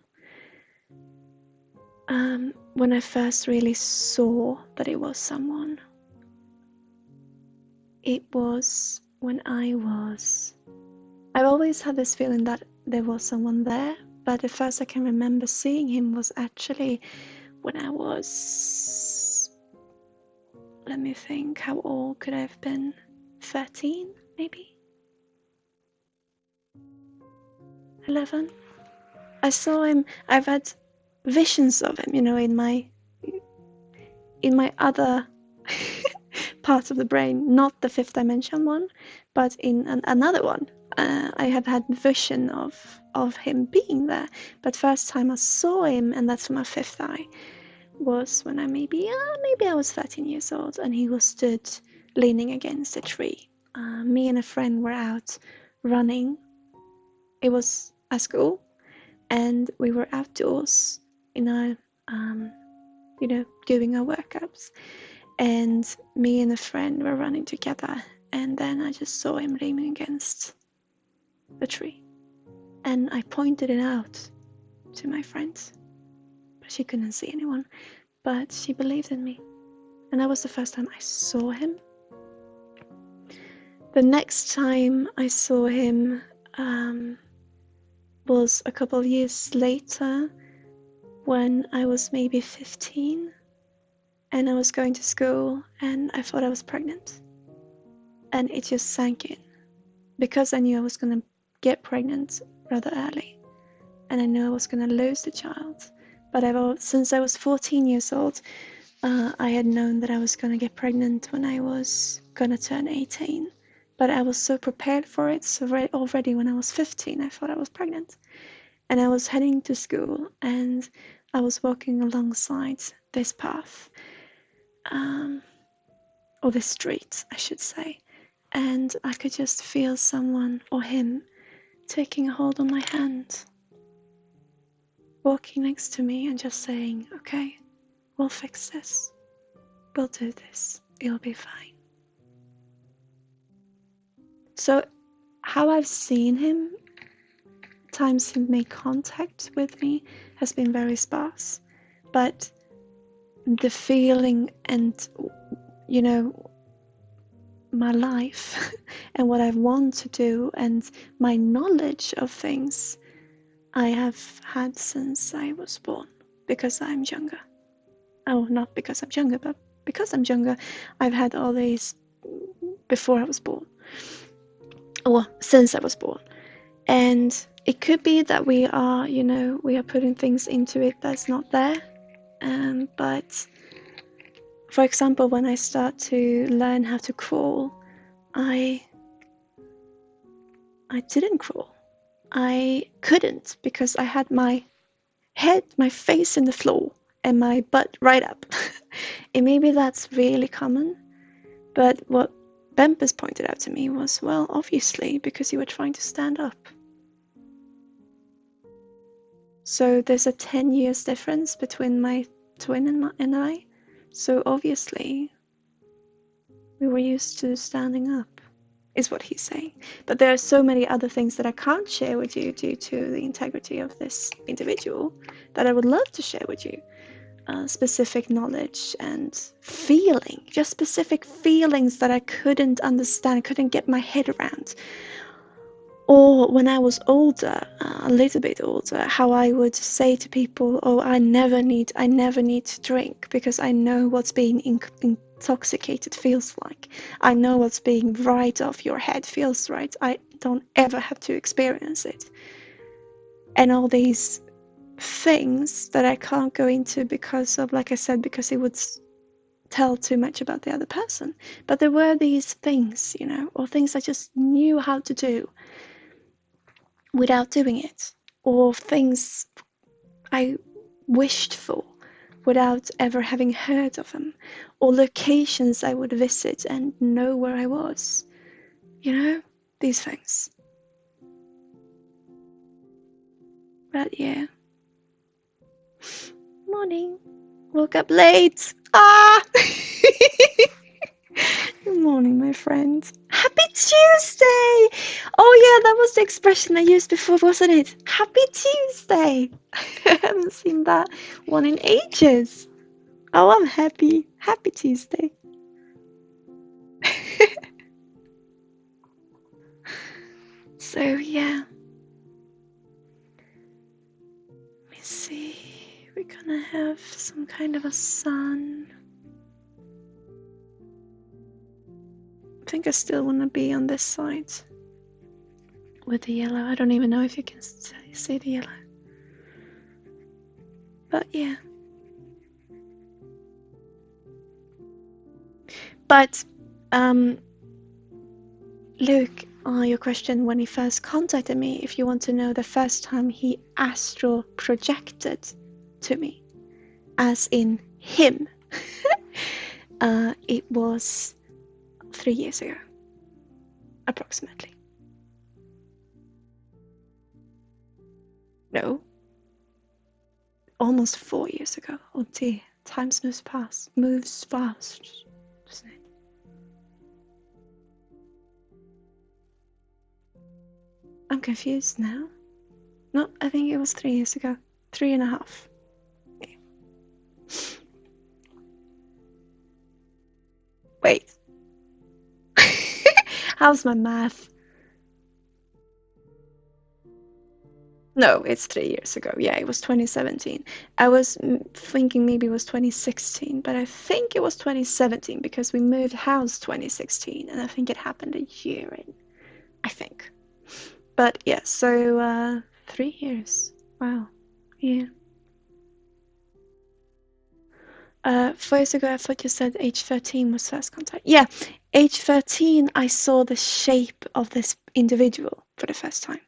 Speaker 1: when I first really saw that it was someone. It was when I've always had this feeling that there was someone there, but the first I can remember seeing him was actually when I was, let me think, how old could I have been? 13, maybe? 11? I saw him, I've had visions of him, in my other part of the brain, not the fifth dimension one, but in another one. I have had vision of him being there, but first time I saw him, and that's from my fifth eye, was when I maybe I was 13 years old, and he was stood leaning against a tree. Me and a friend were out running. It was a school, and we were outdoors in our doing our workouts, and me and a friend were running together, and then I just saw him leaning against the tree, and I pointed it out to my friend, but she couldn't see anyone, but she believed in me, and that was the first time I saw him. The next time I saw him was a couple of years later, when I was maybe 15, and I was going to school, and I thought I was pregnant, and it just sank in, because I knew I was going to get pregnant rather early, and I knew I was going to lose the child. But since I was 14 years old, I had known that I was going to get pregnant when I was going to turn 18, But I was so prepared for it. So already when I was 15, I thought I was pregnant. And I was heading to school, and I was walking alongside this path, or this street, I should say. And I could just feel someone, or him, taking a hold on my hand, walking next to me and just saying, okay, we'll fix this. We'll do this. It'll be fine. So how I've seen him, times he made contact with me, has been very sparse. But the feeling and, you know, my life and what I want to do and my knowledge of things I have had since I was born, because I'm younger. Oh, not because I'm younger, but because I'm younger, I've had all these before I was born, or since I was born. And it could be that we are, you know, we are putting things into it that's not there. But for example, when I start to learn how to crawl, I didn't crawl. I couldn't, because I had my head, my face in the floor and my butt right up. And maybe that's really common. But what Bempus pointed out to me was, well, obviously, because you were trying to stand up. So there's a 10 years difference between my twin and I. So obviously, we were used to standing up, is what he's saying. But there are so many other things that I can't share with you due to the integrity of this individual that I would love to share with you. Specific knowledge and feeling, just specific feelings that I couldn't understand, couldn't get my head around. Or when I was older, a little bit older, how I would say to people, oh, I never need to drink because I know what's being intoxicated feels like. I know what's being right off your head feels right. I don't ever have to experience it. And all these things that I can't go into because of, like I said, because it would tell too much about the other person. But there were these things, you know, or things I just knew how to do without doing it, or things I wished for without ever having heard of them, or locations I would visit and know where I was. You know, these things. But yeah. Morning. Woke up late. Ah! Good morning, my friend. Happy Tuesday! Oh yeah, that was the expression I used before, wasn't it? Happy Tuesday! I haven't seen that one in ages. Oh, I'm happy. Happy Tuesday. So yeah. Let me see. We're gonna have some kind of a sun. I think I still want to be on this side with the yellow. I don't even know if you can see the yellow. But yeah. But Luke, your question when he first contacted me, if you want to know the first time he astral projected to me, as in him, it was 3 years ago, approximately. No, almost 4 years ago. Oh dear, time moves fast, doesn't it? I'm confused now. No, I think it was 3 years ago. 3.5. Yeah. Wait. How's my math? No, it's 3 years ago. Yeah, it was 2017. I was thinking maybe it was 2016, but I think it was 2017 because we moved house 2016, and I think it happened a year in. I think. But yeah, so 3 years. Wow. Yeah. 4 years ago, I thought you said age 13 was first contact. Yeah, age 13, I saw the shape of this individual for the first time.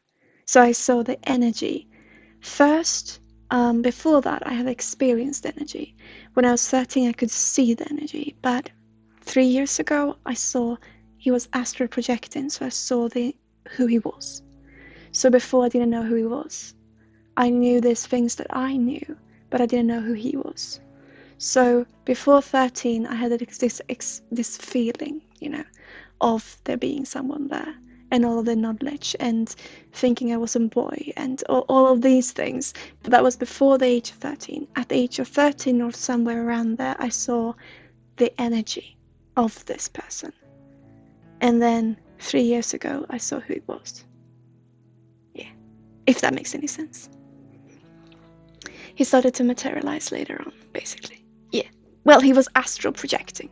Speaker 1: So I saw the energy. First, before that, I had experienced energy. When I was 13, I could see the energy. But 3 years ago, I saw he was astral projecting, so I saw who he was. So before, I didn't know who he was. I knew these things that I knew, but I didn't know who he was. So before 13, I had this feeling, of there being someone there, and all of the knowledge, and thinking I was a boy, and all of these things. But that was before the age of 13. At the age of 13 or somewhere around there, I saw the energy of this person. And then 3 years ago, I saw who it was. Yeah, if that makes any sense. He started to materialize later on, basically. Yeah. Well, he was astral projecting.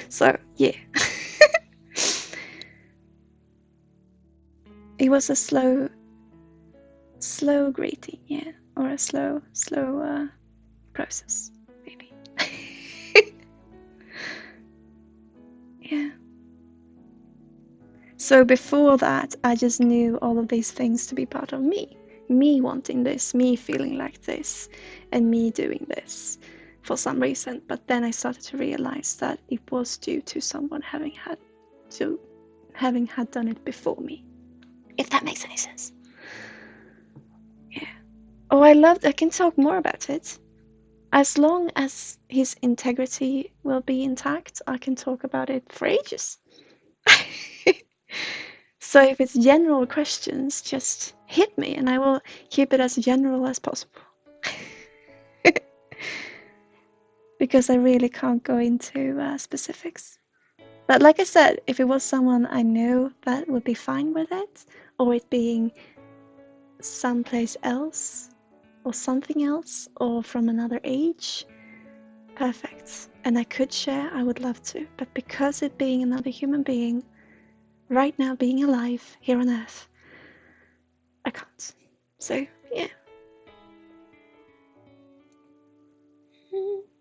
Speaker 1: So, yeah. It was a slow greeting, yeah. Or a slow process, maybe. Yeah. So before that, I just knew all of these things to be part of me. Me wanting this, me feeling like this, and me doing this for some reason. But then I started to realize that it was due to someone having had done it before me. If that makes any sense. Yeah. Oh, I can talk more about it. As long as his integrity will be intact, I can talk about it for ages. So if it's general questions, just hit me and I will keep it as general as possible. Because I really can't go into specifics. But like I said, if it was someone I knew, that would be fine with it, or it being someplace else, or something else, or from another age, perfect. And I could share, I would love to. But because it being another human being, right now being alive here on Earth, I can't. So, yeah.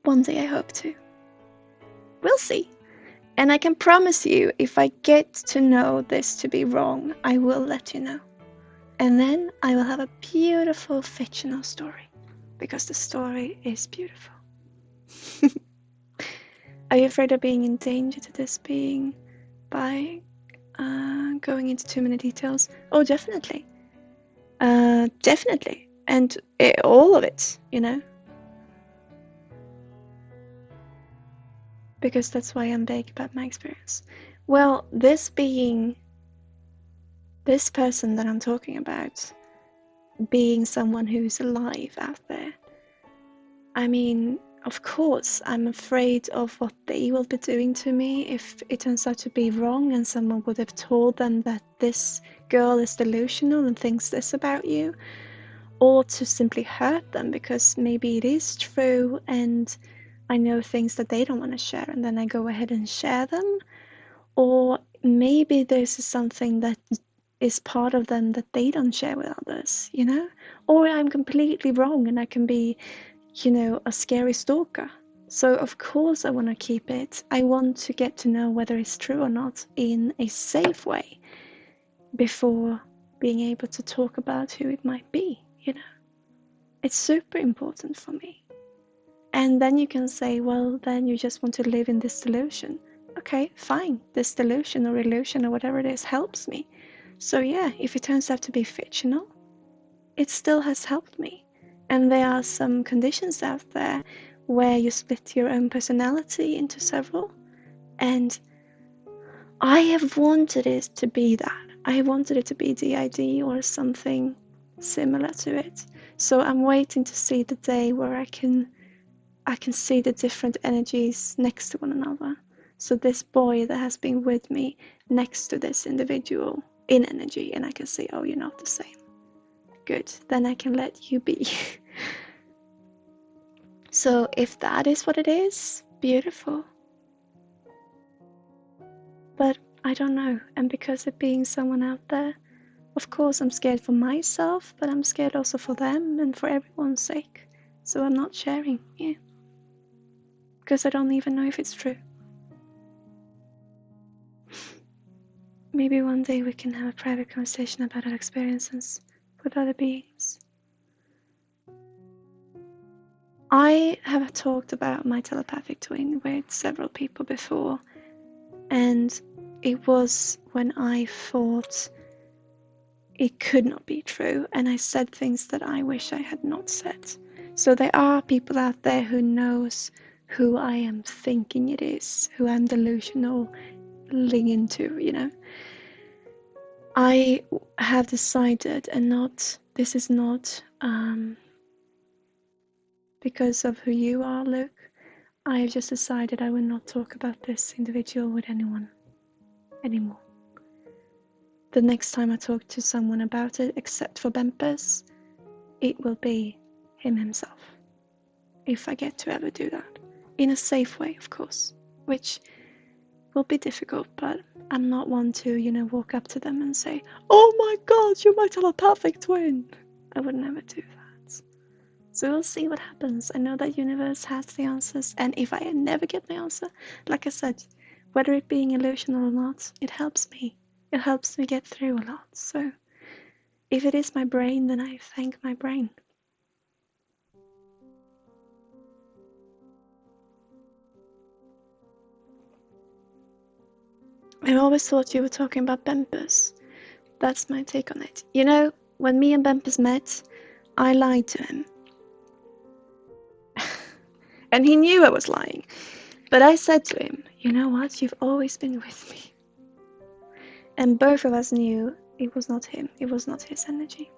Speaker 1: One day I hope to. We'll see. And I can promise you, if I get to know this to be wrong, I will let you know. And then I will have a beautiful fictional story. Because the story is beautiful. Are you afraid of being in danger to this being by going into too many details? Oh, definitely. Definitely. And all of it, Because that's why I'm vague about my experience. Well, this person that I'm talking about, being someone who's alive out there, I mean, of course, I'm afraid of what they will be doing to me if it turns out to be wrong and someone would have told them that this girl is delusional and thinks this about you, or to simply hurt them because maybe it is true and I know things that they don't want to share and then I go ahead and share them, or maybe this is something that is part of them that they don't share with others, or I'm completely wrong and I can be a scary stalker. So of course I want to keep it. I want to get to know whether it's true or not in a safe way before being able to talk about who it might be, It's super important for me. And then you can say, well, then you just want to live in this delusion. Okay, fine. This delusion or illusion or whatever it is helps me. So yeah, if it turns out to be fictional, it still has helped me. And there are some conditions out there where you split your own personality into several. And I have wanted it to be that. I wanted it to be DID or something similar to it. So I'm waiting to see the day where I can see the different energies next to one another. So this boy that has been with me next to this individual in energy, and I can say, oh, you're not the same. Good, then I can let you be. So if that is what it is, beautiful. But I don't know, and because of being someone out there, of course I'm scared for myself, but I'm scared also for them and for everyone's sake. So I'm not sharing, yeah. because I don't even know if it's true. Maybe one day we can have a private conversation about our experiences with other beings. I have talked about my telepathic twin with several people before, and it was when I thought it could not be true, and I said things that I wish I had not said. So there are people out there who knows who I am thinking it is, who I'm delusional into, you know. I have decided, and this is not because of who you are, Luke. I have just decided I will not talk about this individual with anyone anymore. The next time I talk to someone about it, except for Bempers, it will be him himself. If I get to ever do that. In a safe way, of course. Which will be difficult, but I'm not one to, walk up to them and say, "Oh my god, you're my telepathic twin." I would never do that. So we'll see what happens. I know that universe has the answers, and if I never get my answer, like I said, whether it being illusional or not, it helps me. It helps me get through a lot. So if it is my brain, then I thank my brain. I always thought you were talking about Bempers. That's my take on it. You know, when me and Bempers met, I lied to him. And he knew I was lying. But I said to him, "You know what? You've always been with me." And both of us knew it was not him. It was not his energy.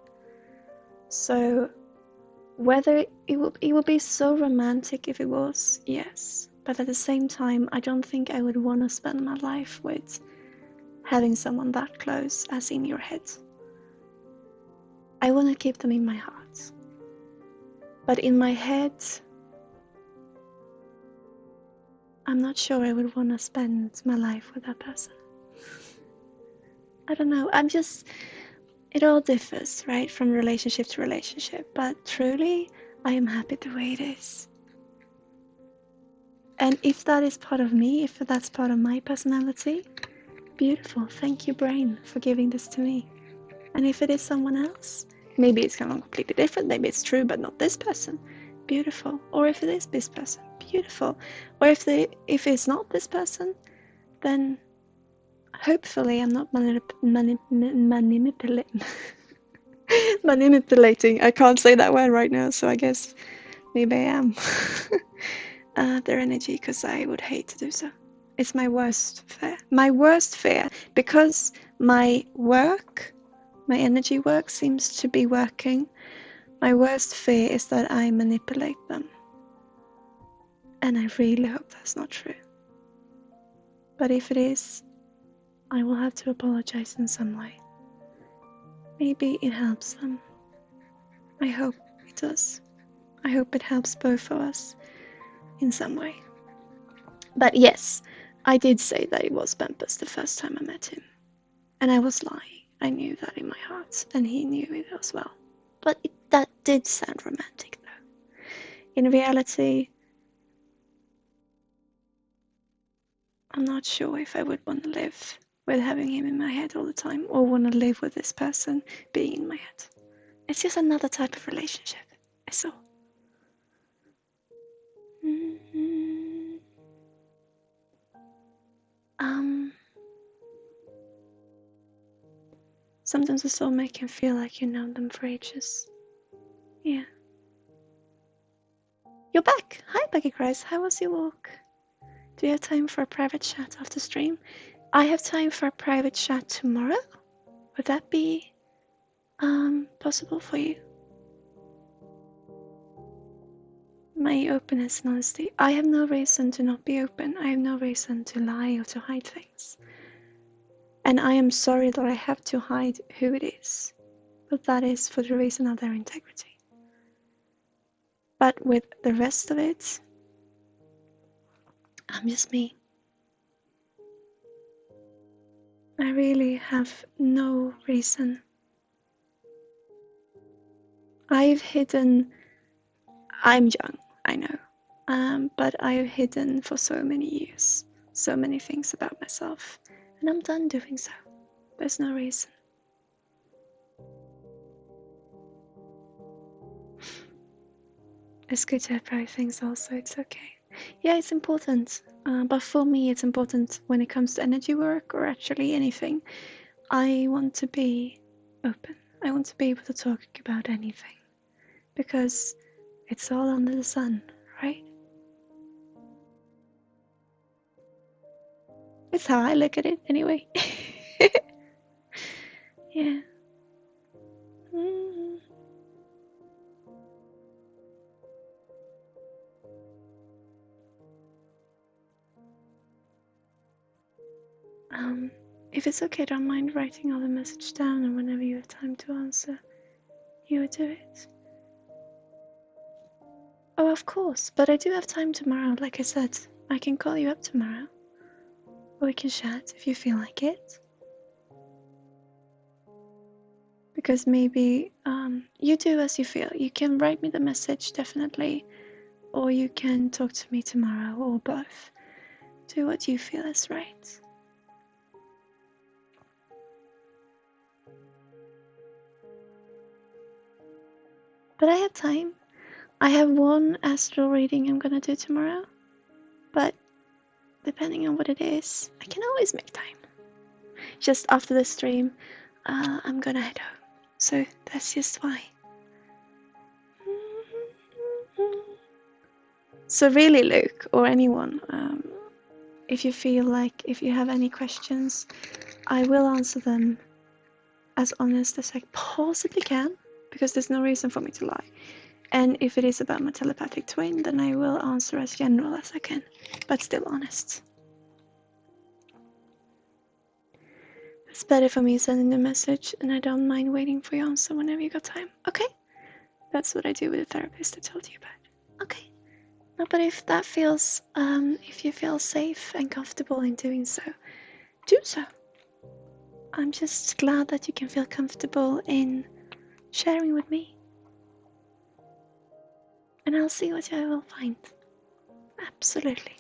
Speaker 1: So whether it would be so romantic if it was, yes. But at the same time, I don't think I would want to spend my life with having someone that close as in your head. I want to keep them in my heart. But in my head, I'm not sure I would want to spend my life with that person. I don't know. It all differs, right? From relationship to relationship. But truly, I am happy the way it is. And if that is part of me, if that's part of my personality, beautiful. Thank you, brain, for giving this to me. And if it is someone else, maybe it's kind of completely different. Maybe it's true, but not this person. Beautiful. Or if it is this person, beautiful. Or if it's not this person, then hopefully I'm not manipulating. I can't say that word right now, so I guess maybe I am. Their energy, because I would hate to do so. It's my worst fear. My worst fear, because my energy work seems to be working. My worst fear is that I manipulate them. And I really hope that's not true. But if it is, I will have to apologize in some way. Maybe it helps them. I hope it does. I hope it helps both of us in some way. But yes, I did say that it was Bempus the first time I met him. And I was lying. I knew that in my heart, and he knew it as well. But that did sound romantic, though. In reality, I'm not sure if I would want to live with having him in my head all the time, or want to live with this person being in my head. It's just another type of relationship. It's all. Sometimes the soulmate can feel like you know them for ages. Yeah. You're back! Hi, Becky Christ. How was your walk? Do you have time for a private chat after stream? I have time for a private chat tomorrow. Would that be possible for you? My openness and honesty. I have no reason to not be open. I have no reason to lie or to hide things. And I am sorry that I have to hide who it is. But that is for the reason of their integrity. But with the rest of it, I'm just me. I really have no reason. I've hidden. I'm young, I know. but I've hidden for so many years so many things about myself, and I'm done doing so. There's no reason. It's good to have private things also, it's okay. Yeah, it's important, but for me it's important when it comes to energy work or actually anything. I want to be open. I want to be able to talk about anything because it's all under the sun, right? It's how I look at it anyway. Yeah. Mm. If it's okay, don't mind writing all the message down, and whenever you have time to answer, you would do it. Oh, of course, but I do have time tomorrow, like I said. I can call you up tomorrow. Or we can chat if you feel like it. Because maybe you do as you feel. You can write me the message, definitely. Or you can talk to me tomorrow, or both. Do what you feel is right. But I have time. I have one astral reading I'm gonna do tomorrow. But depending on what it is, I can always make time. Just after the stream, I'm gonna head home. So that's just why. So really, Luke, or anyone, if you feel like, if you have any questions, I will answer them as honest as I possibly can, because there's no reason for me to lie. And if it is about my telepathic twin, then I will answer as general as I can, but still honest. It's better for me sending the message, and I don't mind waiting for your answer whenever you got time. Okay? That's what I do with the therapist I told you about. Okay. No, but if that feels, if you feel safe and comfortable in doing so, do so. I'm just glad that you can feel comfortable in sharing with me. And I'll see what I will find. Absolutely.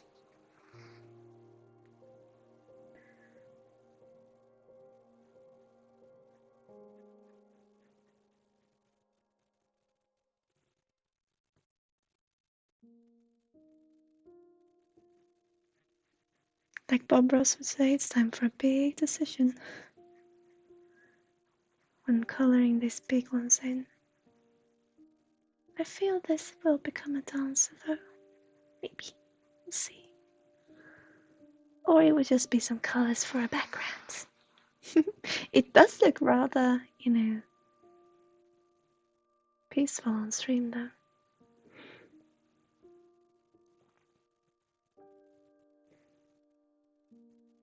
Speaker 1: Like Bob Ross would say, it's time for a big decision when coloring these big ones in. I feel this will become a dancer though. Maybe. We'll see. Or it would just be some colors for a background. It does look rather, peaceful on stream though.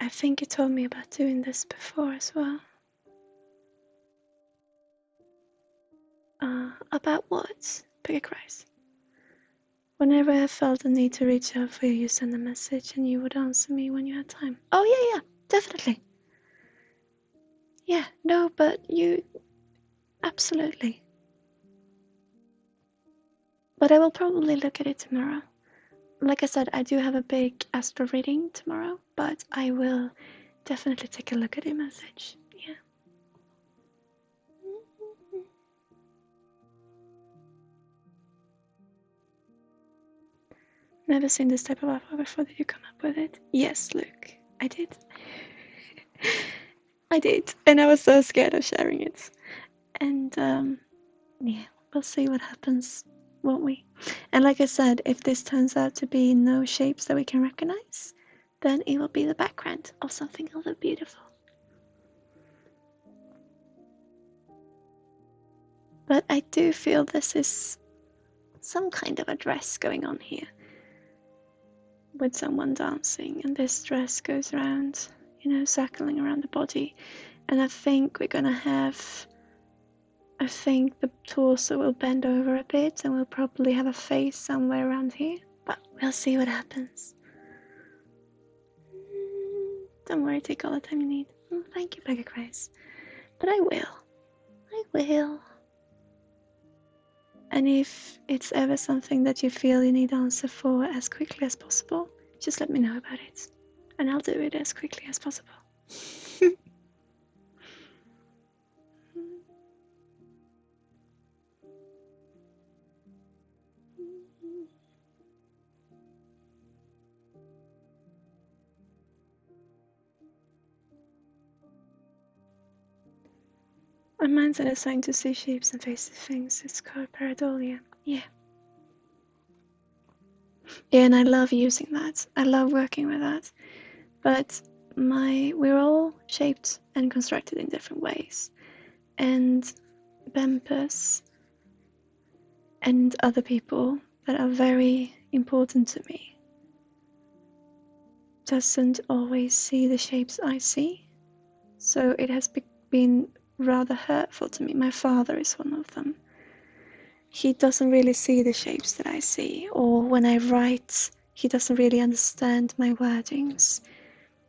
Speaker 1: I think you told me about doing this before as well. About what? Bigger Christ. Whenever I felt the need to reach out for you, you send a message and you would answer me when you had time. Oh, yeah, definitely. Yeah, no, but you... Absolutely. But I will probably look at it tomorrow. Like I said, I do have a big astro reading tomorrow, but I will definitely take a look at your message. Yeah. Never seen this type of alpha before. Did you come up with it? Yes, Luke. I did. I did. And I was so scared of sharing it. And yeah, we'll see what happens, won't we? And like I said, if this turns out to be no shapes that we can recognize, then it will be the background of something other beautiful. But I do feel this is some kind of a dress going on here, with someone dancing, and this dress goes around, circling around the body. And I think we're gonna have, I think the torso will bend over a bit, and we'll probably have a face somewhere around here. But we'll see what happens. Don't worry, take all the time you need. Oh, thank you, Beggar Grace. But I will. And if it's ever something that you feel you need answer for as quickly as possible, just let me know about it, and I'll do it as quickly as possible. My mind's assigned to see shapes and face things. It's called pareidolia. Yeah. Yeah, and I love using that. I love working with that. But we're all shaped and constructed in different ways. And Bempus and other people that are very important to me doesn't always see the shapes I see. So it has been rather hurtful to me. My father is one of them. He doesn't really see the shapes that I see, or when I write, he doesn't really understand my wordings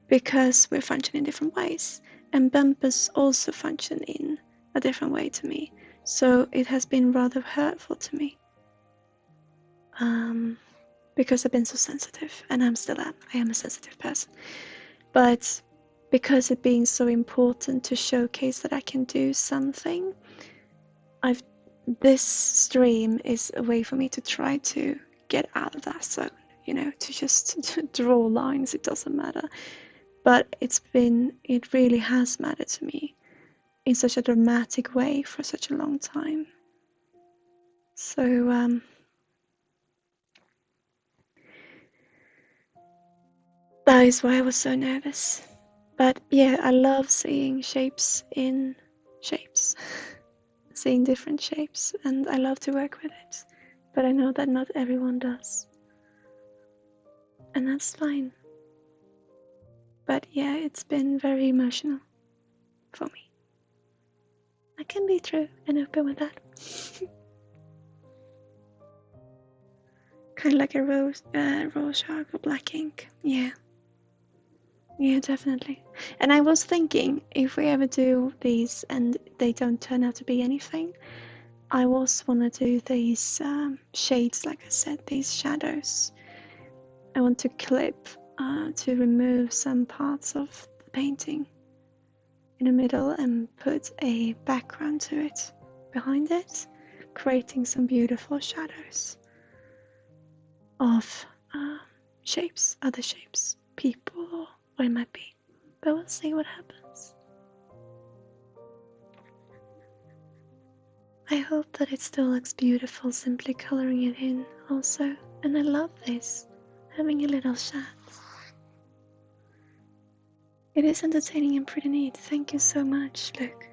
Speaker 1: because we function in different ways. And Bumpers also function in a different way to me. So it has been rather hurtful to me. Because I've been so sensitive, and I am a sensitive person. But because it being so important to showcase that I can do something, this stream is a way for me to try to get out of that zone, to just draw lines. It doesn't matter. But it really has mattered to me in such a dramatic way for such a long time. So that is why I was so nervous. But yeah, I love seeing shapes in shapes, seeing different shapes, and I love to work with it. But I know that not everyone does. And that's fine. But yeah, it's been very emotional for me. I can be true and open with that. Kind of like a raw shark or black ink. Yeah, definitely. And I was thinking, if we ever do these and they don't turn out to be anything, I also want to do these shades, like I said, these shadows. I want to clip to remove some parts of the painting in the middle and put a background to it behind it, creating some beautiful shadows of shapes, other shapes, people, or what it might be. But we'll see what happens. I hope that it still looks beautiful simply coloring it in also. And I love this, having a little chat. It is entertaining and pretty neat. Thank you so much, Luke.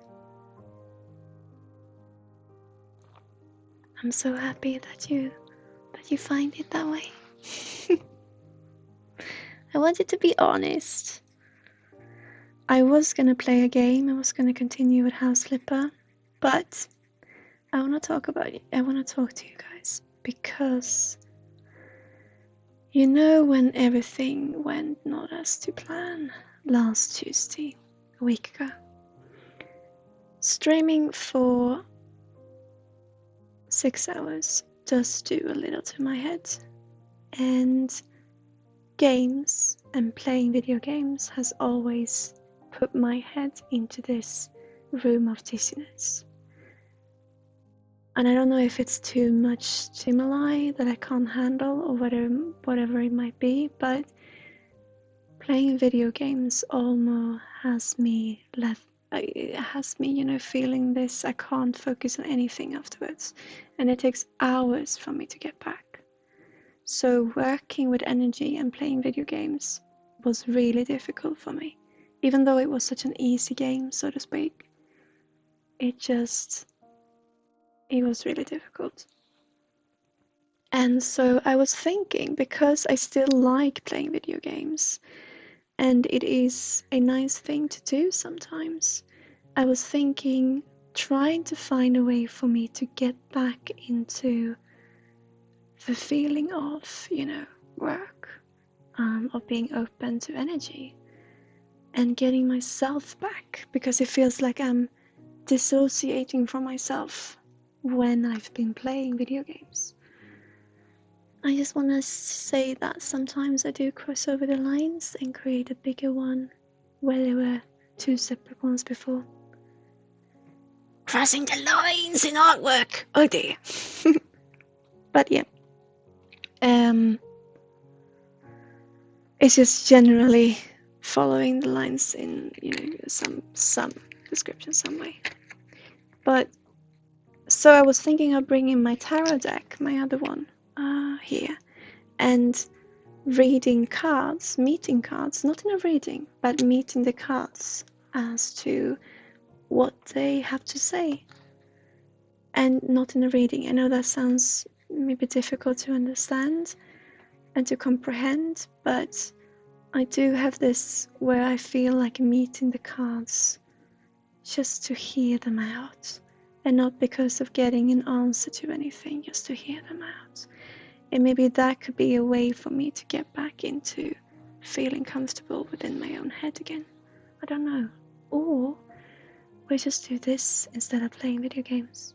Speaker 1: I'm so happy that you find it that way. I wanted to be honest. I was gonna play a game. I was gonna continue with House Slipper, but I want to talk about it. I want to talk to you guys because when everything went not as to plan last Tuesday, a week ago, streaming for 6 hours does do a little to my head, and games and playing video games has always put my head into this room of dizziness. And I don't know if it's too much stimuli that I can't handle or whatever it might be, but playing video games almost has me feeling this. I can't focus on anything afterwards, and it takes hours for me to get back. So working with energy and playing video games was really difficult for me, even though it was such an easy game, so to speak. It was really difficult. And so I was thinking, because I still like playing video games, and it is a nice thing to do sometimes, I was thinking, trying to find a way for me to get back into the feeling of, work, of being open to energy, and getting myself back, because it feels like I'm dissociating from myself when I've been playing video games. I just want to say that sometimes I do cross over the lines and create a bigger one where there were two separate ones before. Crossing the lines in artwork! Oh dear. But yeah. It's just generally following the lines in, you know, some description, some way. But so I was thinking of bringing my tarot deck, my other one, here, and reading cards, meeting cards, not in a reading, but meeting the cards as to what they have to say, and not in a reading. I know that sounds maybe difficult to understand and to comprehend, but I do have this where I feel like meeting the cards just to hear them out, and not because of getting an answer to anything, just to hear them out. And maybe that could be a way for me to get back into feeling comfortable within my own head again. I don't know. Or we just do this instead of playing video games.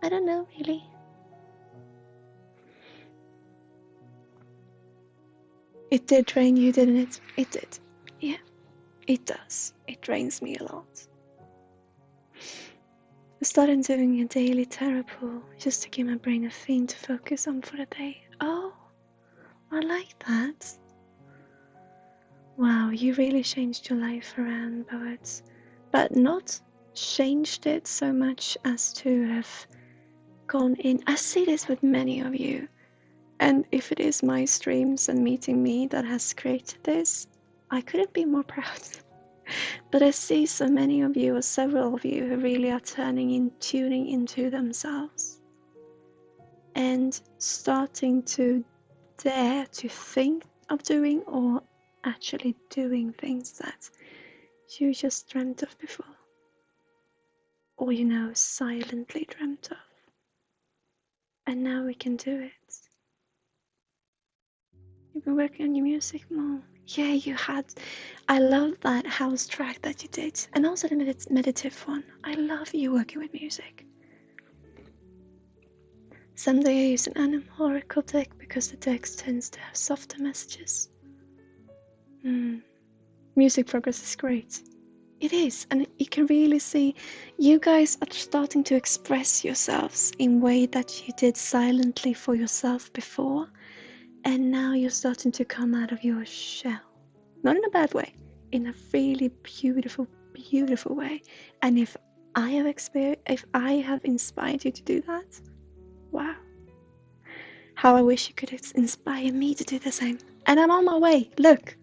Speaker 1: I don't know, really. It did drain you, didn't it? It did. Yeah, it does. It drains me a lot. I started doing a daily tarot pull just to give my brain a theme to focus on for the day. Oh, I like that. Wow, you really changed your life around, Poets. But not changed it so much as to have gone in. I see this with many of you. And if it is my streams and meeting me that has created this, I couldn't be more proud. But I see so many of you, or several of you, who really are tuning into themselves and starting to dare to think of doing, or actually doing things that you just dreamt of before, or you know, silently dreamt of. And now we can do it. You've been working on your music more. Yeah, you had. I love that house track that you did, and also the meditative one. I love you working with music. Someday I use an animal oracle deck because the deck tends to have softer messages. Music progress is great. It is, and you can really see you guys are starting to express yourselves in a way that you did silently for yourself before, and now you're starting to come out of your shell. Not in a bad way, in a really beautiful, beautiful way. And if I have inspired you to do that, wow. How I wish you could inspire me to do the same. And I'm on my way. Look,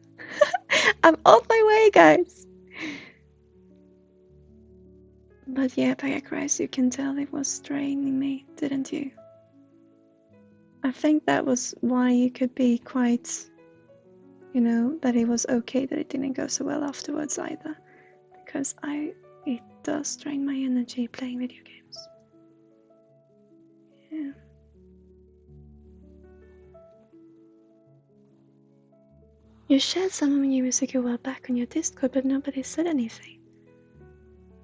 Speaker 1: I'm on my way, guys. But yeah, Pegacris, you can tell it was draining me, didn't you? I think that was why you could be quite, you know, that it was okay that it didn't go so well afterwards either. Because it does drain my energy playing video games. Yeah. You shared some of your music a while back on your Discord, but nobody said anything.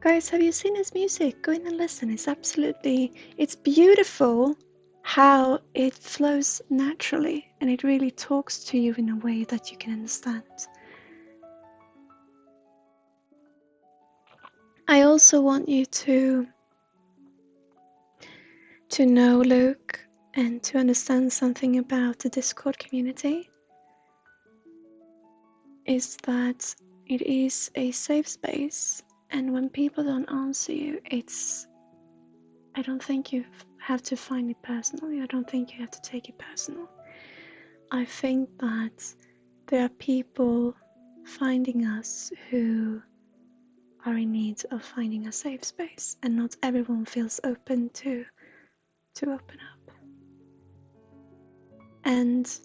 Speaker 1: Guys, have you seen his music? Go in and listen. It's beautiful how it flows naturally, and it really talks to you in a way that you can understand. I also want you to know, Luke, and to understand something about the Discord community, is that it is a safe space, and when people don't answer you, I don't think you have to find it personally. I don't think you have to take it personal. I think that there are people finding us who are in need of finding a safe space, and not everyone feels open to open up. And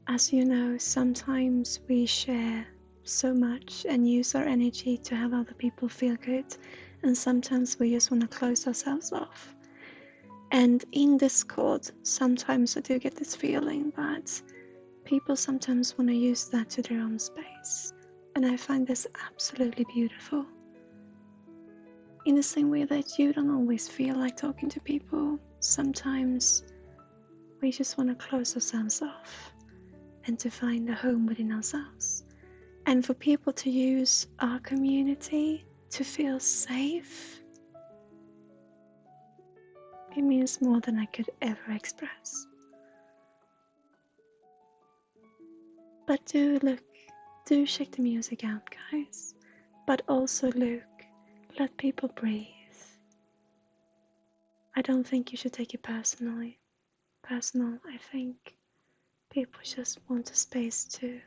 Speaker 1: as you know, sometimes we share so much and use our energy to have other people feel good, and sometimes we just want to close ourselves off. And in Discord, sometimes I do get this feeling that people sometimes want to use that to their own space, and I find this absolutely beautiful. in the same way that you don't always feel like talking to people, sometimes we just want to close ourselves off and to find a home within ourselves. And for people to use our community to feel safe, it means more than I could ever express. But do check the music out, guys. But also let people breathe. I don't think you should take it personal. I think people just want a space to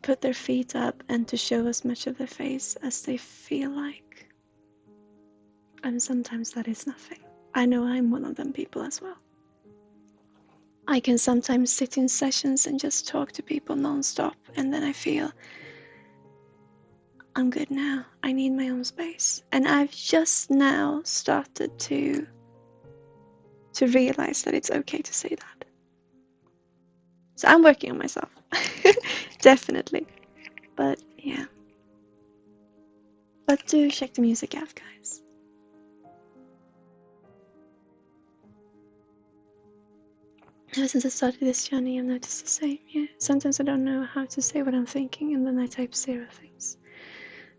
Speaker 1: put their feet up and to show as much of their face as they feel like. And sometimes that is nothing. I know I'm one of them people as well. I can sometimes sit in sessions and just talk to people non-stop, and then I feel I'm good now. I need my own space. And I've just now started to realize that it's okay to say that. So I'm working on myself. Definitely. But yeah. But do check the music out, guys. Ever since I started this journey, I've noticed the same. Yeah. Sometimes I don't know how to say what I'm thinking, and then I type 0 things.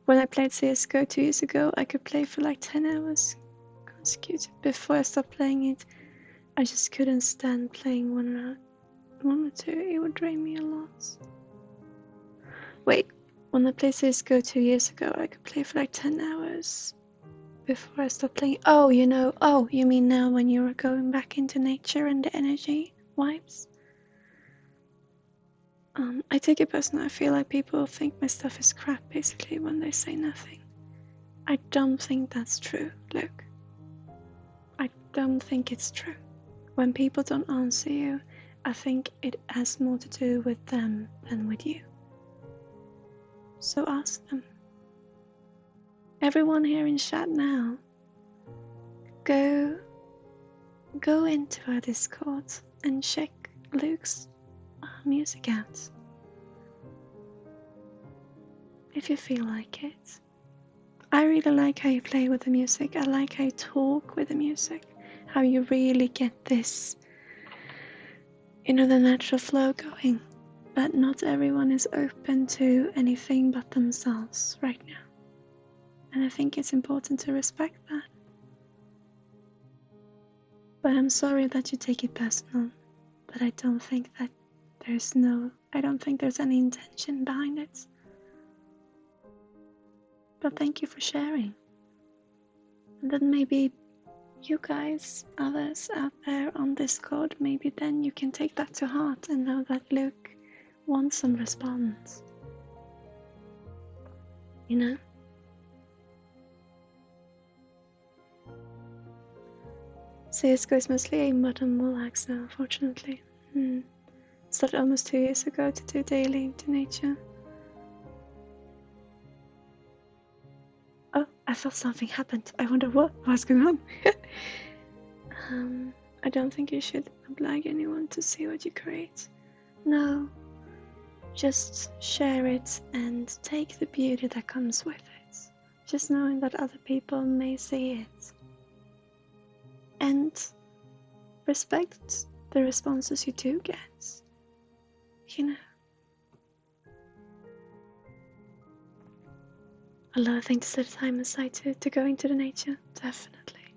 Speaker 1: When I played CSGO 2 years ago, I could play for like 10 hours consecutive. Before I stopped playing it, I just couldn't stand playing one or two. It would drain me a lot. Wait, when I played CSGO 2 years ago, I could play for like 10 hours before I stopped playing. Oh, you mean now when you were going back into nature and the energy vibes? I take it personal. I feel like people think my stuff is crap basically when they say nothing. I don't think that's true, Luke. I don't think it's true. When people don't answer you, I think it has more to do with them than with you. So ask them. Everyone here in chat now, go into our Discord and check Luke's music out. If you feel like it. I really like how you play with the music. I like how you talk with the music. How you really get this, the natural flow going. But not everyone is open to anything but themselves right now. And I think it's important to respect that. But I'm sorry that you take it personal. But I don't think there's any intention behind it. But thank you for sharing. And then maybe you guys, others out there on Discord, maybe then you can take that to heart and know that Luke wants some response. CSGO is mostly aim button Molax now, unfortunately. Started almost 2 years ago to do daily into nature. Oh, I thought something happened. I wonder what's going on. I don't think you should oblige anyone to see what you create. No, just share it and take the beauty that comes with it. Just knowing that other people may see it. And respect the responses you do get. A lot of things to set time aside to go into the nature, definitely.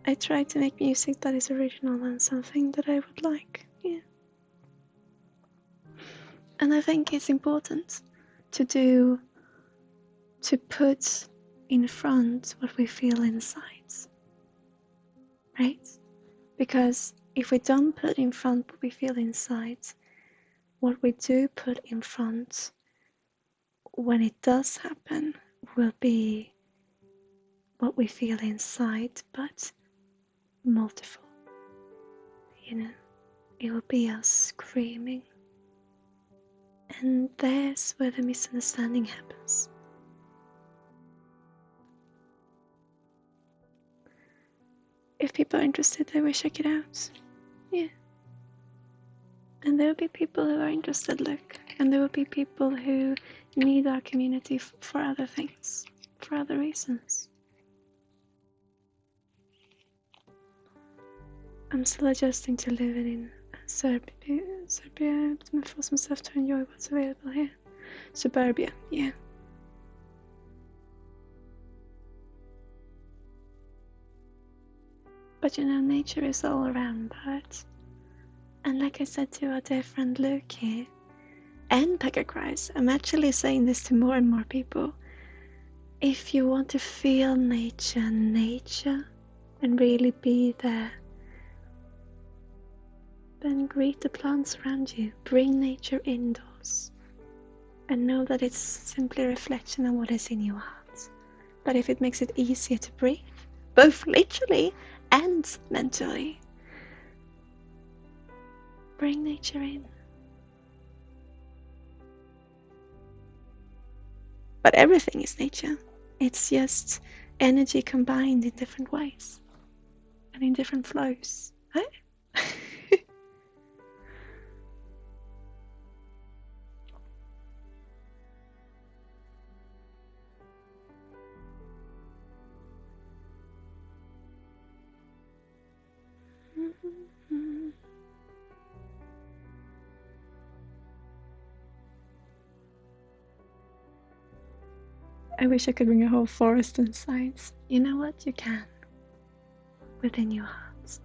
Speaker 1: I try to make music that is original and something that I would like, yeah. And I think it's important to put in front what we feel inside, right? Because if we don't put in front what we feel inside, what we do put in front when it does happen will be what we feel inside, but multiple. It will be us screaming. And there's where the misunderstanding happens. If people are interested, they will check it out. Yeah. And there will be people who are interested, look. And there will be people who need our community for other things, for other reasons. I'm still adjusting to living in Serbia, but force myself to enjoy what's available here. Suburbia, yeah. But you know, nature is all around birds. And like I said to our dear friend Luke here, and Pekka Christ, I'm actually saying this to more and more people. If you want to feel nature, and really be there, then greet the plants around you. Bring nature indoors. And know that it's simply a reflection of what is in your heart. But if it makes it easier to breathe, both literally and mentally, bring nature in. But everything is nature. It's just energy combined in different ways and in different flows. Right? I wish I could bring a whole forest inside. You know what? You can. Within your heart.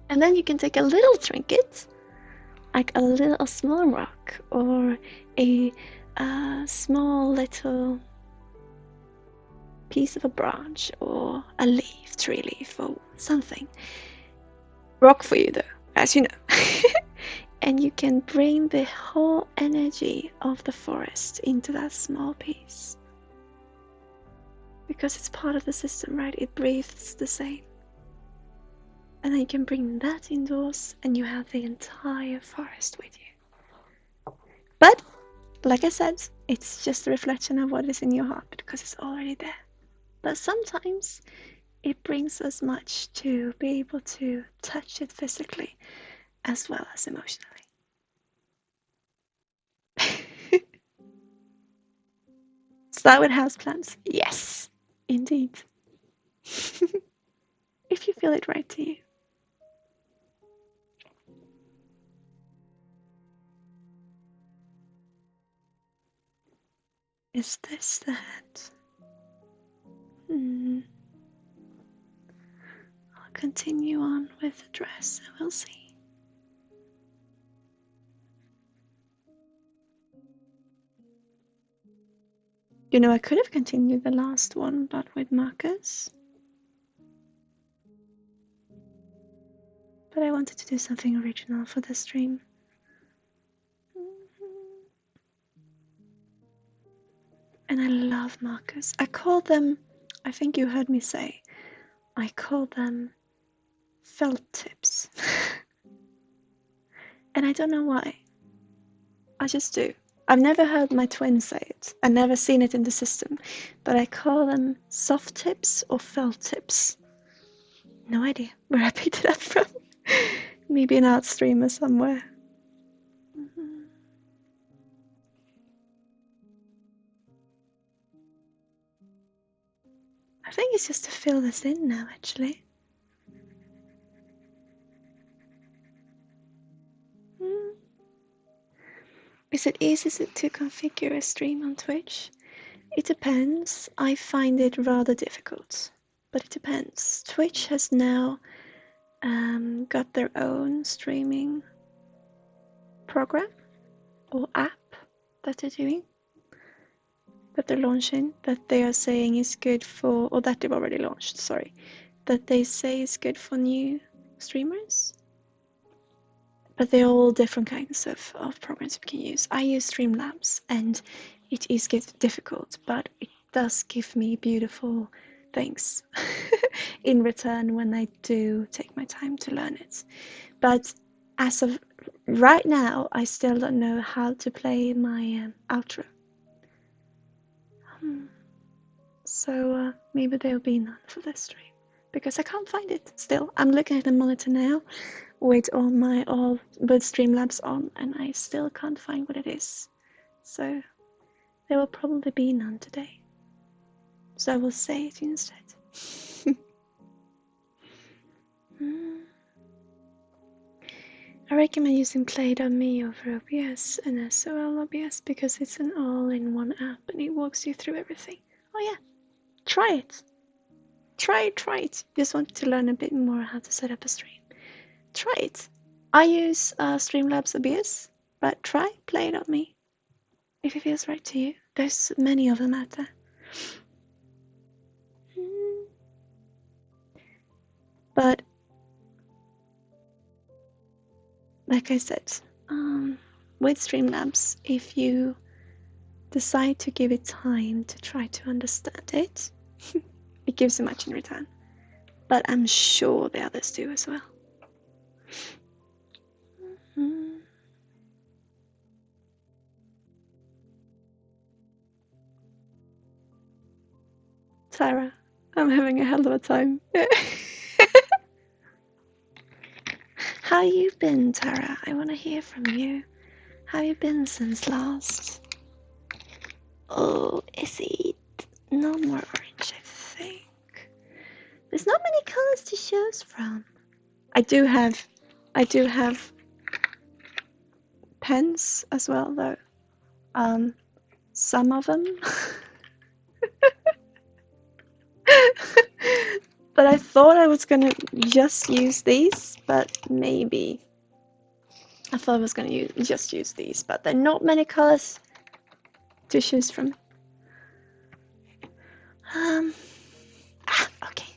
Speaker 1: And then you can take a little trinket, like a small rock, or a small little piece of a branch, or a leaf, tree leaf, or something. Rock for you though, as you know. And you can bring the whole energy of the forest into that small piece. Because it's part of the system, right? It breathes the same. And then you can bring that indoors and you have the entire forest with you. But, like I said, it's just a reflection of what is in your heart because it's already there. But sometimes it brings us much to be able to touch it physically as well as emotionally. Start with houseplants. Yes, indeed. If you feel it right to you. Is this that? I'll continue on with the dress and we'll see. You know, I could have continued the last one, but with Marcus. But I wanted to do something original for the stream. And I love Marcus. I call them, I think you heard me say, I call them felt tips. And I don't know why. I just do. I've never heard my twin say it. I've never seen it in the system. But I call them soft tips or felt tips. No idea where I picked it up from. Maybe an art streamer somewhere. I think it's just to fill this in now, actually. Is it easy to configure a stream on Twitch? It depends. I find it rather difficult, but it depends. Twitch has now got their own streaming program or app that they're doing, that they're launching, that they are saying is good for, or that they've already launched, sorry, that they say is good for new streamers. But they're all different kinds of programs we can use. I use Streamlabs and it is difficult, but it does give me beautiful things in return when I do take my time to learn it. But as of right now, I still don't know how to play my outro. So maybe there'll be none for this stream because I can't find it still. I'm looking at the monitor now with all but Streamlabs on, and I still can't find what it is. So There will probably be none today, so I will say it instead. I recommend using Play.me over OBS and SOL OBS because it's an all-in-one app and it walks you through everything. Oh yeah, try it. Try it. Just want to learn a bit more how to set up a stream. Try it. I use Streamlabs OBS, but try Play.me if it feels right to you. There's many of them out there. But like I said, with Streamlabs, if you decide to give it time to try to understand it, it gives you much in return. But I'm sure the others do as well. Tara, I'm having a hell of a time. How you been, Tara? I want to hear from you. How you been since last? Oh, is it no more orange? I think there's not many colors to choose from. I do have pens as well, though. Some of them. But I thought I was gonna just use these, but maybe. I thought I was gonna just use these, but there are not many colors to choose from. Okay.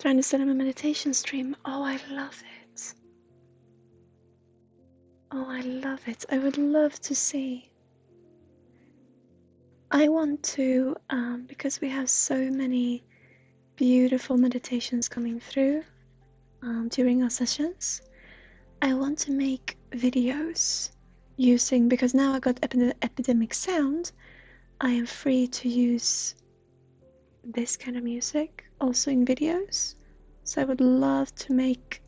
Speaker 1: Trying to set up a meditation stream. Oh, I love it. Oh, I love it. I would love to see. I want to, because we have so many beautiful meditations coming through during our sessions, I want to make videos using, because now I got epidemic sound, I am free to use this kind of music also in videos. So I would love to make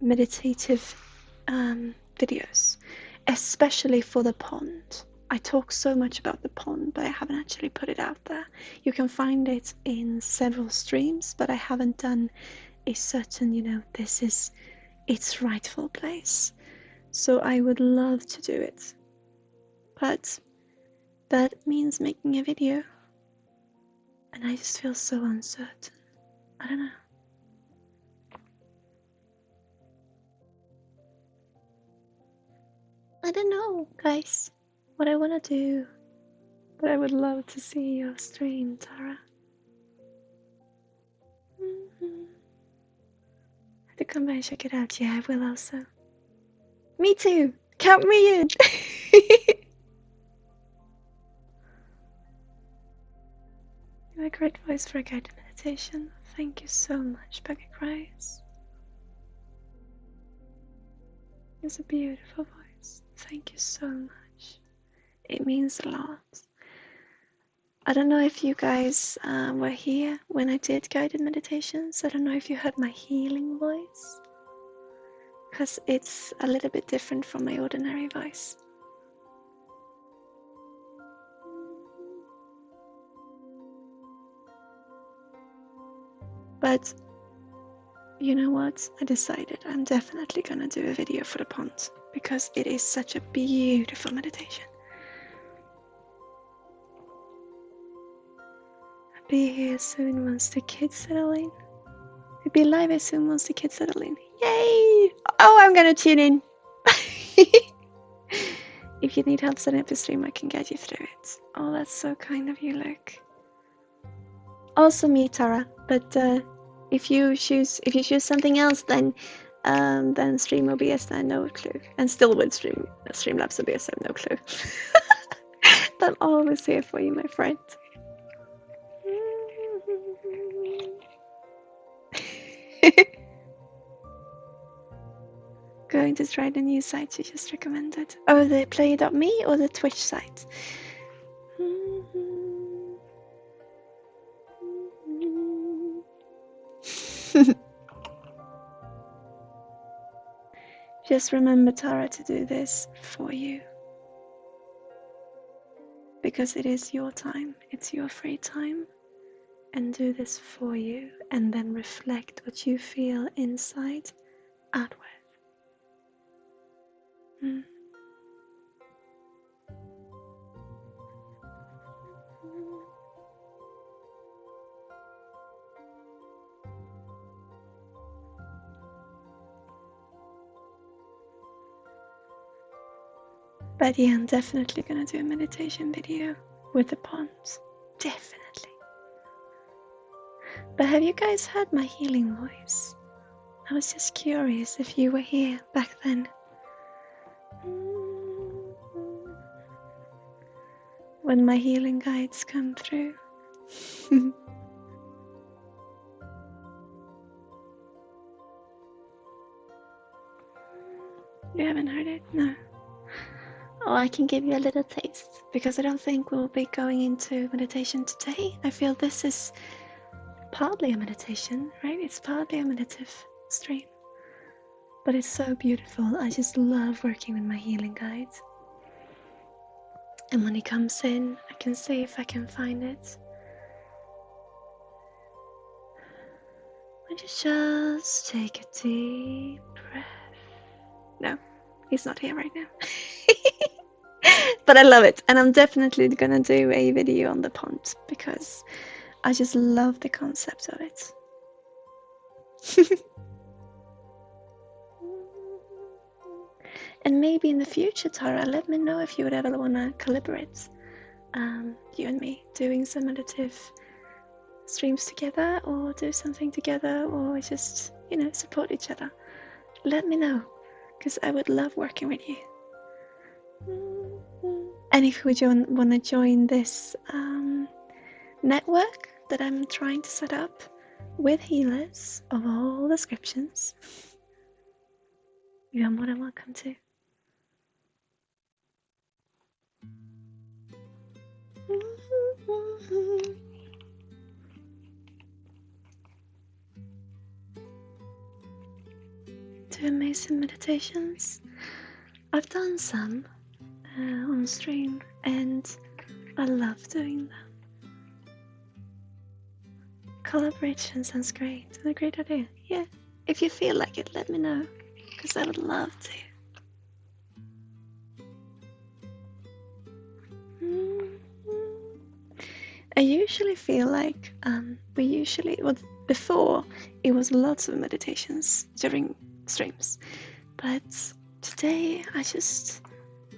Speaker 1: meditative videos, especially for the pond. I talk so much about the pond, but I haven't actually put it out there. You can find it in several streams, but I haven't done a certain, this is its rightful place. So I would love to do it. But that means making a video. And I just feel so uncertain. I don't know. I don't know, guys, what I want to do. But I would love to see your stream, Tara. I have to come by and check it out. Yeah, I will also. Me too! Count me in! You have a great voice for a guided meditation. Thank you so much, Bucket Cries. It's a beautiful voice. Thank you so much. It means a lot. I don't know if you guys were here when I did guided meditations. I don't know if you heard my healing voice, because it's a little bit different from my ordinary voice. But you know what? I decided I'm definitely gonna do a video for the pond because it is such a beautiful meditation. I'll be here soon once the kids settle in. We'll be live as soon once the kids settle in. Yay! Oh, I'm gonna tune in. If you need help setting up a stream, I can guide you through it. Oh, that's so kind of you, Luke. Also me, Tara, but if you choose something else, then Stream OBS, I have no clue. And still with Streamlabs OBS, I have no clue. But I'm always here for you, my friend. Going to try the new site you just recommended. Oh, the play.me or the Twitch site? Just remember, Tara, to do this for you. Because it is your time, it's your free time. And do this for you, and then reflect what you feel inside outward. But yeah, I'm definitely gonna do a meditation video with the ponds. Definitely. But have you guys heard my healing voice? I was just curious if you were here back then. When my healing guides come through. You haven't heard it? No. Oh, I can give you a little taste, because I don't think we'll be going into meditation today. I feel this is partly a meditation, right? It's partly a meditative stream. But it's so beautiful. I just love working with my healing guides. And when he comes in, I can see if I can find it. Would you just take a deep breath? No, he's not here right now. But I love it, and I'm definitely gonna do a video on the pond because I just love the concept of it. And maybe in the future, Tara, let me know if you would ever want to collaborate, you and me, doing some meditative streams together, or do something together, or just, you know, support each other. Let me know, because I would love working with you. And if you want to join this network that I'm trying to set up with healers of all descriptions, you are more than welcome to. Do amazing meditations. I've done some on stream, and I love doing them. Collaboration sounds great. A great idea. Yeah, if you feel like it, let me know, because I would love to. I usually feel like before it was lots of meditations during streams, but today I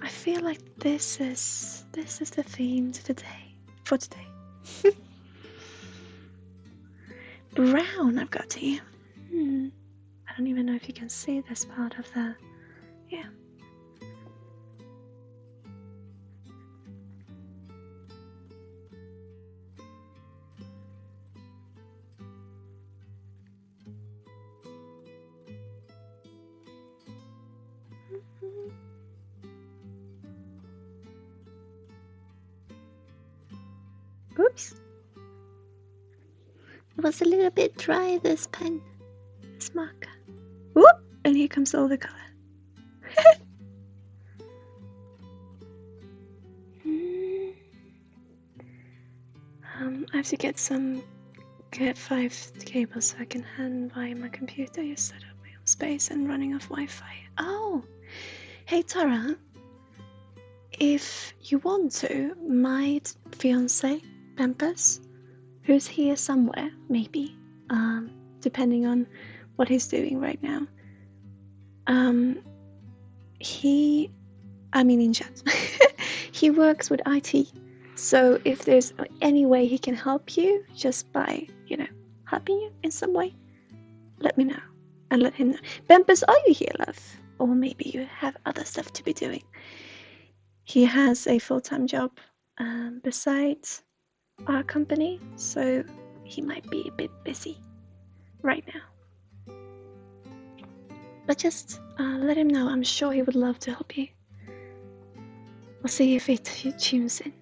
Speaker 1: feel like this is the theme for today. Brown I've got here. I don't even know if you can see this part of the, yeah. Oops. It was a little bit dry, this pen, this marker. Whoop! And here comes all the color. I have to get some Cat5 cables so I can hand by my computer. Just set up my own space and running off Wi-Fi. Oh! Hey Tara, if you want to, my fiance, Pampers, who's here somewhere, maybe, depending on what he's doing right now. In chat, he works with IT, so if there's any way he can help you, just by, helping you in some way, let me know, and let him know. Pampers, are you here, love? Or maybe you have other stuff to be doing. He has a full-time job besides our company, so he might be a bit busy right now. But just let him know. I'm sure he would love to help you. We'll see if he tunes in.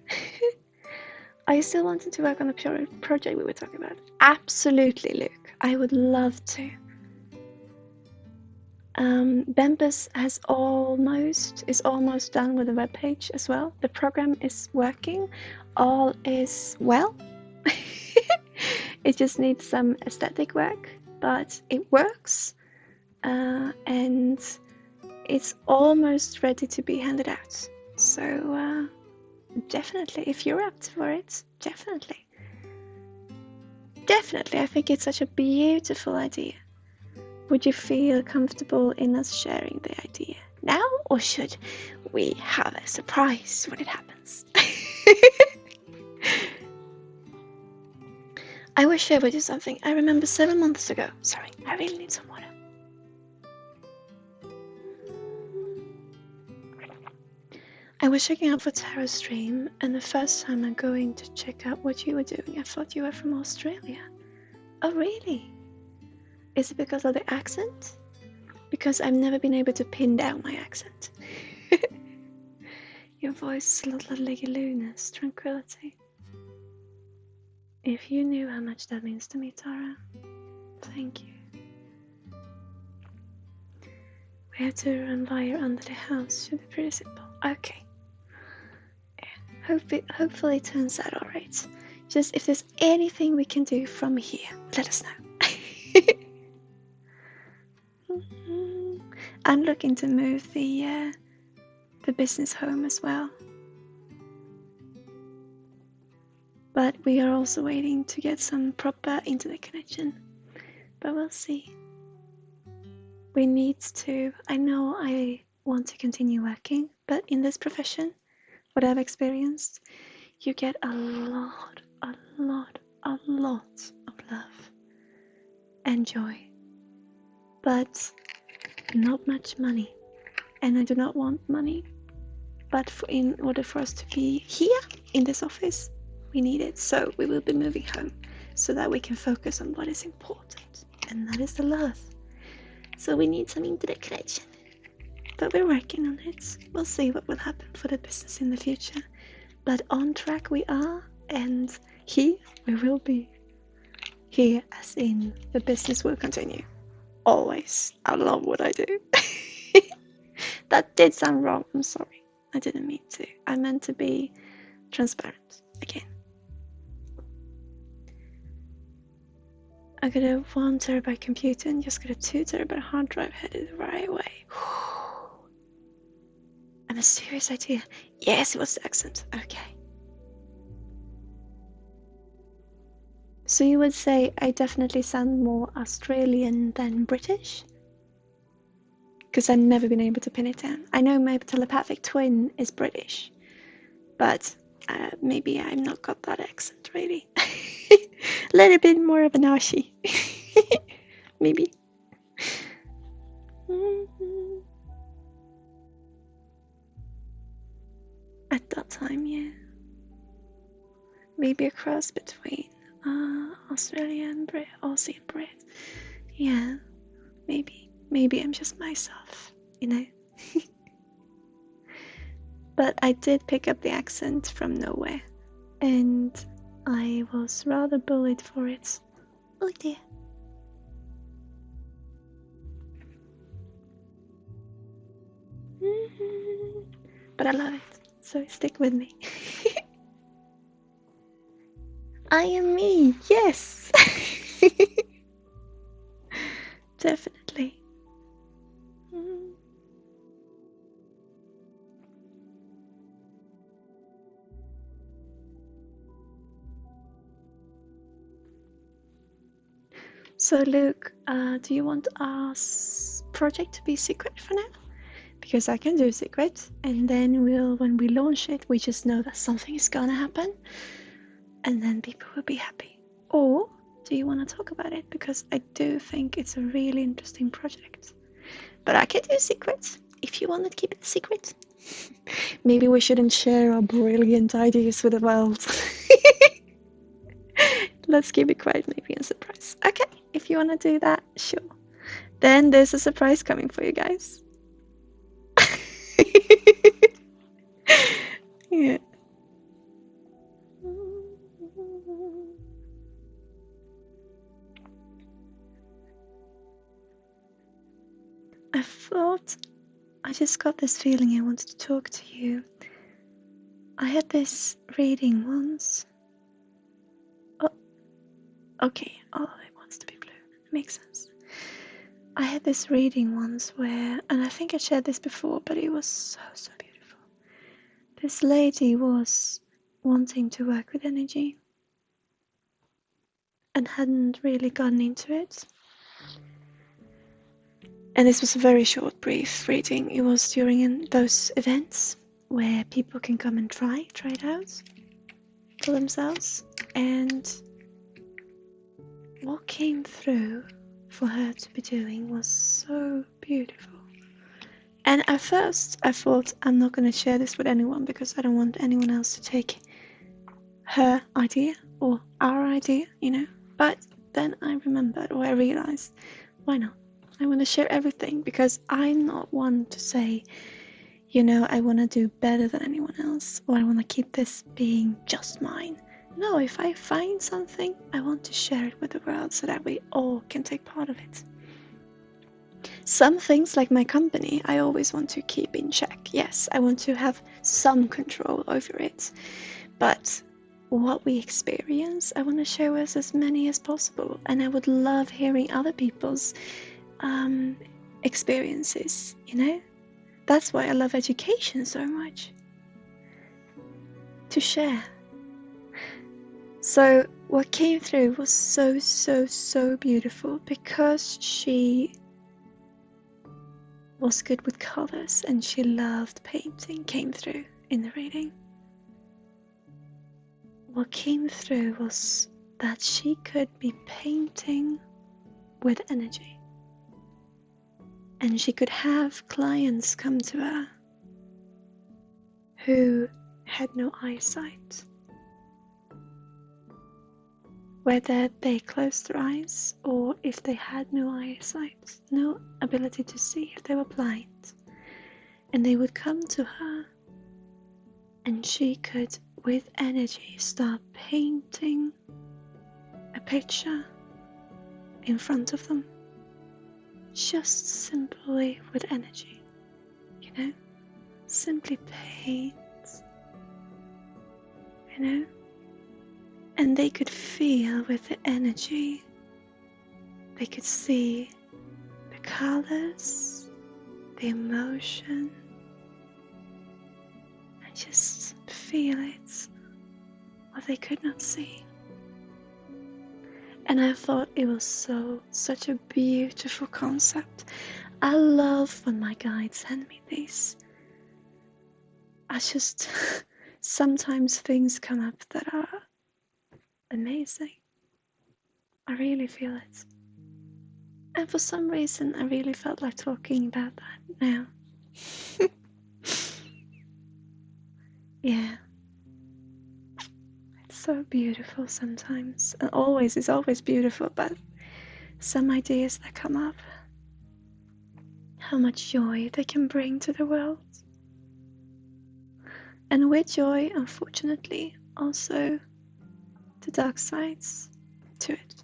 Speaker 1: Are you still wanting to work on the project we were talking about? Absolutely, Luke. I would love to. Bembus is almost done with the webpage as well. The program is working. All is well. It just needs some aesthetic work, but it works. And it's almost ready to be handed out. So definitely, if you're up for it, definitely. Definitely, I think it's such a beautiful idea. Would you feel comfortable in us sharing the idea now, or should we have a surprise when it happens? I will share with you something I remember 7 months ago. Sorry, I really need some water. I was checking out for Tara's stream, and the first time I'm going to check out what you were doing, I thought you were from Australia. Oh, really? Is it because of the accent? Because I've never been able to pin down my accent. Your voice is a lot like Luna's tranquility. If you knew how much that means to me, Tara, thank you. We have to run via under the house. Should be pretty simple. Okay. Hopefully it turns out alright. Just if there's anything we can do from here, let us know. I'm looking to move the business home as well. But we are also waiting to get some proper internet connection. But we'll see. We need to, I know I want to continue working, but in this profession, what I've experienced, you get a lot of love and joy, but not much money. And I do not want money, but in order for us to be here in this office, we need it. So we will be moving home so that we can focus on what is important, and that is the love. So we need some internet connection, but we're working on it. We'll see what will happen for the business in the future, but on track we are, and here we will be. Here as in the business will continue. Always. I love what I do. That did sound wrong. I'm sorry. I didn't mean to. I meant to be transparent again. I got a 1 terabyte computer and just got a 2 terabyte hard drive headed right away. And a serious idea. Yes, it was the accent. Okay. So you would say I definitely sound more Australian than British? Because I've never been able to pin it down. I know my telepathic twin is British, but maybe I've not got that accent really. A little bit more of an Aussie. Maybe. At that time, yeah. Maybe a cross between Australia and Aussie and Brit. Yeah, maybe. Maybe I'm just myself, you know. But I did pick up the accent from nowhere, and I was rather bullied for it. Oh dear. But I love it, so stick with me. I am me, yes. Definitely. So Luke, do you want our project to be secret for now? Because I can do secret, and then when we launch it, we just know that something is gonna happen, and then people will be happy. Or do you want to talk about it? Because I do think it's a really interesting project. But I can do secrets if you want to keep it secret. Maybe we shouldn't share our brilliant ideas with the world. Let's keep it quiet, maybe a surprise. Okay, if you want to do that, sure. Then there's a surprise coming for you guys. Yeah. just got this feeling I wanted to talk to you. I had this reading once. Oh, okay. Oh, it wants to be blue. Makes sense. I had this reading once where, and I think I shared this before, but it was so beautiful. This lady was wanting to work with energy and hadn't really gotten into it. And this was a very short, brief reading. It was during those events where people can come and try it out for themselves. And what came through for her to be doing was so beautiful. And at first I thought, I'm not going to share this with anyone because I don't want anyone else to take her idea or our idea, you know. But then I remembered, or I realized, why not? I want to share everything because I'm not one to say, you know, I want to do better than anyone else, or I want to keep this being just mine. No, if I find something, I want to share it with the world so that we all can take part of it. Some things, like my company, I always want to keep in check. Yes, I want to have some control over it. But what we experience, I want to share with as many as possible. And I would love hearing other people's experiences, you know? That's why I love education so much. To share. So what came through was so beautiful because she was good with colors and she loved painting, came through in the reading. What came through was that she could be painting with energy. And she could have clients come to her who had no eyesight. Whether they closed their eyes or if they had no eyesight, no ability to see, if they were blind. And they would come to her and she could, with energy, start painting a picture in front of them. Just simply with energy, you know? Simply paint, you know? And they could feel with the energy, they could see the colors, the emotion, and just feel it, what they could not see. And I thought it was such a beautiful concept. I love when my guides send me these. I just, sometimes things come up that are amazing. I really feel it. And for some reason, I really felt like talking about that now. Yeah. It's so beautiful sometimes. And it's always beautiful, but some ideas that come up, how much joy they can bring to the world. And with joy, unfortunately, also the dark sides to it.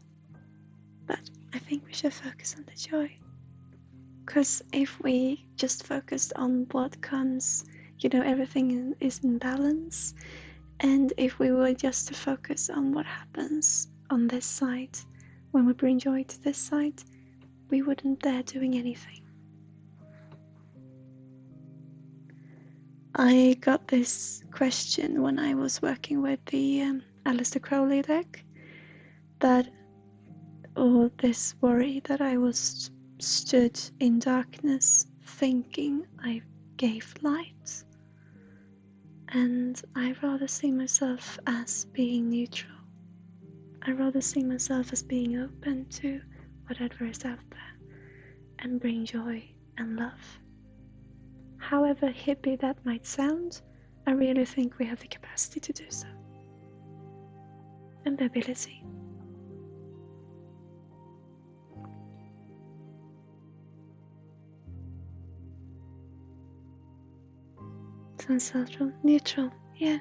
Speaker 1: But I think we should focus on the joy. Because if we just focused on what comes, you know, everything is in balance. And if we were just to focus on what happens on this side, when we bring joy to this side, we wouldn't dare doing anything. I got this question when I was working with the Aleister Crowley deck, or this worry that I was stood in darkness thinking I gave light. And I rather see myself as being neutral. I rather see myself as being open to whatever is out there and bring joy and love. However hippie that might sound, I really think we have the capacity to do so. And the ability. Neutral, yeah.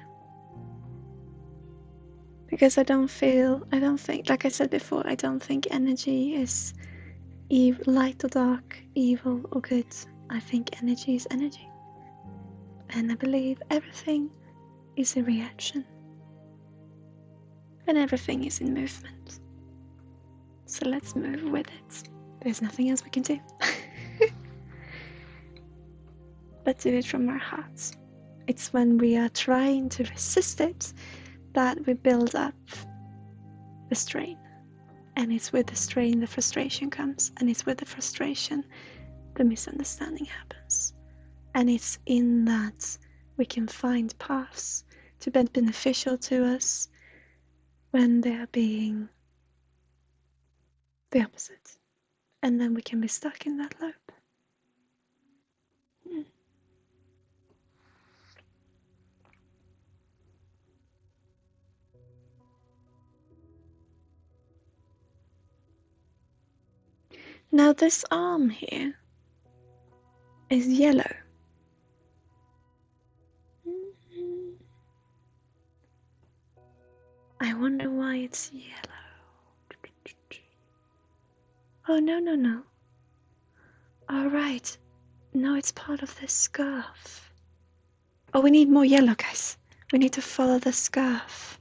Speaker 1: Because I don't think, like I said before, I don't think energy is light or dark, evil or good. I think energy is energy. And I believe everything is a reaction. And everything is in movement. So let's move with it. There's nothing else we can do. Let's do it from our hearts. It's when we are trying to resist it that we build up the strain. And it's with the strain the frustration comes. And it's with the frustration the misunderstanding happens. And it's in that we can find paths to be beneficial to us when they are being the opposite. And then we can be stuck in that loop. Now this arm here is yellow. I wonder why it's yellow. Oh, no. All right. No, it's part of the scarf. Oh, we need more yellow, guys. We need to follow the scarf.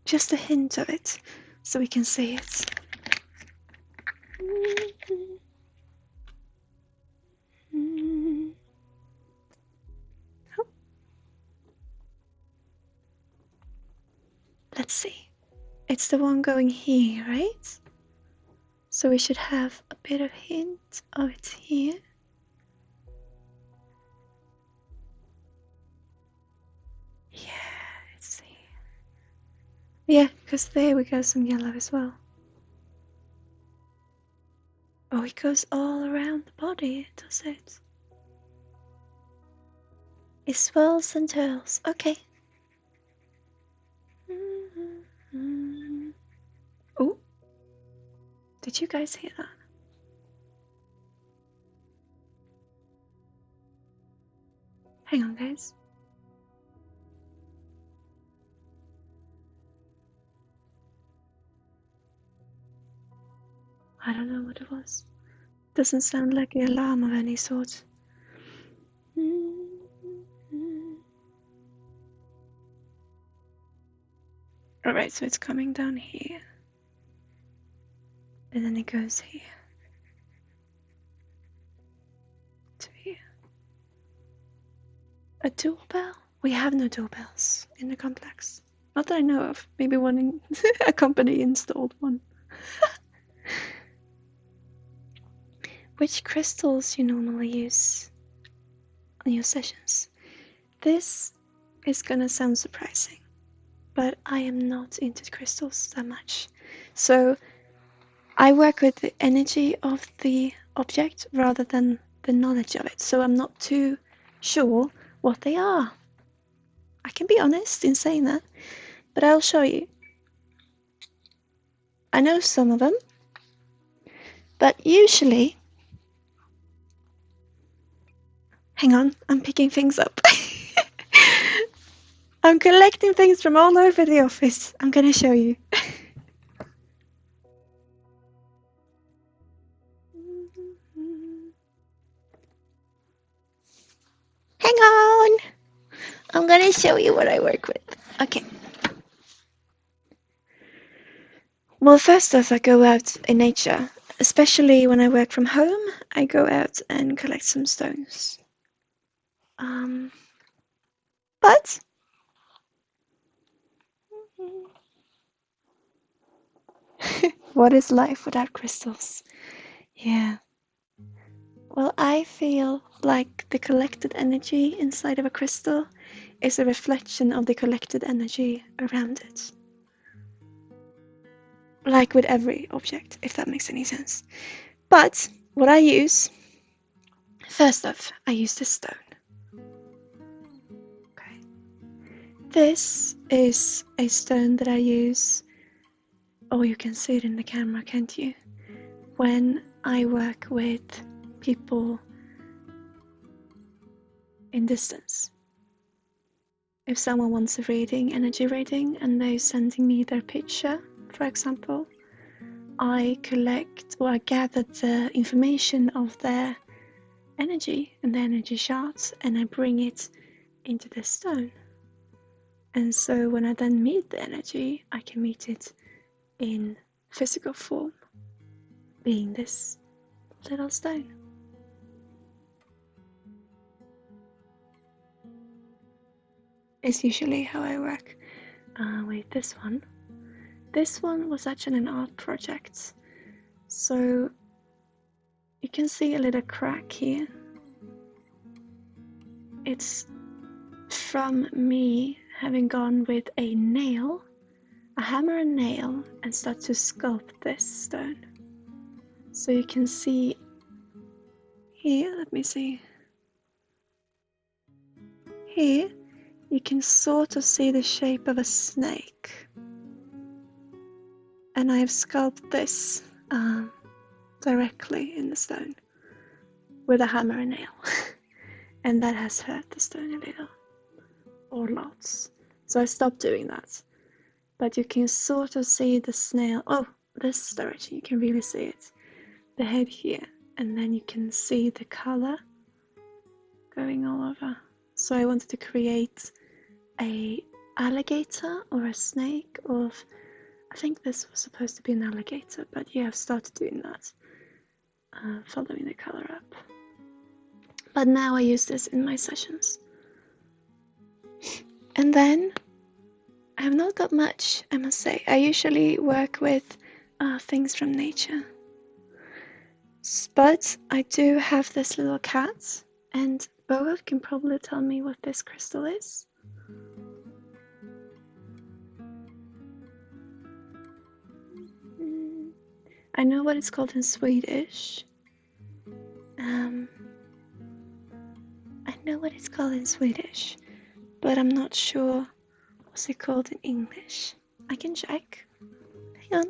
Speaker 1: Just a hint of it, so we can see it. Oh. Let's see. It's the one going here, right? So we should have a bit of hint of it here. Yeah, it's here. Yeah, because there we got some yellow as well. Oh, it goes all around the body, does it? It swirls and twirls. Okay. Oh, did you guys hear that? Hang on, guys. I don't know what it was. Doesn't sound like an alarm of any sort. Alright, so it's coming down here. And then it goes here. To here. A doorbell? We have no doorbells in the complex. Not that I know of. Maybe one in a company installed one. Which crystals you normally use on your sessions? This is gonna sound surprising, but I am not into crystals that much. So I work with the energy of the object rather than the knowledge of it. So I'm not too sure what they are. I can be honest in saying that, but I'll show you. I know some of them, but usually... Hang on, I'm picking things up. I'm collecting things from all over the office. I'm gonna show you. Hang on! I'm gonna show you what I work with. Okay. Well, first off, I go out in nature. Especially when I work from home, I go out and collect some stones. But what is life without crystals? Yeah. Well, I feel like the collected energy inside of a crystal is a reflection of the collected energy around it. Like with every object, if that makes any sense. But what I use, first off, I use this stone. Okay. This is a stone that I use, oh, you can see it in the camera, can't you? When I work with people in distance. If someone wants a reading, energy reading, and they're sending me their picture, for example, I collect or I gather the information of their energy and the energy shards, and I bring it into the stone. And so when I then meet the energy, I can meet it in physical form, being this little stone. It's usually how I work with this one. This one was actually an art project, so you can see a little crack here. It's from me having gone with a nail, a hammer and nail, and start to sculpt this stone. So you can see here, let me see. Here, you can sort of see the shape of a snake. And I have sculpted this directly in the stone with a hammer and nail. And that has hurt the stone a little, or lots. So I stopped doing that. But you can sort of see the snail. Oh, this direction, you can really see it. The head here, and then you can see the color going all over. So I wanted to create a alligator or a snake of, I think this was supposed to be an alligator, but yeah, I've started doing that, following the color up. But now I use this in my sessions. And then I have not got much, I must say. I usually work with things from nature. But I do have this little cat, and Boa can probably tell me what this crystal is. I know what it's called in Swedish. I know what it's called in Swedish, but I'm not sure what's it called in English. I can check. Hang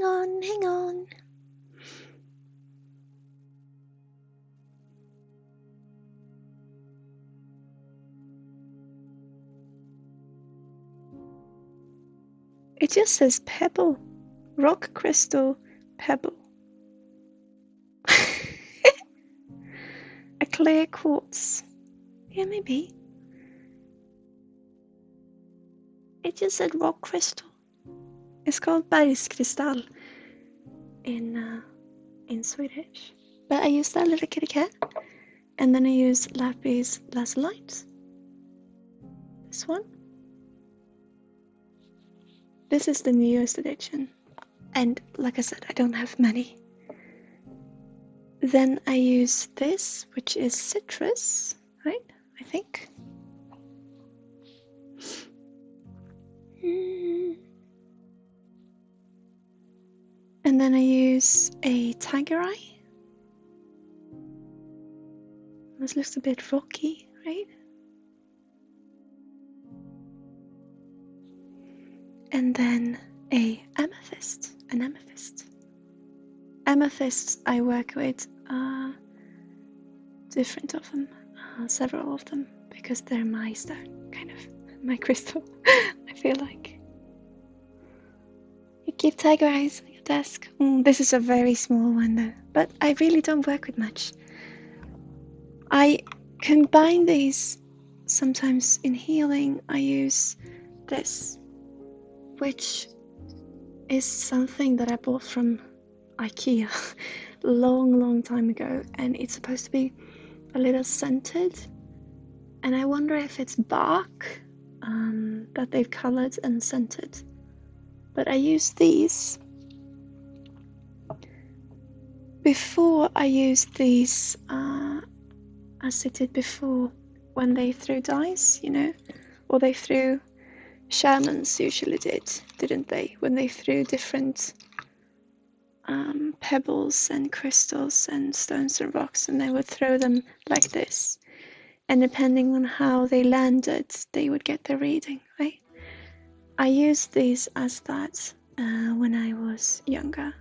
Speaker 1: on. Hang on. It just says pebble. Rock crystal pebble. A clear quartz. Yeah, maybe. It just said rock crystal. It's called bergskristall in Swedish. But I use that little kitty cat, and then I use lapis lazulite. This one. This is the newest edition, and like I said, I don't have many. Then I use this, which is citrus, right? I think. And then I use a tiger eye. This looks a bit rocky, right? And then an amethyst. Amethysts I work with different of them, several of them, because they're my stone, kind of my crystal. I feel like. You keep tiger eyes on your desk. This is a very small one though, but I really don't work with much. I combine these sometimes in healing. I use this, which is something that I bought from IKEA long time ago, and it's supposed to be a little scented, and I wonder if it's bark that they've colored and scented. But I use these. Before I used these, as I did before, when they threw dice, you know, or they threw, shamans usually did, didn't they? When they threw different pebbles and crystals and stones and rocks, and they would throw them like this, and depending on how they landed, they would get their reading, right? I used these as that when I was younger.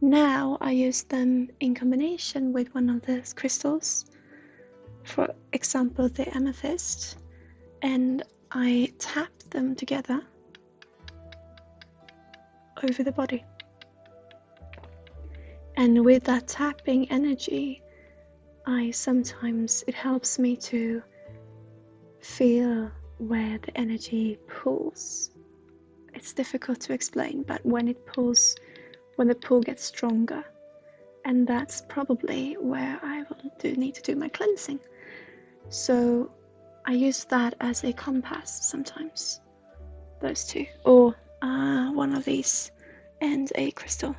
Speaker 1: Now I use them in combination with one of the crystals, for example the amethyst, and I tap them together over the body. And with that tapping energy, it helps me to feel where the energy pulls. It's difficult to explain, but when the pull gets stronger, and that's probably where I will need to do my cleansing. So I use that as a compass sometimes, those two, or one of these and a crystal.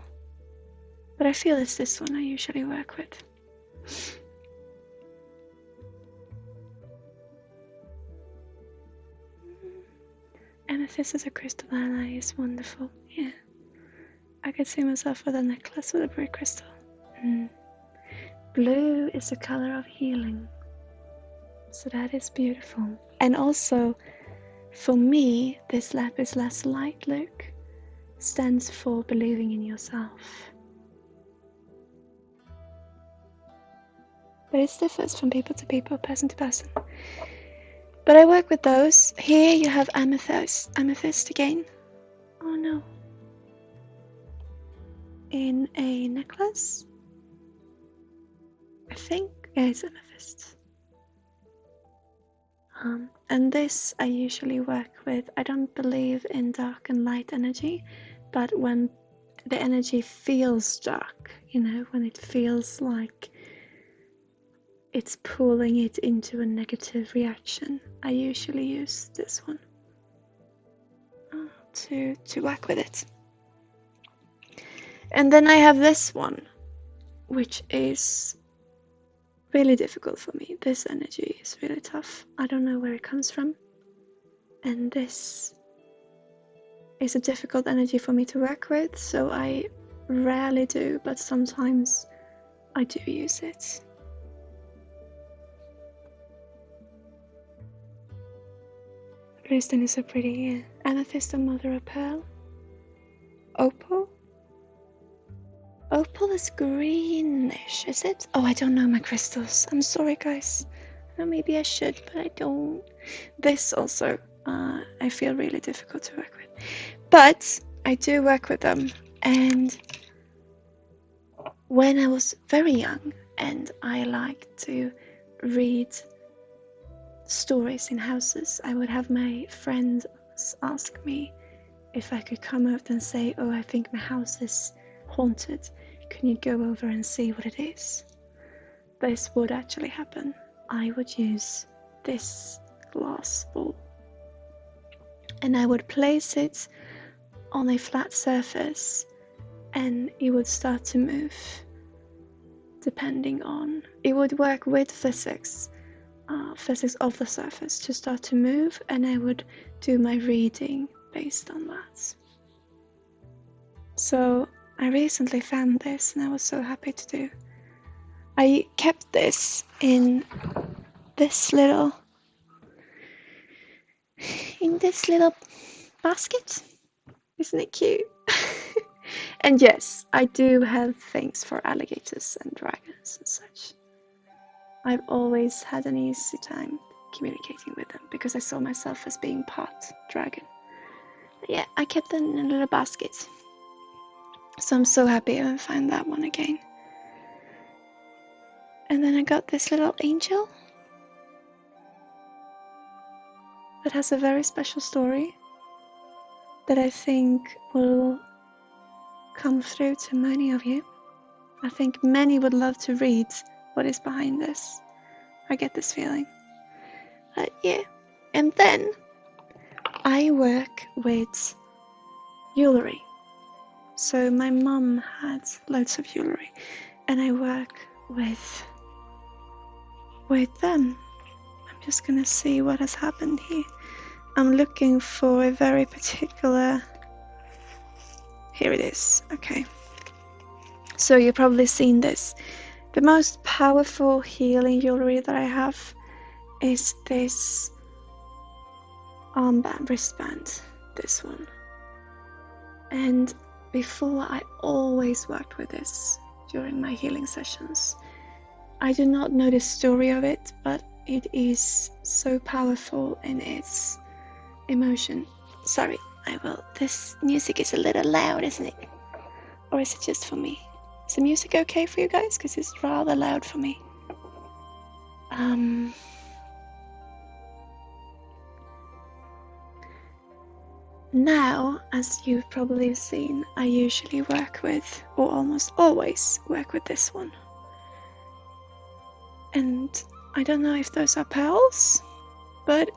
Speaker 1: But I feel it's this one I usually work with. Amethyst as a crystal ally is wonderful. Yeah, I could see myself with a necklace with a blue crystal. Blue is the color of healing, so that is beautiful. And also, for me, this lapis lazuli look stands for believing in yourself. But it differs from people to people, person to person. But I work with those. Here you have amethyst again. Oh no. In a necklace. I think, yeah, it's amethyst. And this I usually work with. I don't believe in dark and light energy, but when the energy feels dark, when it feels like it's pulling it into a negative reaction, I usually use this one to work with it. And then I have this one, which is really difficult for me. This energy is really tough. I don't know where it comes from. And this is a difficult energy for me to work with, so I rarely do, but sometimes I do use it. Kristen is so pretty, yeah. Amethyst and mother of pearl. Opal? Opal is greenish, is it? Oh, I don't know my crystals. I'm sorry, guys. Well, maybe I should, but I don't. This also, I feel really difficult to work with. But I do work with them. And when I was very young, and I liked to read stories in houses, I would have my friends ask me if I could come out and say, oh, I think my house is haunted. Can you go over and see what it is? This would actually happen. I would use this glass ball and I would place it on a flat surface and it would start to move depending on, it would work with physics of the surface to start to move, and I would do my reading based on that. So I recently found this and I was so happy to do. I kept this in this little basket. Isn't it cute? And yes, I do have things for alligators and dragons and such. I've always had an easy time communicating with them because I saw myself as being part dragon. But yeah, I kept them in a little basket. So I'm so happy I found that one again. And then I got this little angel that has a very special story that I think will come through to many of you. I think many would love to read what is behind this. I get this feeling. But yeah. And then I work with jewelry. So my mum had loads of jewelry and I work with them. I'm just gonna see what has happened here. I'm looking for a very particular, here it is, okay. So you've probably seen this. The most powerful healing jewelry that I have is this armband, wristband, this one. And before, I always worked with this during my healing sessions. I do not know the story of it, but it is so powerful in its emotion. Sorry, I will. This music is a little loud, isn't it? Or is it just for me? Is the music okay for you guys? Because it's rather loud for me. Now, as you've probably seen, I usually work with, or almost always work with this one. And I don't know if those are pearls, but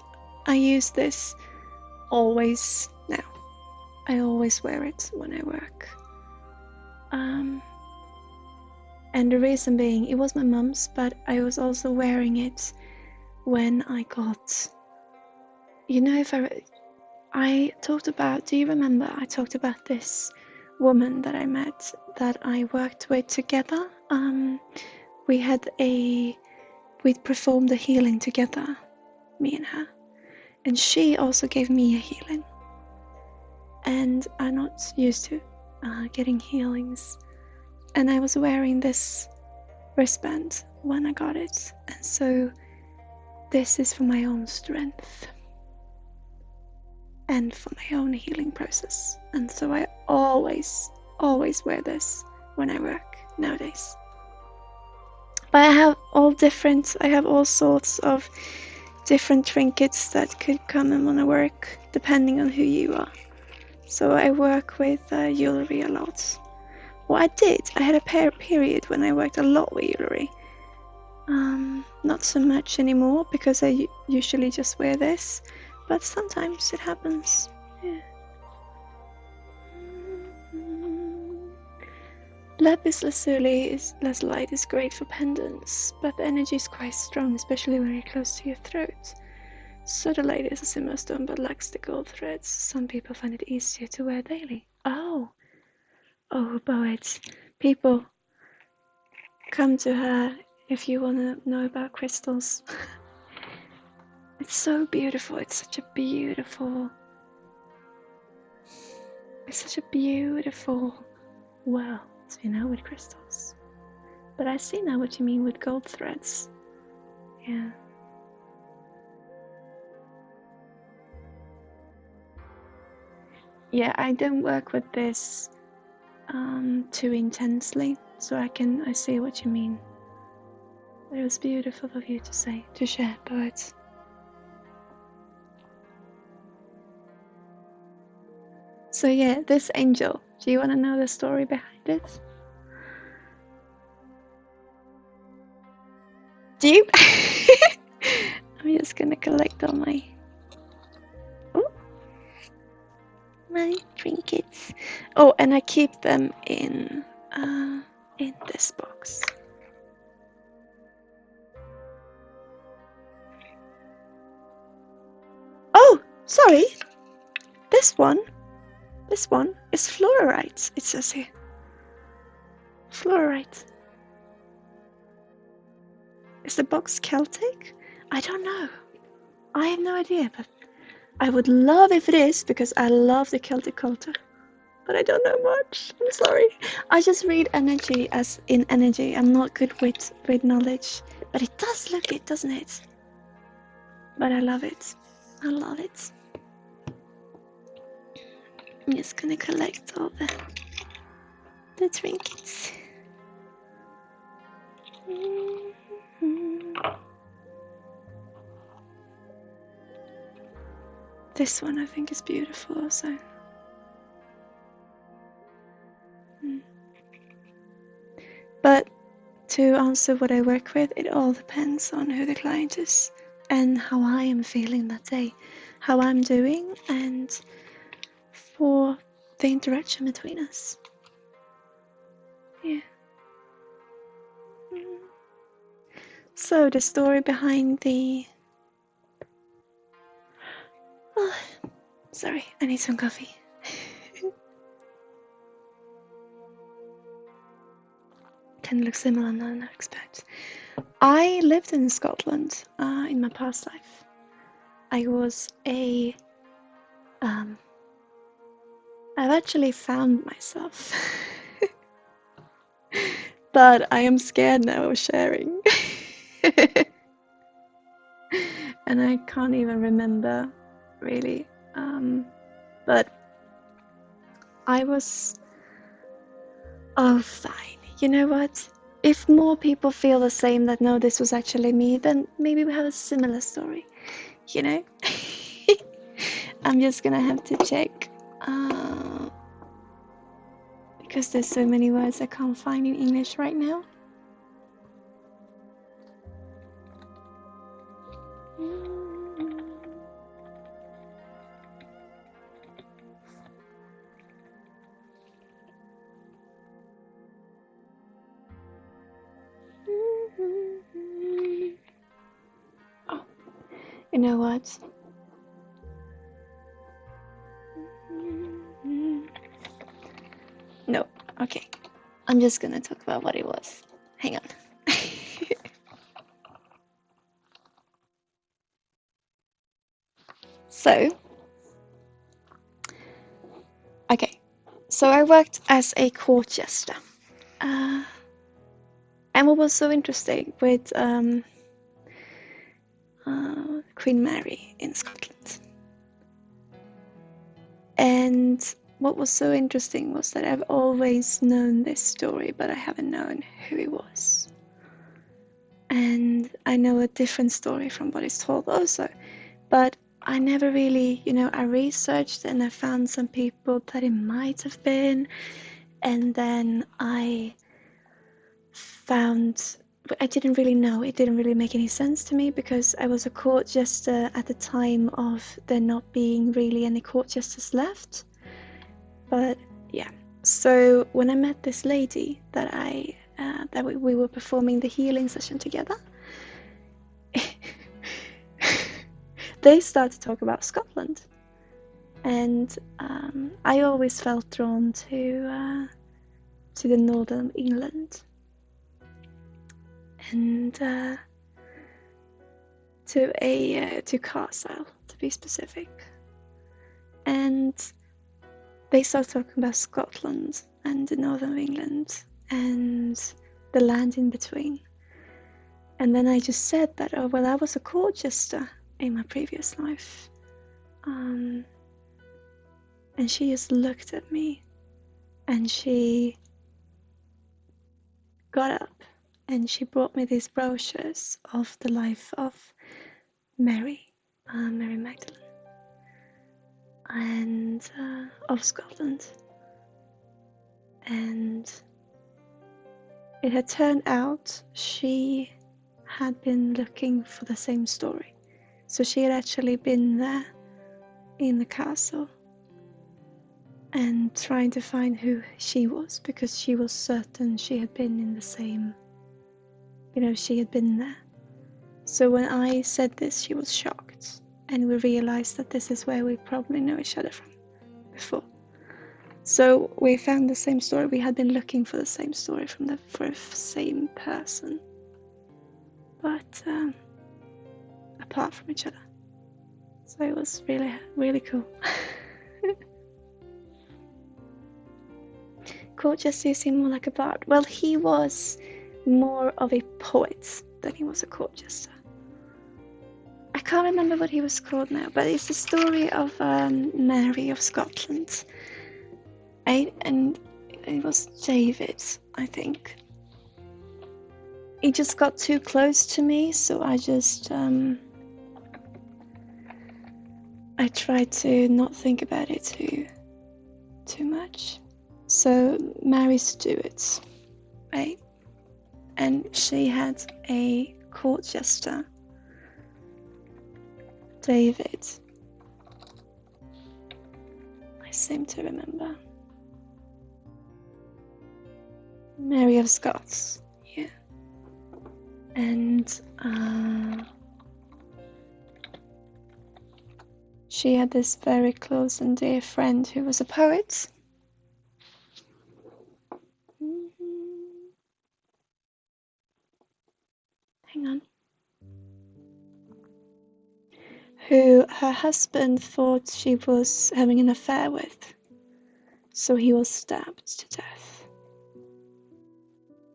Speaker 1: I use this always now. I always wear it when I work. And the reason being, it was my mum's, but I was also wearing it when I got, you know, if I talked about, do you remember I talked about this woman that I met that I worked with together? We'd performed a healing together, me and her. And she also gave me a healing. And I'm not used to getting healings. And I was wearing this wristband when I got it. And so this is for my own strength and for my own healing process. And so I always wear this when I work nowadays. But I have all sorts of different trinkets that could come in when I work, depending on who you are. So I work with jewelry a lot. Well, I had a period when I worked a lot with jewelry. Not so much anymore because I usually just wear this, but sometimes it happens. Yeah. Lapis lazuli is great for pendants, but the energy is quite strong, especially when you're close to your throat. Sodalite is a similar stone but lacks the gold threads. Some people find it easier to wear daily. Oh, poets. People, come to her if you want to know about crystals. It's so beautiful. It's such a beautiful world, you know, with crystals. But I see now what you mean with gold threads. Yeah. Yeah, I don't work with this too intensely, so I see what you mean. It was beautiful of you to share, poets. So yeah, this angel, do you want to know the story behind it? Do you? I'm just gonna collect all my trinkets. Oh, and I keep them in this box. Oh, sorry. This one is fluorite. It says here. Fluorite. Is the box Celtic? I don't know. I have no idea, but I would love if it is, because I love the Celtic culture. But I don't know much. I'm sorry. I just read energy as in energy. I'm not good with knowledge. But it does look it, doesn't it? But I love it. I love it. I'm just gonna collect all the trinkets. This one I think is beautiful also. But to answer what I work with, it all depends on who the client is and how I am feeling that day, how I'm doing, and for the interaction between us. Yeah. So the story behind the... Oh, sorry, I need some coffee. Can look similar than I expect. I lived in Scotland in my past life. I was I've actually found myself. But I am scared now of sharing. And I can't even remember, really. But I was... Oh, fine. You know what? If more people feel the same, that no, this was actually me, then maybe we have a similar story. You know? I'm just gonna have to check. Because there's so many words I can't find in English right now. Oh, you know what? No, okay. I'm just gonna talk about what it was. Hang on. So, okay. So I worked as a court jester. And what was so interesting with Queen Mary in Scotland. And what was so interesting was that I've always known this story, but I haven't known who it was. And I know a different story from what is told also, but I never really, I researched and I found some people that it might have been, and then I didn't really know. It didn't really make any sense to me because I was a court jester at the time of there not being really any court jesters left. But yeah, so when I met this lady that we were performing the healing session together, they started to talk about Scotland, and I always felt drawn to the northern England, and to Carlisle, to be specific. And they started talking about Scotland and the northern of England and the land in between. And then I just said that, oh, well, I was a court jester in my previous life. And she just looked at me and she got up and she brought me these brochures of the life of Mary Magdalene, and of Scotland. And it had turned out she had been looking for the same story. So she had actually been there in the castle and trying to find who she was, because she was certain she had been in the same, she had been there. So when I said this, she was shocked, and we realized that this is where we probably know each other from before. So we found the same story. We had been looking for the same story for the same person, but apart from each other. So it was really, really cool. Court jester seemed more like a bard. Well, he was more of a poet than he was a court jester. I can't remember what he was called now, but it's the story of Mary of Scotland. And it was David, I think. He just got too close to me, so I just I tried to not think about it too much. So Mary Stuart, right? And she had a court jester, David. I seem to remember. Mary of Scots, yeah. And she had this very close and dear friend who was a poet. Hang on. Who her husband thought she was having an affair with, so he was stabbed to death.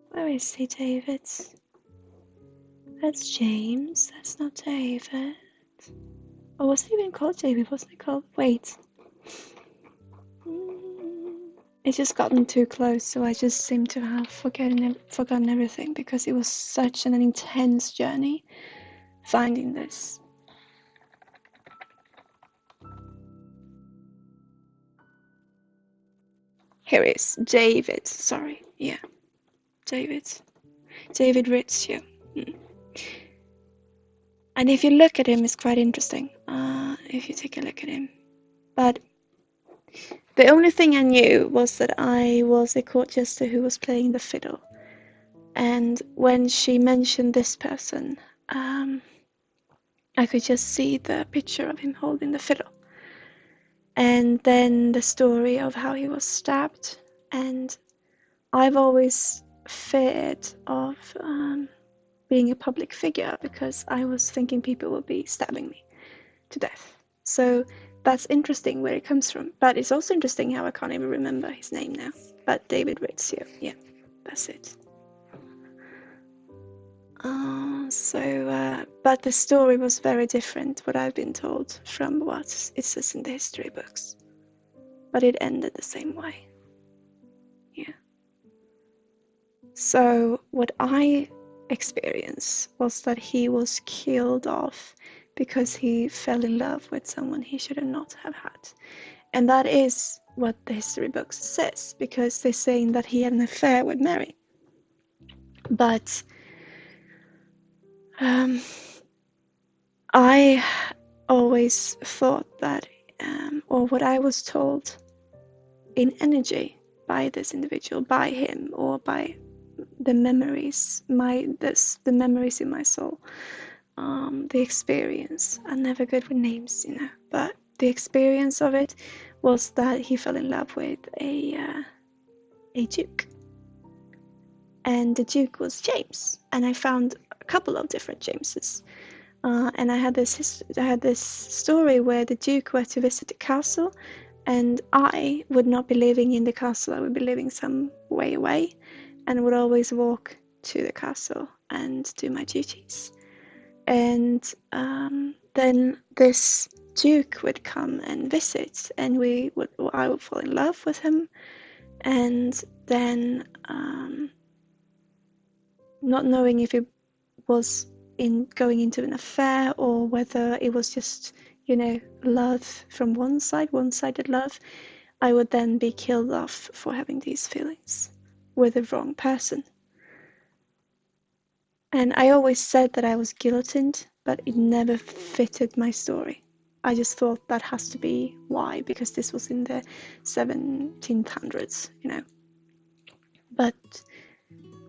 Speaker 1: Where is he, David? That's James, that's not David. Or was he even called David? Wasn't he called? Wait. it just gotten too close, so I just seem to have forgotten everything, because it was such an intense journey finding this. Here is David. Sorry, yeah, David Ritzio. And if you look at him, it's quite interesting. If you take a look at him, but the only thing I knew was that I was a court jester who was playing the fiddle. And when she mentioned this person, I could just see the picture of him holding the fiddle. And then the story of how he was stabbed. And I've always feared of being a public figure, because I was thinking people would be stabbing me to death. So that's interesting where it comes from. But it's also interesting how I can't even remember his name now. But David Ritzio, yeah, that's it. But the story was very different, what I've been told, from what it says in the history books. But it ended the same way. Yeah. So what I experienced was that he was killed off because he fell in love with someone he should not have had. And that is what the history books says, because they're saying that he had an affair with Mary. But I always thought that, or what I was told in energy by this individual, by him, or by the memories, the memories in my soul, the experience. I'm never good with names, but the experience of it was that he fell in love with a duke, and the duke was James, and I found a couple of different Jameses. And I had this story where the Duke were to visit the castle, and I would not be living in the castle. I would be living some way away, and would always walk to the castle and do my duties. And then this Duke would come and visit, and I would fall in love with him, and then not knowing if it was in going into an affair, or whether it was just, love from one-sided love, I would then be killed off for having these feelings with the wrong person. And I always said that I was guillotined, but it never fitted my story. I just thought that has to be why, because this was in the 1700s, But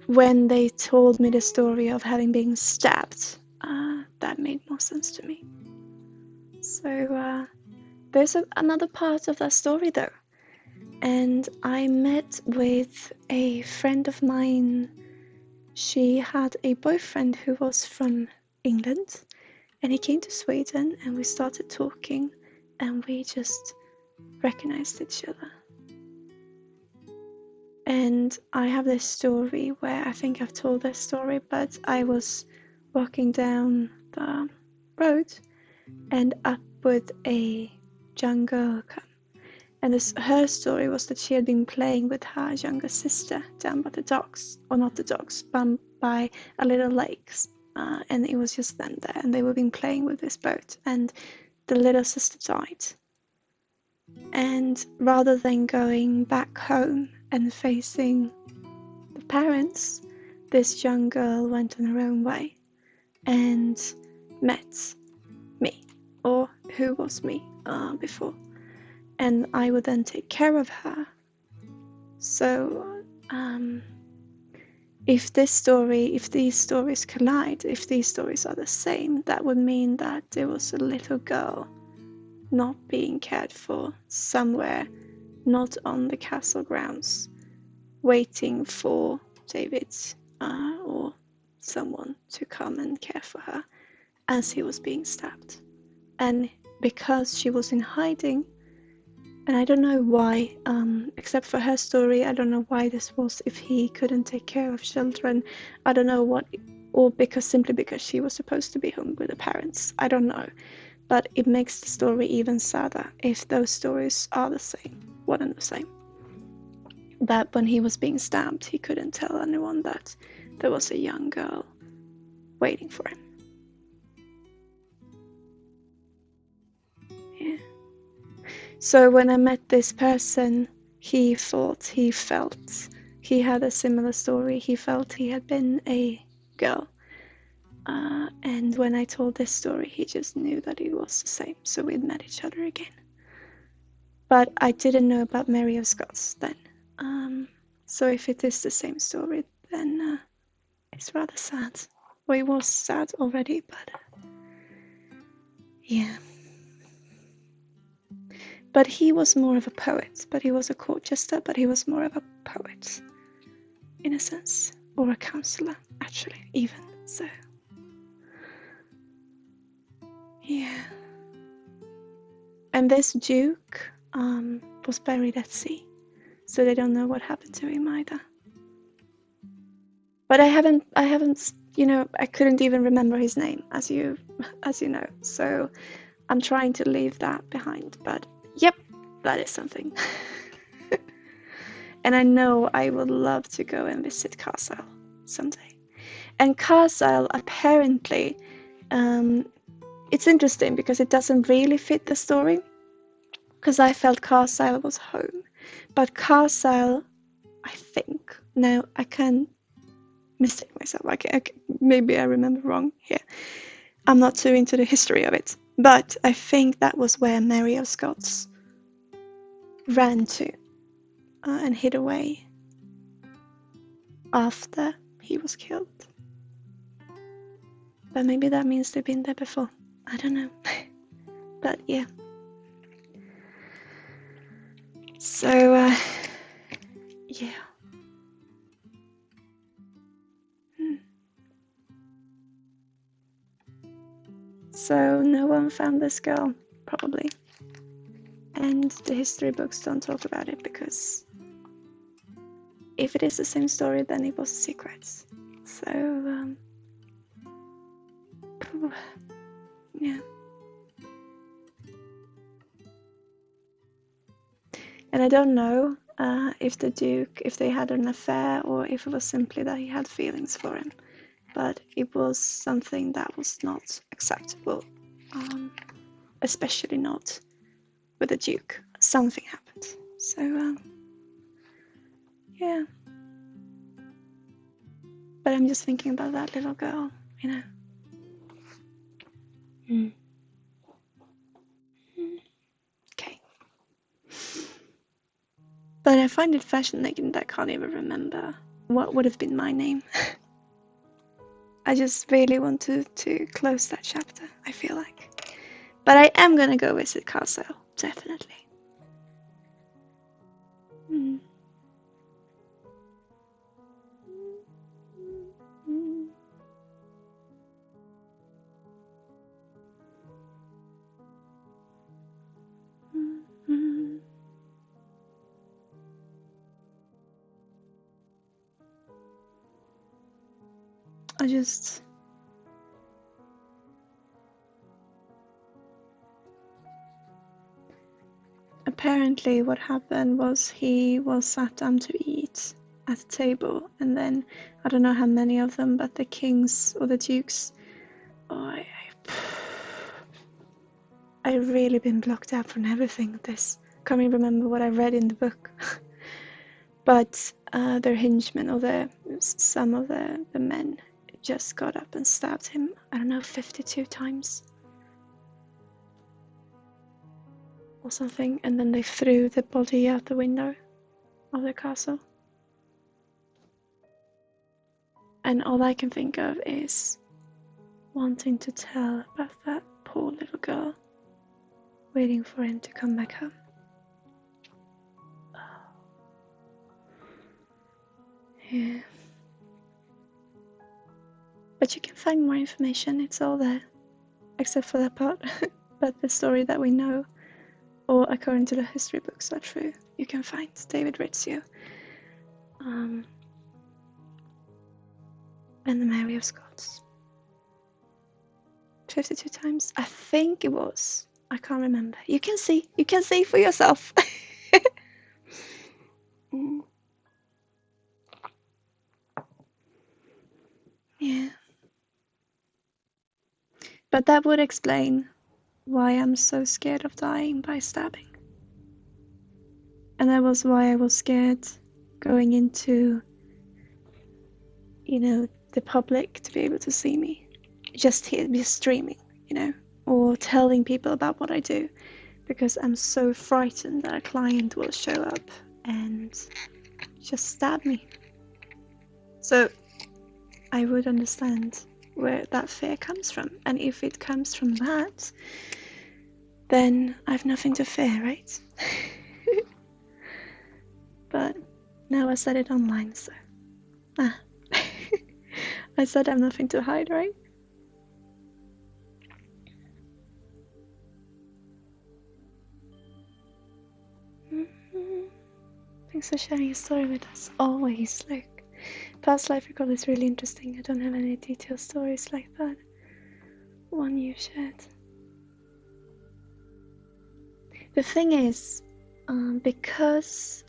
Speaker 1: when they told me the story of having been stabbed, that made more sense to me. So there's another part of that story though. And I met with a friend of mine. She had a boyfriend who was from England, and he came to Sweden, and we started talking, and we just recognized each other. And I have this story where I think I've told this story, but I was walking down the road, and up would a young girl come. And her story was that she had been playing with her younger sister down by the docks, or not the docks, but by a little lake. And it was just them there, and they were been playing with this boat, and the little sister died. And rather than going back home and facing the parents, this young girl went on her own way and met me, or who was me before. And I would then take care of her. So if these stories collide, if these stories are the same, that would mean that there was a little girl not being cared for somewhere, not on the castle grounds, waiting for David or someone to come and care for her as he was being stabbed. And because she was in hiding, and I don't know why, except for her story, I don't know why this was, if he couldn't take care of children, I don't know what, or simply because she was supposed to be home with the parents, I don't know. But it makes the story even sadder if those stories are the same, one and the same. that when he was being stabbed, he couldn't tell anyone that there was a young girl waiting for him. Yeah. So when I met this person, he thought, he felt, he had a similar story. He felt he had been a girl. And when I told this story, he just knew that it was the same. So we'd met each other again. But I didn't know about Mary of Scots then. So if it is the same story, then it's rather sad. Well, it was sad already, but yeah. But he was more of a poet. But he was a court jester, but he was more of a poet, in a sense. Or a counselor, actually, even. So, yeah. And this duke was buried at sea. So they don't know what happened to him either. But I haven't, I couldn't even remember his name, as you know. So I'm trying to leave that behind. But yep, that is something. And I know I would love to go and visit Carlisle someday. And Carlisle, apparently, it's interesting because it doesn't really fit the story. Because I felt Carlisle was home. But Carlisle, I think, now I can mistake myself. Maybe I remember wrong here. I'm not too into the history of it. But I think that was where Mary of Scots ran to and hid away after he was killed. But maybe that means they've been there before. I don't know. But yeah. So, yeah. So no one found this girl, probably. And the history books don't talk about it because if it is the same story, then it was a secret. So, yeah. And I don't know if the Duke, if they had an affair or if it was simply that he had feelings for him. But it was something that was not acceptable, especially not with the Duke. Something happened. So, yeah. But I'm just thinking about that little girl, you know. Okay. But I find it fascinating that I can't even remember what would have been my name. I just really want to close that chapter, I feel like. But I am gonna go visit Carlisle, definitely. I just... Apparently what happened was he was sat down to eat at the table, and then I don't know how many of them, but the kings or the dukes, I've really been blocked out from everything. This can't even remember what I read in the book. But their henchmen or some of the men just got up and stabbed him, I don't know, 52 times or something, and then they threw the body out the window of the castle. And all I can think of is wanting to tell about that poor little girl, waiting for him to come back home. Yeah. But you can find more information, it's all there, except for that part. But the story that we know, or according to the history books, are true. You can find David Rizzio, and the Mary of Scots. 52 times, I think it was. I can't remember. You can see for yourself. But that would explain why I'm so scared of dying by stabbing. And that was why I was scared going into, the public to be able to see me. Just streaming, or telling people about what I do. Because I'm so frightened that a client will show up and just stab me. So I would understand where that fear comes from. And if it comes from that, then I've nothing to fear, right? But now I said it online, so... I said I have nothing to hide, right? Thanks for sharing your story with us. Always, like, past life record is really interesting. I don't have any detailed stories like that one you shared. The thing is, because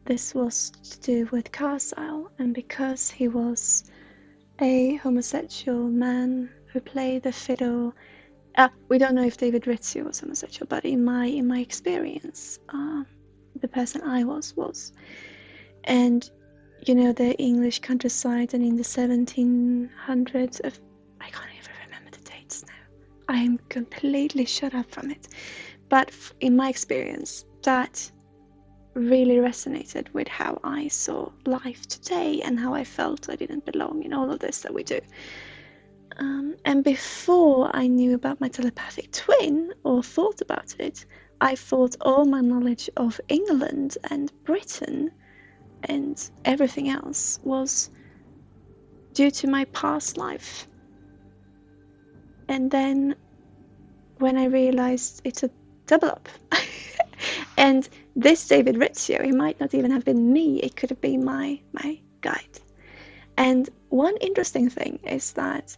Speaker 1: this was to do with Carcile, and because he was a homosexual man who played the fiddle. We don't know if David Rizzio was homosexual, but in my experience, the person I was. And the English countryside, and in the 1700s, I can't even remember the dates now. I am completely shut up from it. But in my experience, that really resonated with how I saw life today and how I felt I didn't belong in all of this that we do. And before I knew about my telepathic twin or thought about it, I thought all my knowledge of England and Britain and everything else was due to my past life. And then when I realized it's a double up, and this David Rizzio, he might not even have been me, it could have been my guide. And one interesting thing is that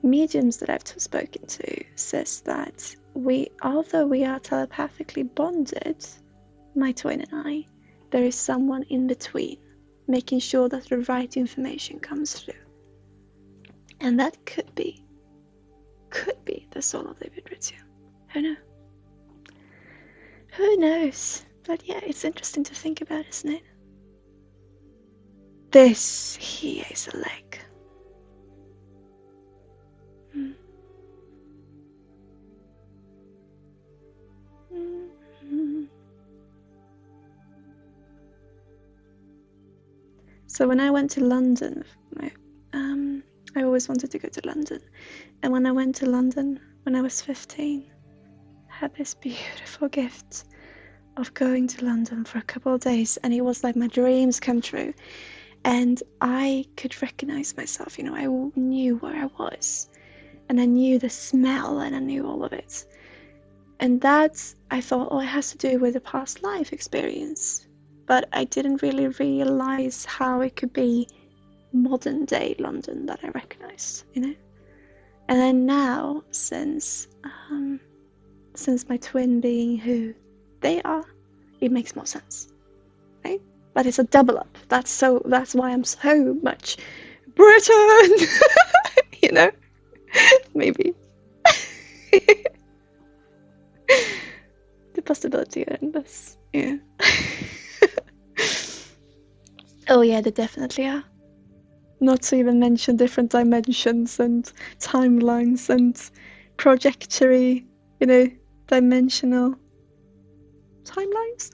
Speaker 1: mediums that I've spoken to says that although we are telepathically bonded, my twin and I, there is someone in between, making sure that the right information comes through. And that could be the soul of David Rizzio. Who knows? Who knows? But yeah, it's interesting to think about, isn't it? This here is a leg. So when I went to London, I always wanted to go to London. And when I went to London when I was 15, I had this beautiful gift of going to London for a couple of days, and it was like my dreams come true. And I could recognize myself, I knew where I was, and I knew the smell, and I knew all of it. And that, I thought, it has to do with a past life experience. But I didn't really realize how it could be modern day London that I recognized, And then now, since my twin being who they are, it makes more sense, right? But it's a double up. That's why I'm so much Britain, maybe. The possibility are endless, yeah. Oh yeah, they definitely are. Not to even mention different dimensions and timelines and trajectory, dimensional timelines.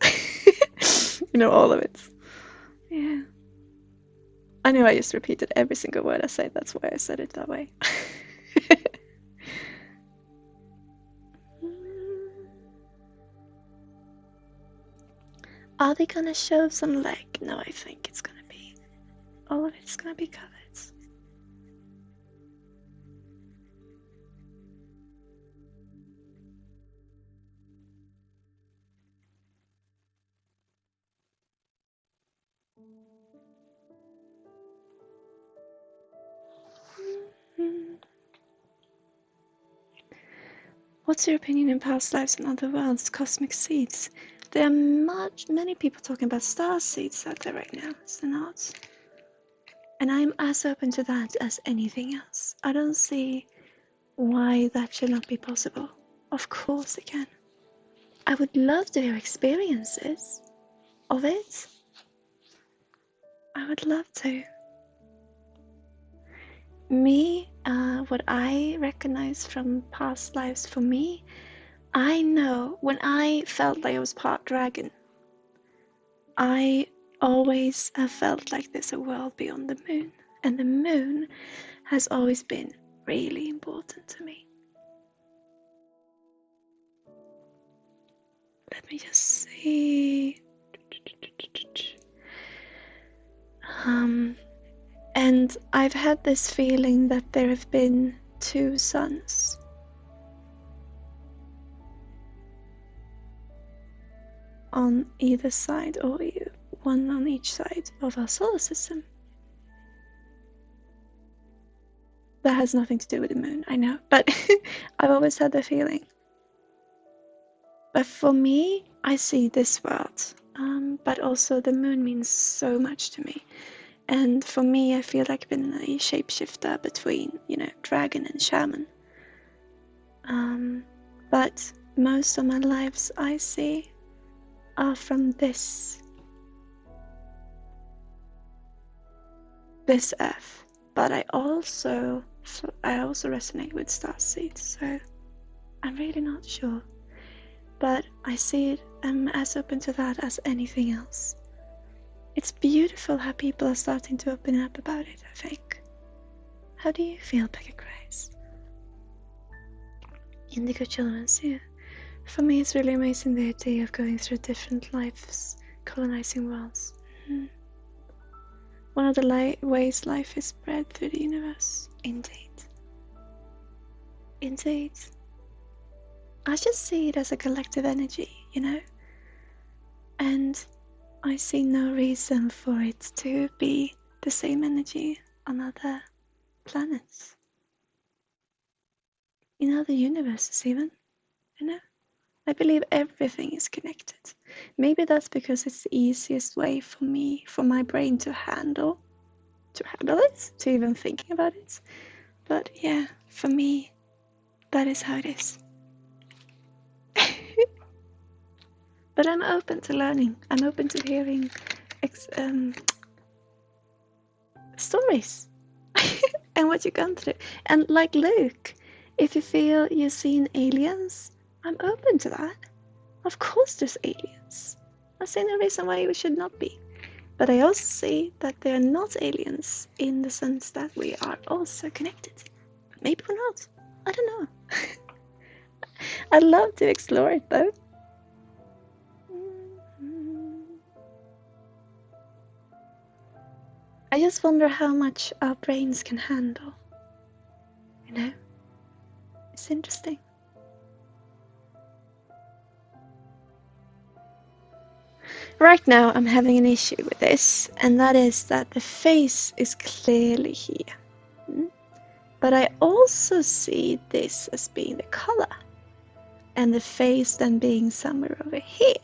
Speaker 1: All of it. Yeah. I know I just repeated every single word I said, that's why I said it that way. Are they gonna show some leg? No, I think it's gonna be, all of it's gonna be covered. What's your opinion in past lives and other worlds, cosmic seeds? There are many people talking about star seeds out there right now, is there not? And I'm as open to that as anything else. I don't see why that should not be possible. Of course it can. I would love to hear experiences of it. I would love to. Me, what I recognize from past lives for me, I know when I felt like I was part dragon, I always have felt like there's a world beyond the moon. And the moon has always been really important to me. Let me just see. And I've had this feeling that there have been two suns. On either side, or one on each side of our solar system. That has nothing to do with the moon, I know, but I've always had the feeling. But for me, I see this world, but also the moon means so much to me. And for me, I feel like I've been a shapeshifter between, dragon and shaman. But most of my lives I see are from this earth. But I also resonate with starseeds, so I'm really not sure. But I see it, I'm as open to that as anything else. It's beautiful how people are starting to open up about it, I think. How do you feel, Becca Grace? Indigo children, yeah. For me, it's really amazing the idea of going through different lives, colonizing worlds. One of the ways life is spread through the universe. Indeed. Indeed. I just see it as a collective energy, And I see no reason for it to be the same energy on other planets. In other universes even, I believe everything is connected. Maybe that's because it's the easiest way for my brain to handle it, to even thinking about it. But yeah, for me, that is how it is. But I'm open to learning. I'm open to hearing stories and what you've gone through. And like Luke, if you feel you've seen aliens, I'm open to that. Of course there's aliens. I see no reason why we should not be. But I also see that they are not aliens in the sense that we are also connected. But maybe we're not. I don't know. I'd love to explore it though. I just wonder how much our brains can handle. It's interesting. Right now I'm having an issue with this, and that is that the face is clearly here. But I also see this as being the color, and the face then being somewhere over here.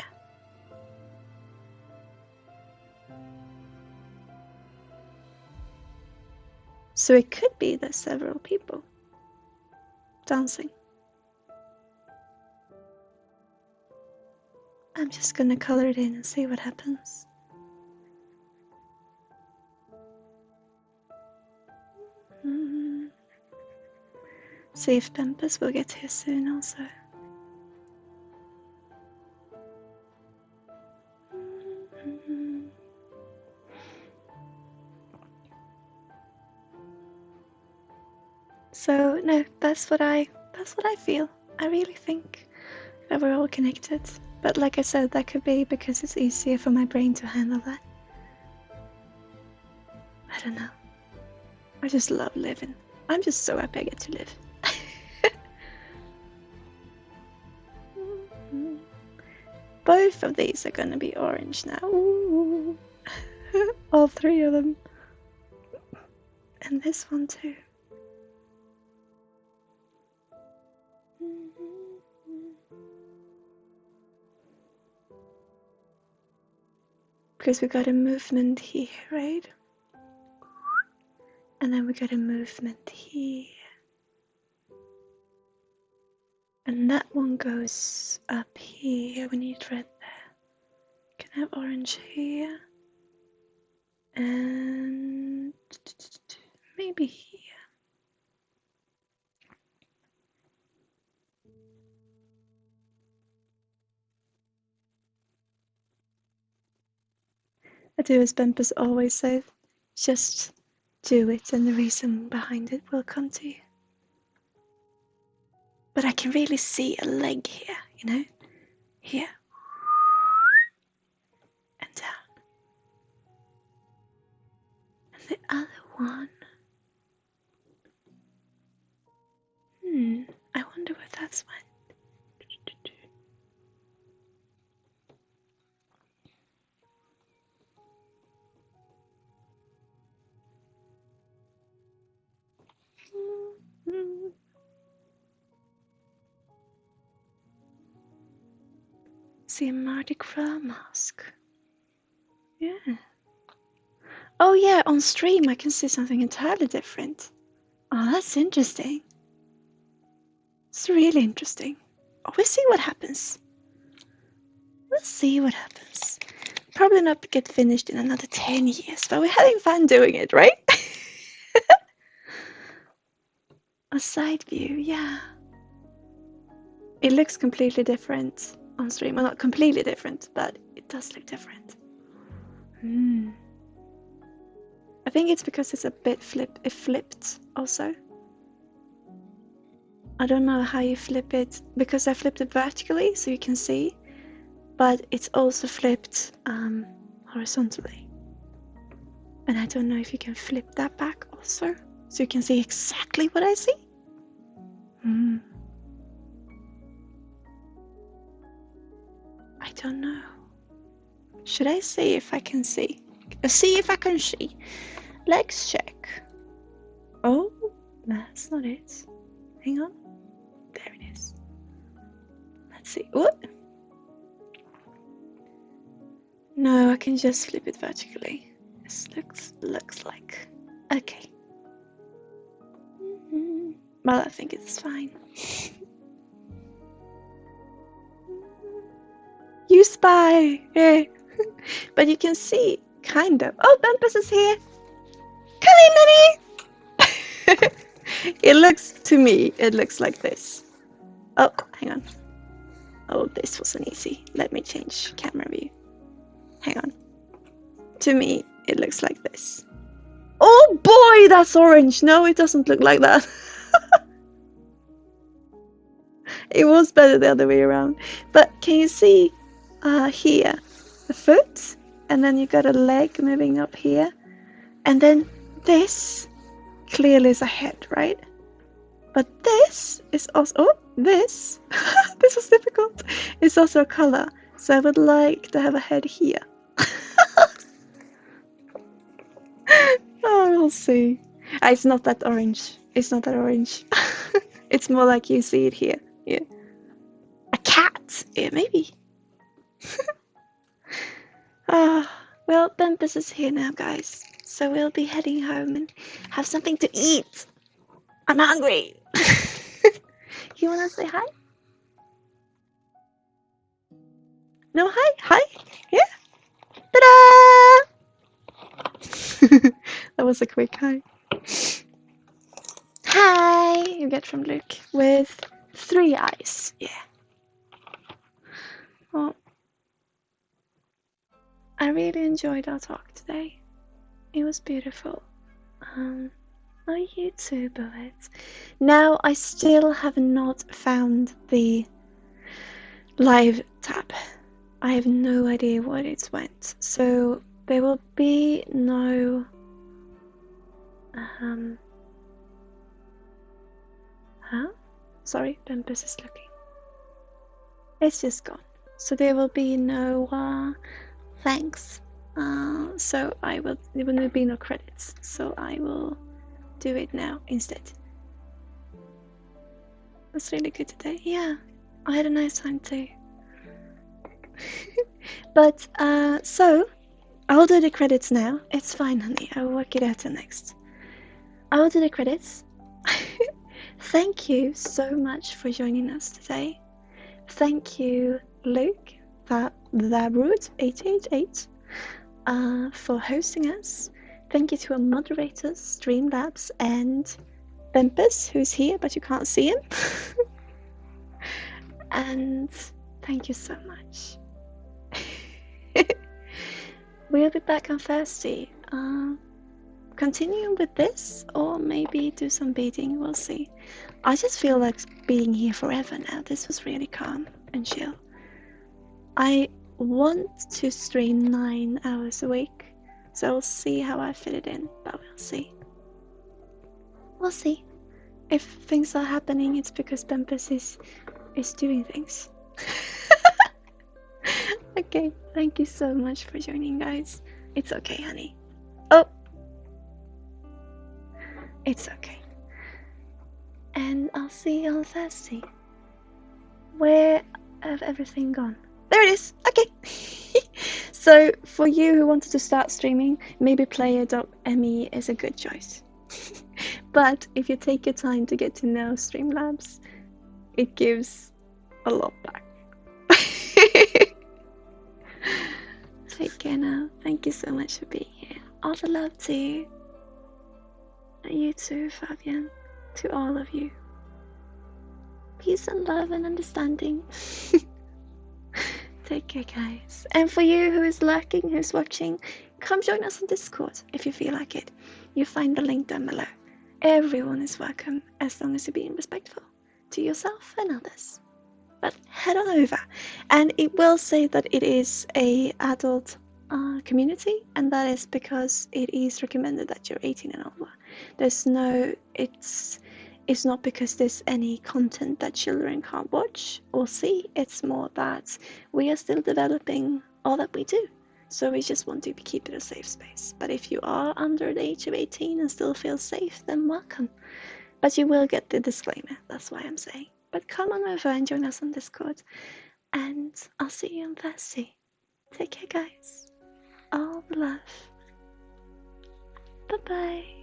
Speaker 1: So it could be there's several people dancing. I'm just gonna color it in and see what happens. See if Bumpus will get here soon also. So no, that's what I feel. I really think that we're all connected. But like I said, that could be because it's easier for my brain to handle that. I don't know. I just love living. I'm just so happy I get to live. Both of these are gonna be orange now. Ooh. All three of them. And this one too. Because we got a movement here, right? And then we got a movement here. And that one goes up here. We need red there. Can I have orange here? And maybe here. I do as Bempus always said, just do it and the reason behind it will come to you. But I can really see a leg here, you know? Here. And down. And the other one. I wonder where that's went. See a Mardi Gras mask. Yeah. Oh yeah, on stream I can see something entirely different. Oh, that's interesting. It's really interesting. Oh, we'll see what happens. We'll see what happens. Probably not get finished in another 10 years, but we're having fun doing it, right? A side view, yeah. It looks completely different on stream. Well, not completely different, but it does look different. I think it's because it's a bit flipped also. I don't know how you flip it, because I flipped it vertically so you can see, but it's also flipped horizontally. And I don't know if you can flip that back also, so you can see exactly what I see. I don't know. Should I see if I can see? See if I can see. Let's check. Oh, that's not it. Hang on. There it is. Let's see. What? No, I can just flip it vertically. This looks like. Okay. Well, I think it's fine. You spy! Yeah. But you can see, kind of. Oh, Bumpus is here! Come in, Nanny! It looks, to me, it looks like this. Oh, hang on. Oh, this wasn't easy. Let me change camera view. Hang on. To me, it looks like this. Oh boy, that's orange! No, it doesn't look like that. It was better the other way around. But can you see here? The foot, and then you got a leg moving up here. And then this clearly is a head, right? But this is also, oh, this was difficult. It's also a color. So I would like to have a head here. Oh, we'll see. It's not that orange. It's not that orange. It's more like you see it here. Yeah. A cat. Yeah, maybe. Well, Bumpus is here now, guys. So we'll be heading home and have something to eat. I'm hungry. You wanna say hi? No, hi, hi. Yeah. Ta-da! That was a quick hi. Hi, you get from Luke with 3 eyes. Yeah. Well, I really enjoyed our talk today. It was beautiful. Oh, you too, Bullet. Now, I still have not found the live tab. I have no idea what it went. So there will be no sorry, Bumpus is looking. It's just gone. So there will be no thanks. So there will be no credits. So I will do it now instead. That's really good today. Yeah, I had a nice time too. But so I'll do the credits now. It's fine, honey. I'll work it out next. I'll do the credits. thank you so much for joining us today. Thank you, Luke, TheRoot888, for hosting us. Thank you to our moderators, Streamlabs, and Bempus, who's here, but you can't see him. And thank you so much. We'll be back on Thursday. Continue with this, or maybe do some beating, we'll see. I just feel like being here forever now. This was really calm and chill. I want to stream 9 hours a week, so we'll see how I fit it in, but we'll see. We'll see. If things are happening, it's because Bempus is doing things. Okay, thank you so much for joining, guys. It's okay, honey. Oh! It's okay. And I'll see you on Thursday. Where have everything gone? There it is! Okay! So, for you who wanted to start streaming, maybe player.me is a good choice. But if you take your time to get to know Streamlabs, it gives a lot back. Take care now. Thank you so much for being here. All the love to you. And you too, Fabian. To all of you. Peace and love and understanding. Take care, guys. And for you who is lurking, who's watching, come join us on Discord if you feel like it. You find the link down below. Everyone is welcome as long as you're being respectful to yourself and others. But head on over, and it will say that it is a adult community, and that is because it is recommended that you're 18 and over. There's no, it's not because there's any content that children can't watch or see. It's more that we are still developing all that we do, so we just want to keep it a safe space. But if you are under the age of 18 and still feel safe, then welcome. But you will get the disclaimer, that's why I'm saying. But come on over and join us on Discord. And I'll see you on Thursday. Take care, guys. All the love. Bye-bye.